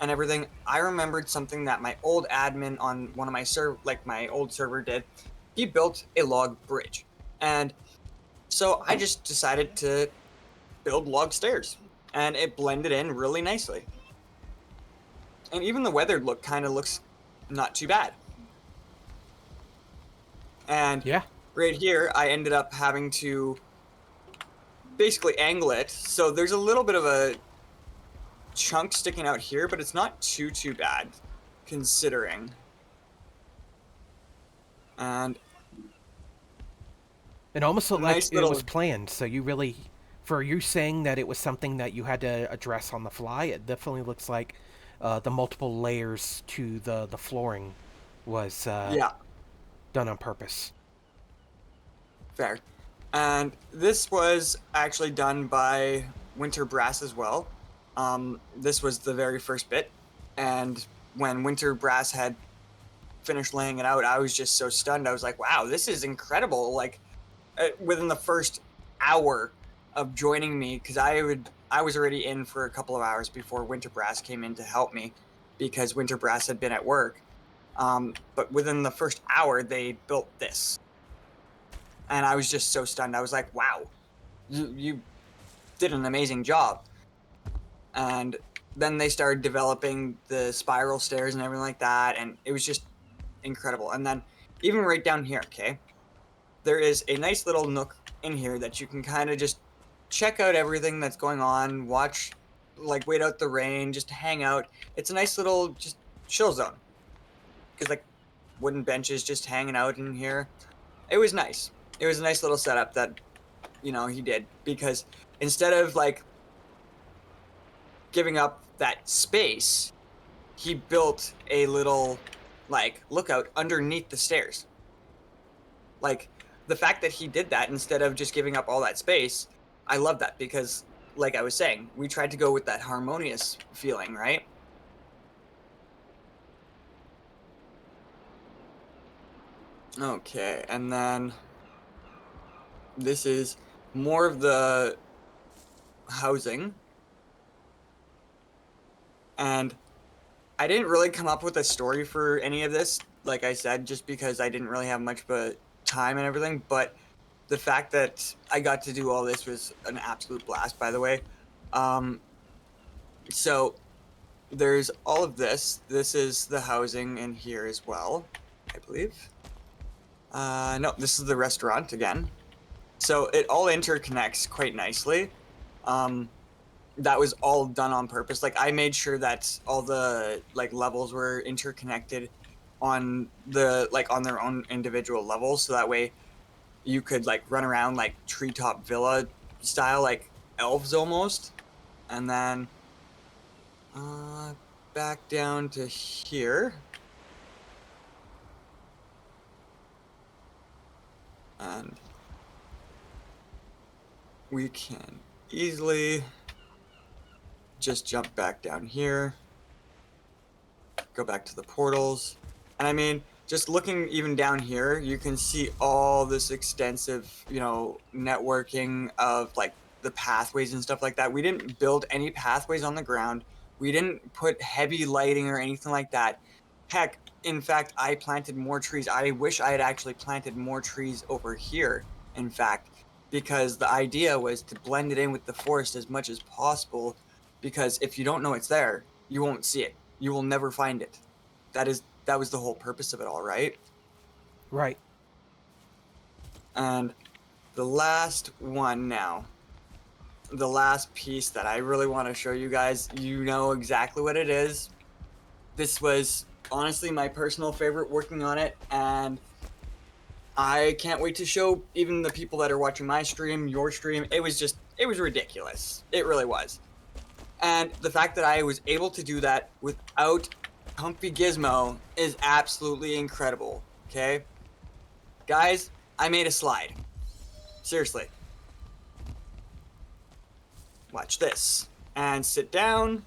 and everything, I remembered something that my old admin on one of my my old server did. He built a log bridge. And so I just decided to build log stairs, and it blended in really nicely. And even the weathered look kind of looks not too bad. And yeah, right here, I ended up having to basically angle it. So there's a little bit of a chunk sticking out here, but it's not too bad considering. And it almost looked nice like it was planned. So you really, for you saying that it was something that you had to address on the fly, it definitely looks like the multiple layers to the flooring was done on purpose. Fair. And this was actually done by Winter Brass as well. This was the very first bit, and when Winter Brass had finished laying it out, I was just so stunned. I was like, wow, this is incredible. Like within the first hour of joining me, because I was already in for a couple of hours before Winter Brass came in to help me because Winter Brass had been at work. But within the first hour, they built this. And I was just so stunned. I was like, wow, you did an amazing job. And then they started developing the spiral stairs and everything like that. And it was just incredible. And then even right down here, okay, there is a nice little nook in here that you can kind of just check out everything that's going on, watch, like wait out the rain, just hang out. It's a nice little just chill zone. Because like wooden benches just hanging out in here. It was nice. It was a nice little setup that, you know, he did. Because instead of like giving up that space, he built a little like lookout underneath the stairs. Like the fact that he did that instead of just giving up all that space, I love that because like I was saying, we tried to go with that harmonious feeling, right? Okay, and then this is more of the housing. And I didn't really come up with a story for any of this, like I said, just because I didn't really have much of a time and everything, but the fact that I got to do all this was an absolute blast, by the way. So there's all of this. This is the housing in here as well, I believe. No, this is the restaurant again. So it all interconnects quite nicely. That was all done on purpose. Like I made sure that all the like levels were interconnected on the like on their own individual levels, so that way you could like run around like treetop villa style, like elves almost. And then back down to here. And we can easily just jump back down here, go back to the portals. And I mean, just looking even down here, you can see all this extensive, you know, networking of like the pathways and stuff like that. We didn't build any pathways on the ground. We didn't put heavy lighting or anything like that. Heck, in fact, I planted more trees. I wish I had actually planted more trees over here, in fact, because the idea was to blend it in with the forest as much as possible, because if you don't know it's there, you won't see it. You will never find it. That was the whole purpose of it all, right? Right. And the last one now, the last piece that I really want to show you guys, you know exactly what it is. This was honestly my personal favorite working on it, and I can't wait to show even the people that are watching my stream, your stream. It was ridiculous. It really was. And the fact that I was able to do that without Comfy Gizmo is absolutely incredible, okay? Guys, I made a slide. Seriously. Watch this. And sit down.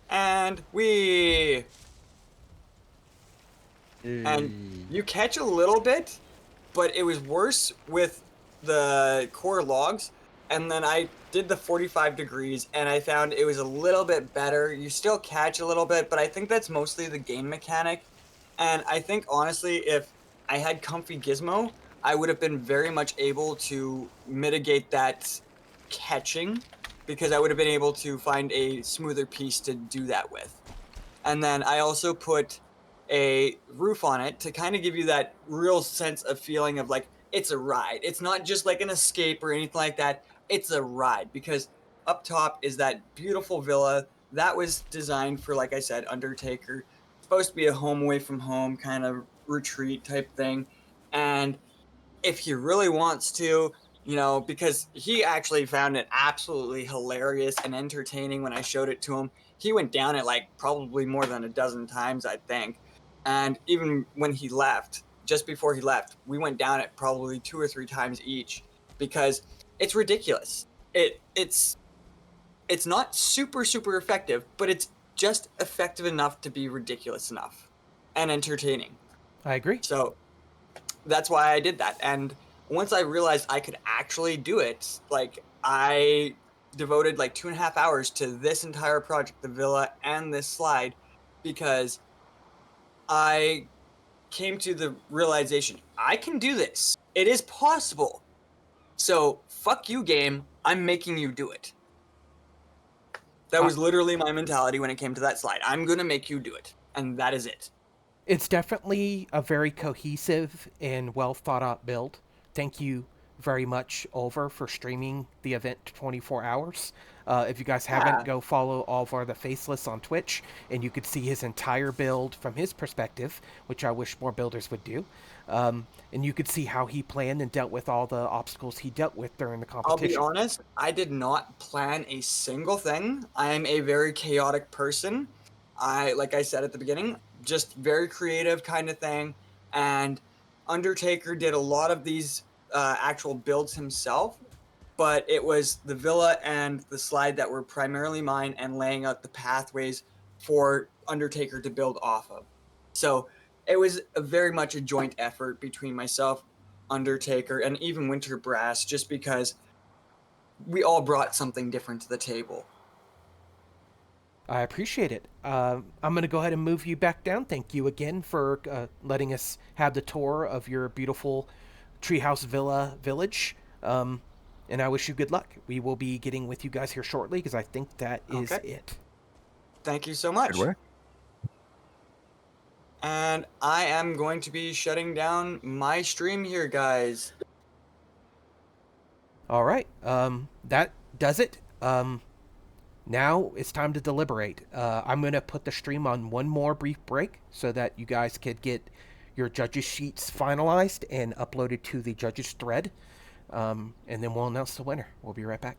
And we... And you catch a little bit, but it was worse with the core logs. And then I did the 45 degrees, and I found it was a little bit better. You still catch a little bit, but I think that's mostly the game mechanic. And I think, honestly, if I had Comfy Gizmo, I would have been very much able to mitigate that catching, because I would have been able to find a smoother piece to do that with. And then I also put a roof on it to kind of give you that real sense of feeling of like, it's a ride. It's not just like an escape or anything like that. It's a ride, because up top is that beautiful villa that was designed for, like I said, Undertaker. It's supposed to be a home away from home kind of retreat type thing. And if he really wants to, you know, because he actually found it absolutely hilarious and entertaining when I showed it to him. He went down it like probably more than a dozen times, I think. And even when he left, just before he left, we went down it probably 2 or 3 times each, because it's ridiculous. It's not super effective, but it's just effective enough to be ridiculous enough and entertaining. I agree. So that's why I did that. And once I realized I could actually do it, like, I devoted like 2.5 hours to this entire project, the villa and this slide, because I came to the realization, I can do this. It is possible. So fuck you, game. I'm making you do it. That was literally my mentality when it came to that slide. I'm going to make you do it. And that is it. It's definitely a very cohesive and well thought out build. Thank you very much, Oliver, for streaming the event 24 hours. If you guys haven't, go follow Oliver the Faceless on Twitch, and you could see his entire build from his perspective, which I wish more builders would do. And you could see how he planned and dealt with all the obstacles he dealt with during the competition. I'll be honest, I did not plan a single thing. I am a very chaotic person. Like I said at the beginning, just very creative kind of thing. And Undertaker did a lot of these actual builds himself, but it was the villa and the slide that were primarily mine, and laying out the pathways for Undertaker to build off of. So it was very much a joint effort between myself, Undertaker, and even Winter Brass, just because we all brought something different to the table. I appreciate it. I'm going to go ahead and move you back down. Thank you again for letting us have the tour of your beautiful Treehouse Villa Village. And I wish you good luck. We will be getting with you guys here shortly, because I think that is it. Thank you so much. Good work. And I am going to be shutting down my stream here, guys. All right. That does it. Now it's time to deliberate. I'm going to put the stream on one more brief break so that you guys could get your judges' sheets finalized and uploaded to the judges' thread. And then we'll announce the winner. We'll be right back.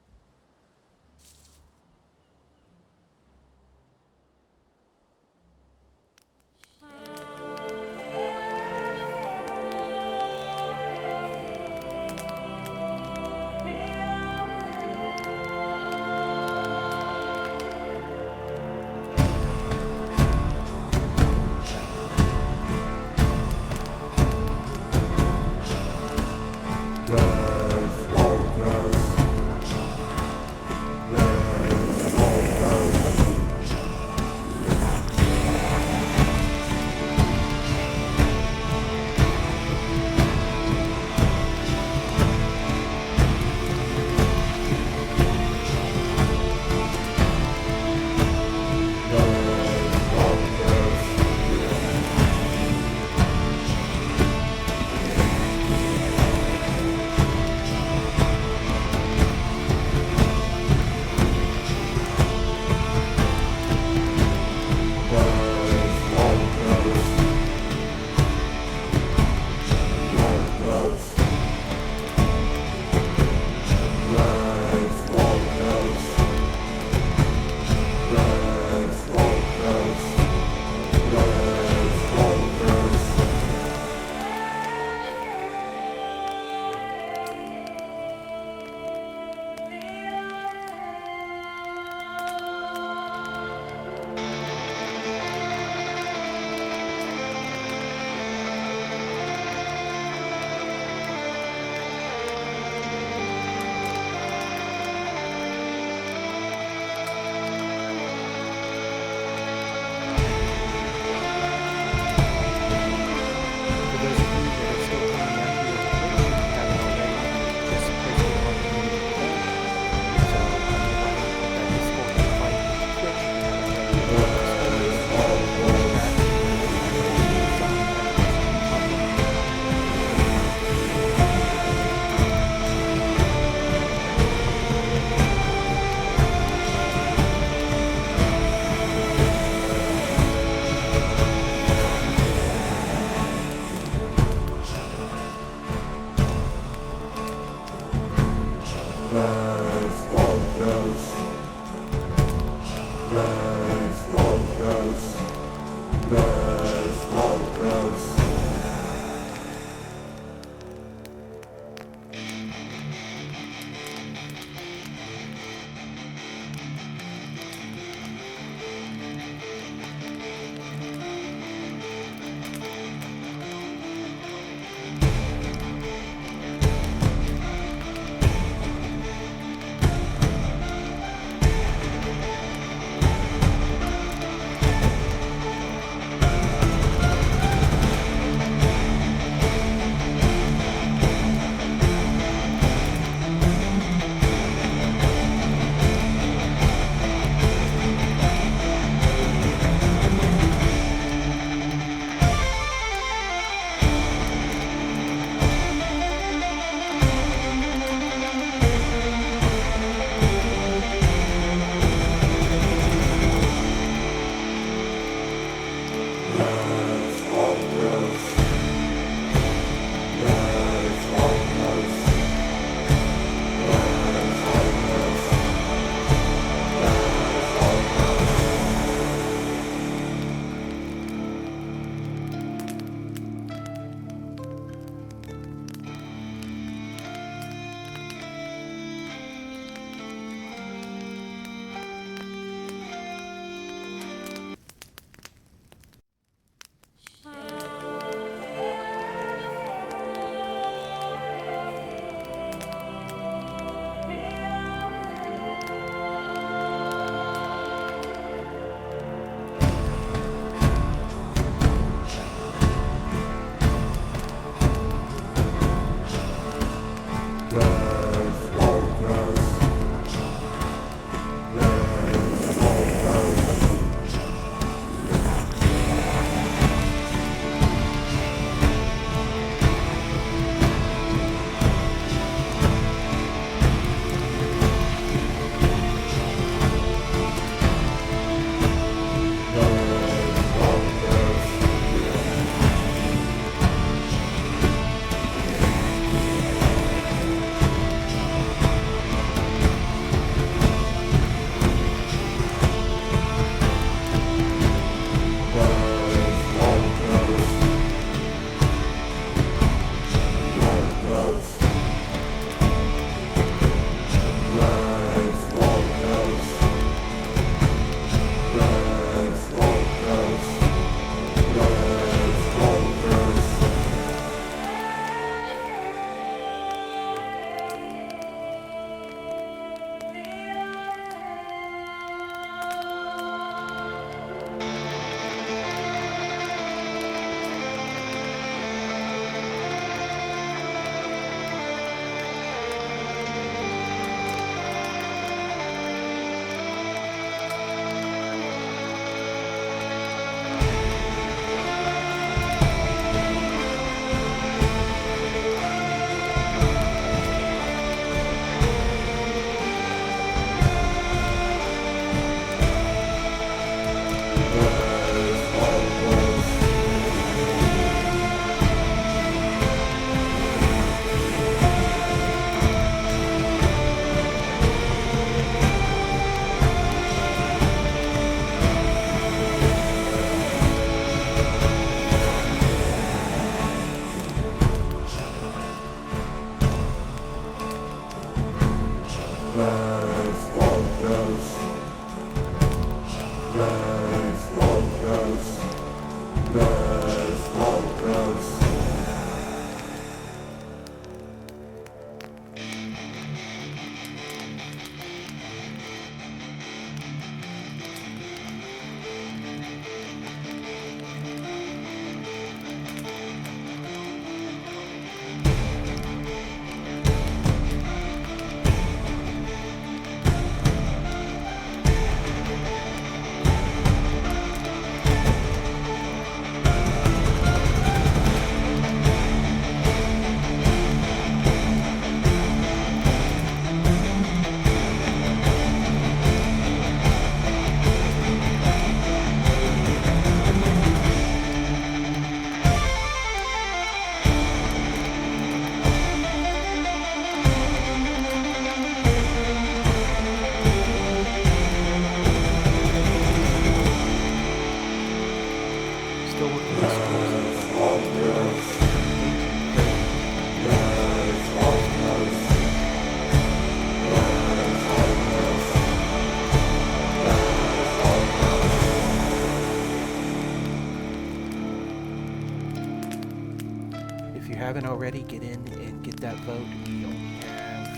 already, get in and get that vote. We only have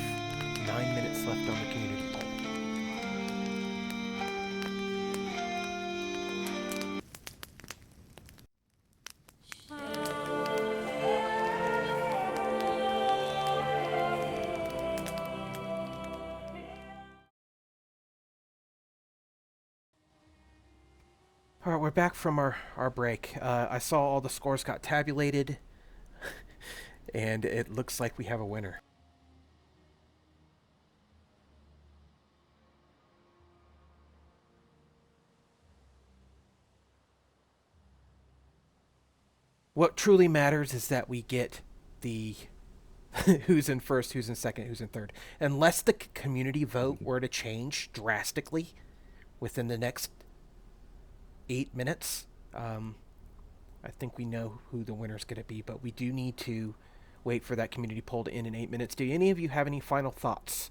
9 minutes left on the community poll. All right, we're back from our break. I saw all the scores got tabulated, and it looks like we have a winner. What truly matters is that we get the who's in first, who's in second, who's in third. Unless the community vote were to change drastically within the next 8 minutes, I think we know who the winner's going to be, but we do need to wait for that community poll to end in 8 minutes. Do any of you have any final thoughts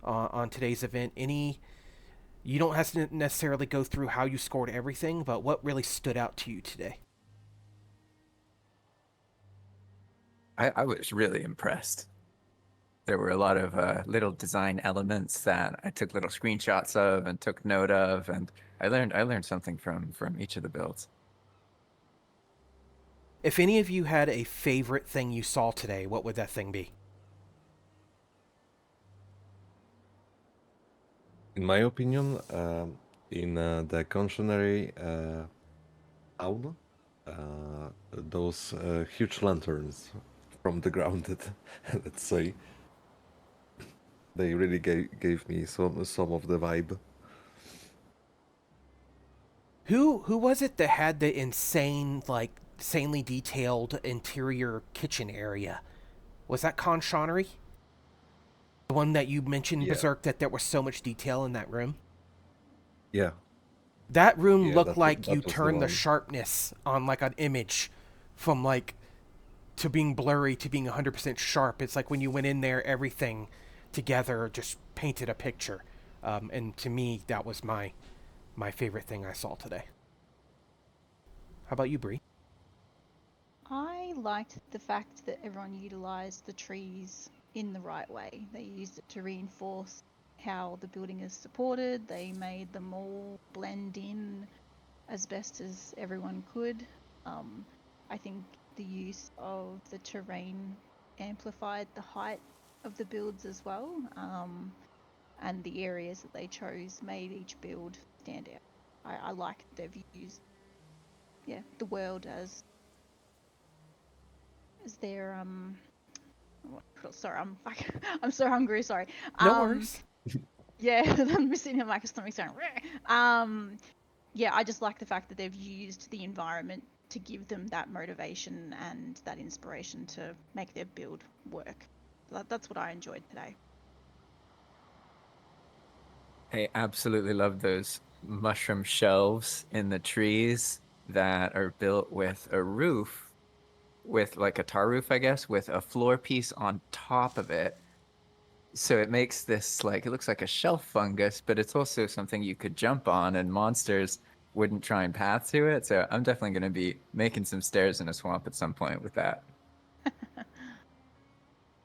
on today's event? You don't have to necessarily go through how you scored everything, but what really stood out to you today? I was really impressed. There were a lot of little design elements that I took little screenshots of and took note of, and I learned something from each of the builds. If any of you had a favorite thing you saw today, what would that thing be? In my opinion, in the Consionary town, those huge lanterns from the ground, let's say, they really gave me some of the vibe. Who was it that had the insanely detailed interior kitchen area? Was that Consionary? The one that you mentioned, Yeah. Berserk, that there was so much detail in that room? Yeah. That room Yeah, looked that like you was the turned the one. sharpness on like an image from like to being blurry to being 100% sharp. It's like when you went in there, everything together just painted a picture. And to me, that was my favorite thing I saw today. How about you, Bree? I liked the fact that everyone utilized the trees in the right way. They used it to reinforce how the building is supported. They made them all blend in as best as everyone could. I think the use of the terrain amplified the height of the builds as well, and the areas that they chose made each build stand out. I like that they've used the world as their sorry, I'm so hungry. Sorry. No worries. Yeah, I'm sitting here like a stomach saying. Yeah, I just like the fact that they've used the environment to give them that motivation and that inspiration to make their build work. That's what I enjoyed today. I absolutely love those mushroom shelves in the trees that are built with a roof, with like a tar roof, I guess, with a floor piece on top of it. So it makes this like, it looks like a shelf fungus, but it's also something you could jump on and monsters wouldn't try and path to it. So I'm definitely going to be making some stairs in a swamp at some point with that.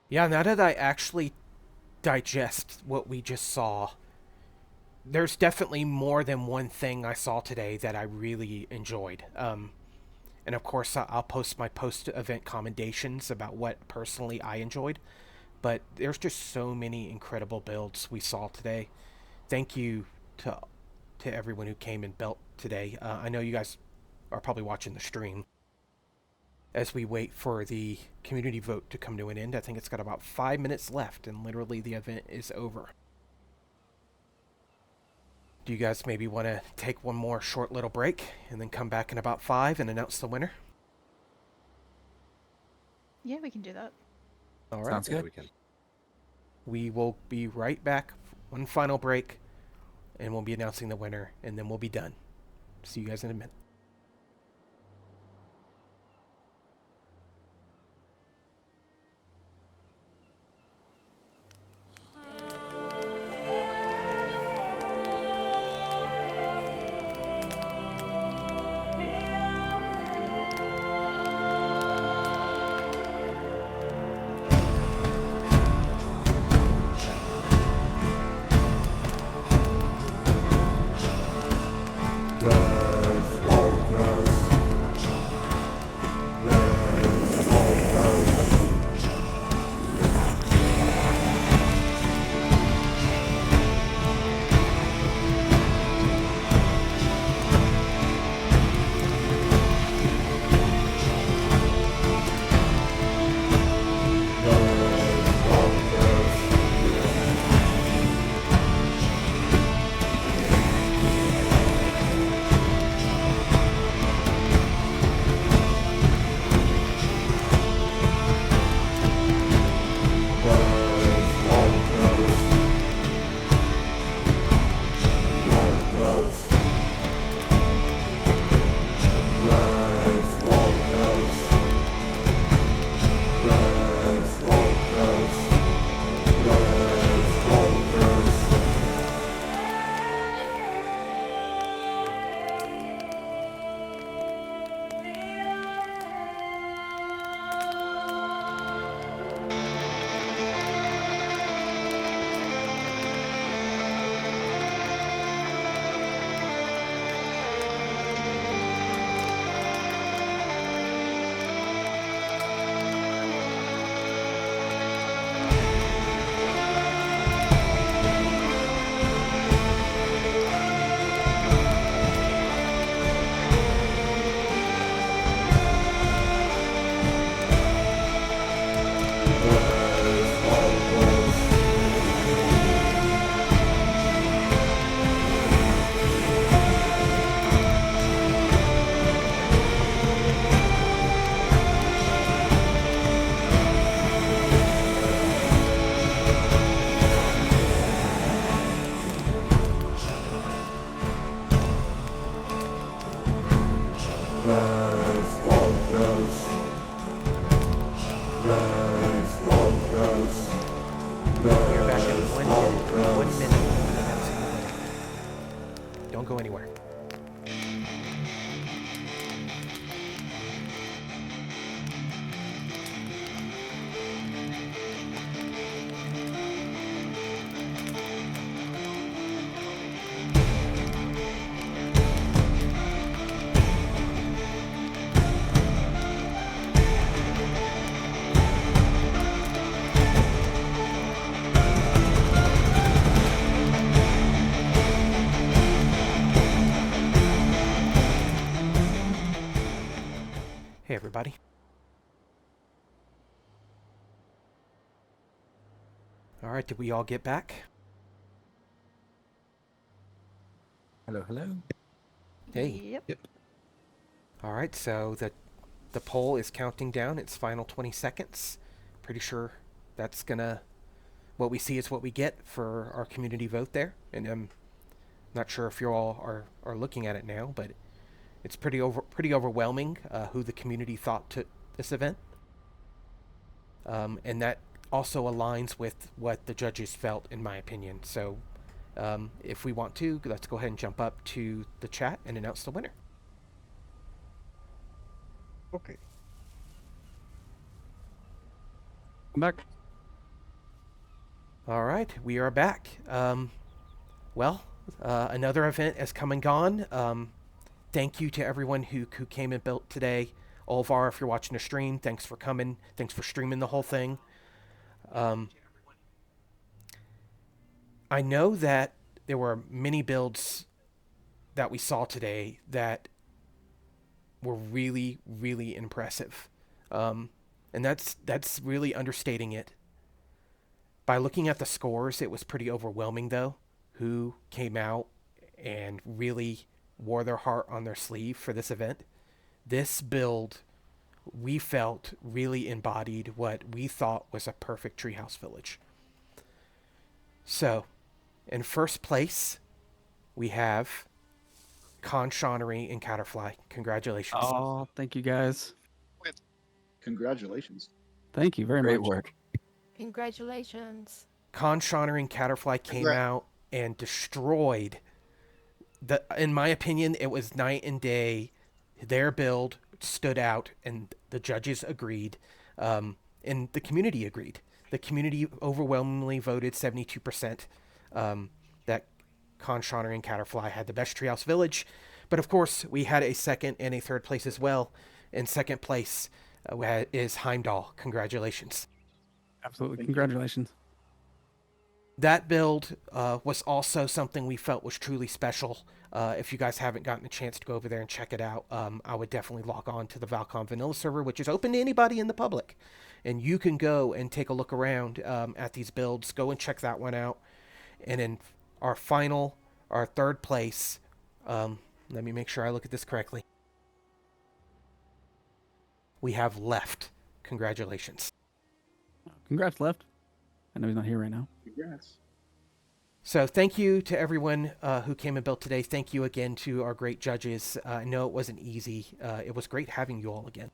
Yeah, now that I actually digest what we just saw, there's definitely more than one thing I saw today that I really enjoyed. And of course, I'll post my post-event commendations about what personally I enjoyed. But there's just so many incredible builds we saw today. Thank you to everyone who came and built today. I know you guys are probably watching the stream. As we wait for the community vote to come to an end, I think it's got about 5 minutes left, and literally the event is over. Do you guys maybe want to take one more short little break and then come back in about 5 and announce the winner? Yeah, we can do that. All right. Sounds good. Yeah, we can. We will be right back. One final break, and we'll be announcing the winner, and then we'll be done. See you guys in a minute. We're back in 1 minute. Don't go anywhere. Hey, everybody. All right, did we all get back? Hello, hello. Hey. Yep. All right, so the poll is counting down its final 20 seconds. Pretty sure that's gonna, what we see is what we get for our community vote there. And I'm not sure if you all are looking at it now, but it's pretty overwhelming who the community thought took this event. And that also aligns with what the judges felt, in my opinion. So if we want to, let's go ahead and jump up to the chat and announce the winner. Okay. I'm back. All right, we are back. Another event has come and gone. Thank you to everyone who came and built today. Olvar, if you're watching the stream, thanks for coming. Thanks for streaming the whole thing. I know that there were many builds that we saw today that were really, really impressive. And that's really understating it. By looking at the scores, it was pretty overwhelming, though, who came out and really wore their heart on their sleeve for this event. This build, we felt, really embodied what we thought was a perfect treehouse village. So, in first place, we have Conshonery and Caterfly. Congratulations. Oh, thank you guys. Congratulations. Thank you very Great much. work. Congratulations. Conshonery and Caterfly came out and destroyed in my opinion, it was night and day. Their build stood out, and the judges agreed, and the community agreed. The community overwhelmingly voted 72% that Conshonery and Caterfly had the best treehouse village. But of course, we had a second and a third place as well. In second place is Heimdall. Congratulations. Absolutely. Congratulations. That build was also something we felt was truly special. If you guys haven't gotten a chance to go over there and check it out, I would definitely log on to the Val-Con Vanilla server, which is open to anybody in the public. And you can go and take a look around at these builds. Go and check that one out. And in our third place, let me make sure I look at this correctly. We have Left. Congratulations. Congrats, Left. I know he's not here right now. Congrats. So thank you to everyone who came and built today. Thank you again to our great judges. I know it wasn't easy. It was great having you all again.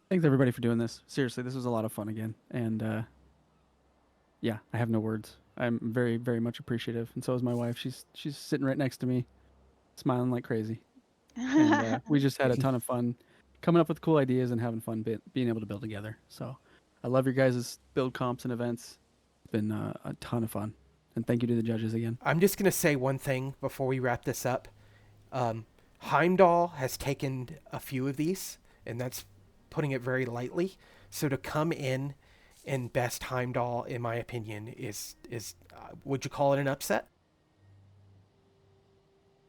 Thanks everybody for doing this. Seriously, this was a lot of fun again. And yeah, I have no words. I'm very, very much appreciative. And so is my wife. She's sitting right next to me, smiling like crazy. And we just had a ton of fun coming up with cool ideas and having fun being able to build together. So I love your guys' build comps and events. It's been a ton of fun. And thank you to the judges again. I'm just going to say one thing before we wrap this up. Heimdall has taken a few of these, and that's putting it very lightly. So to come in and best Heimdall, in my opinion, is would you call it an upset?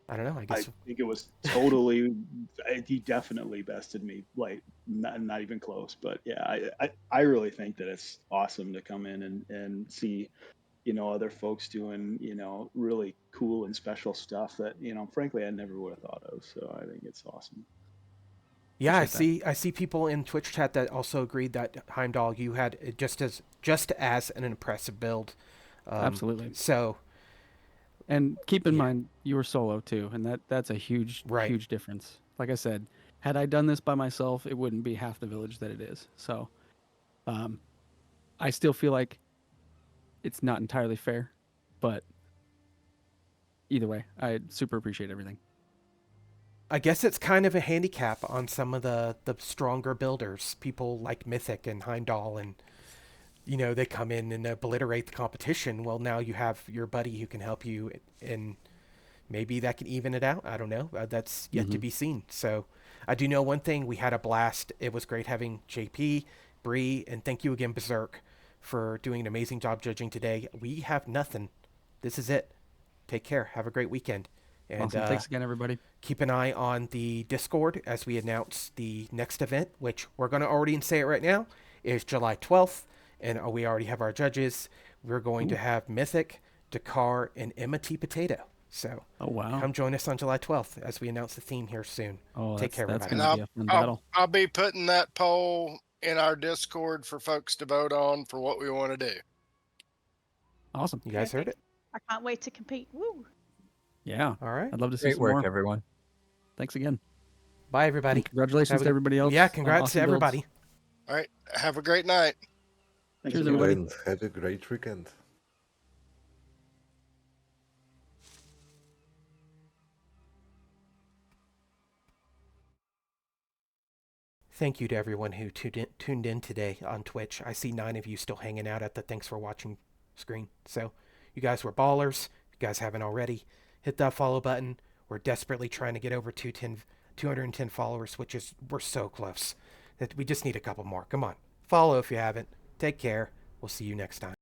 I don't know. I I guess think it was totally. He definitely bested me, like not even close. But yeah, I really think that it's awesome to come in and see, other folks doing, really cool and special stuff that, frankly, I never would have thought of. So I think it's awesome. Yeah, Appreciate I see people in Twitch chat that also agreed that Heimdall, you had just as an impressive build. Absolutely. So, and keep in mind you were solo too, and that's a huge Right. huge difference. Like I said, had I done this by myself, it wouldn't be half the village that it is. So, I still feel like it's not entirely fair, but either way, I super appreciate everything. I guess it's kind of a handicap on some of the stronger builders, people like Mythic and Heimdall, and they come in and obliterate the competition. Well, now you have your buddy who can help you, and maybe that can even it out. I don't know. That's yet to be seen. So I do know one thing. We had a blast. It was great having JP, Bree, and thank you again, Berserk, for doing an amazing job judging today. We have nothing. This is it. Take care. Have a great weekend. And awesome. Thanks again, everybody. Keep an eye on the Discord as we announce the next event, which we're going to already say it right now, is July 12th. And we already have our judges. We're going to have Mythic, Dakar, and Emma T. Potato. So come join us on July 12th as we announce the theme here soon. Take care, everybody. And I'll be putting that poll in our Discord for folks to vote on for what we want to do. Awesome. You guys heard it? I can't wait to compete. Woo! Yeah. All right. I'd love to see Great some work, more. everyone. Thanks again. Bye, everybody. And congratulations to everybody else. Yeah, congrats awesome to everybody. builds. All right. Have a great night. Cheers, everybody. And have a great weekend. Thank you to everyone who tuned in today on Twitch. I see 9 of you still hanging out at the thanks for watching screen. So you guys were ballers. If you guys haven't already, hit that follow button. We're desperately trying to get over 210 followers, we're so close. That we just need a couple more. Come on. Follow if you haven't. Take care. We'll see you next time.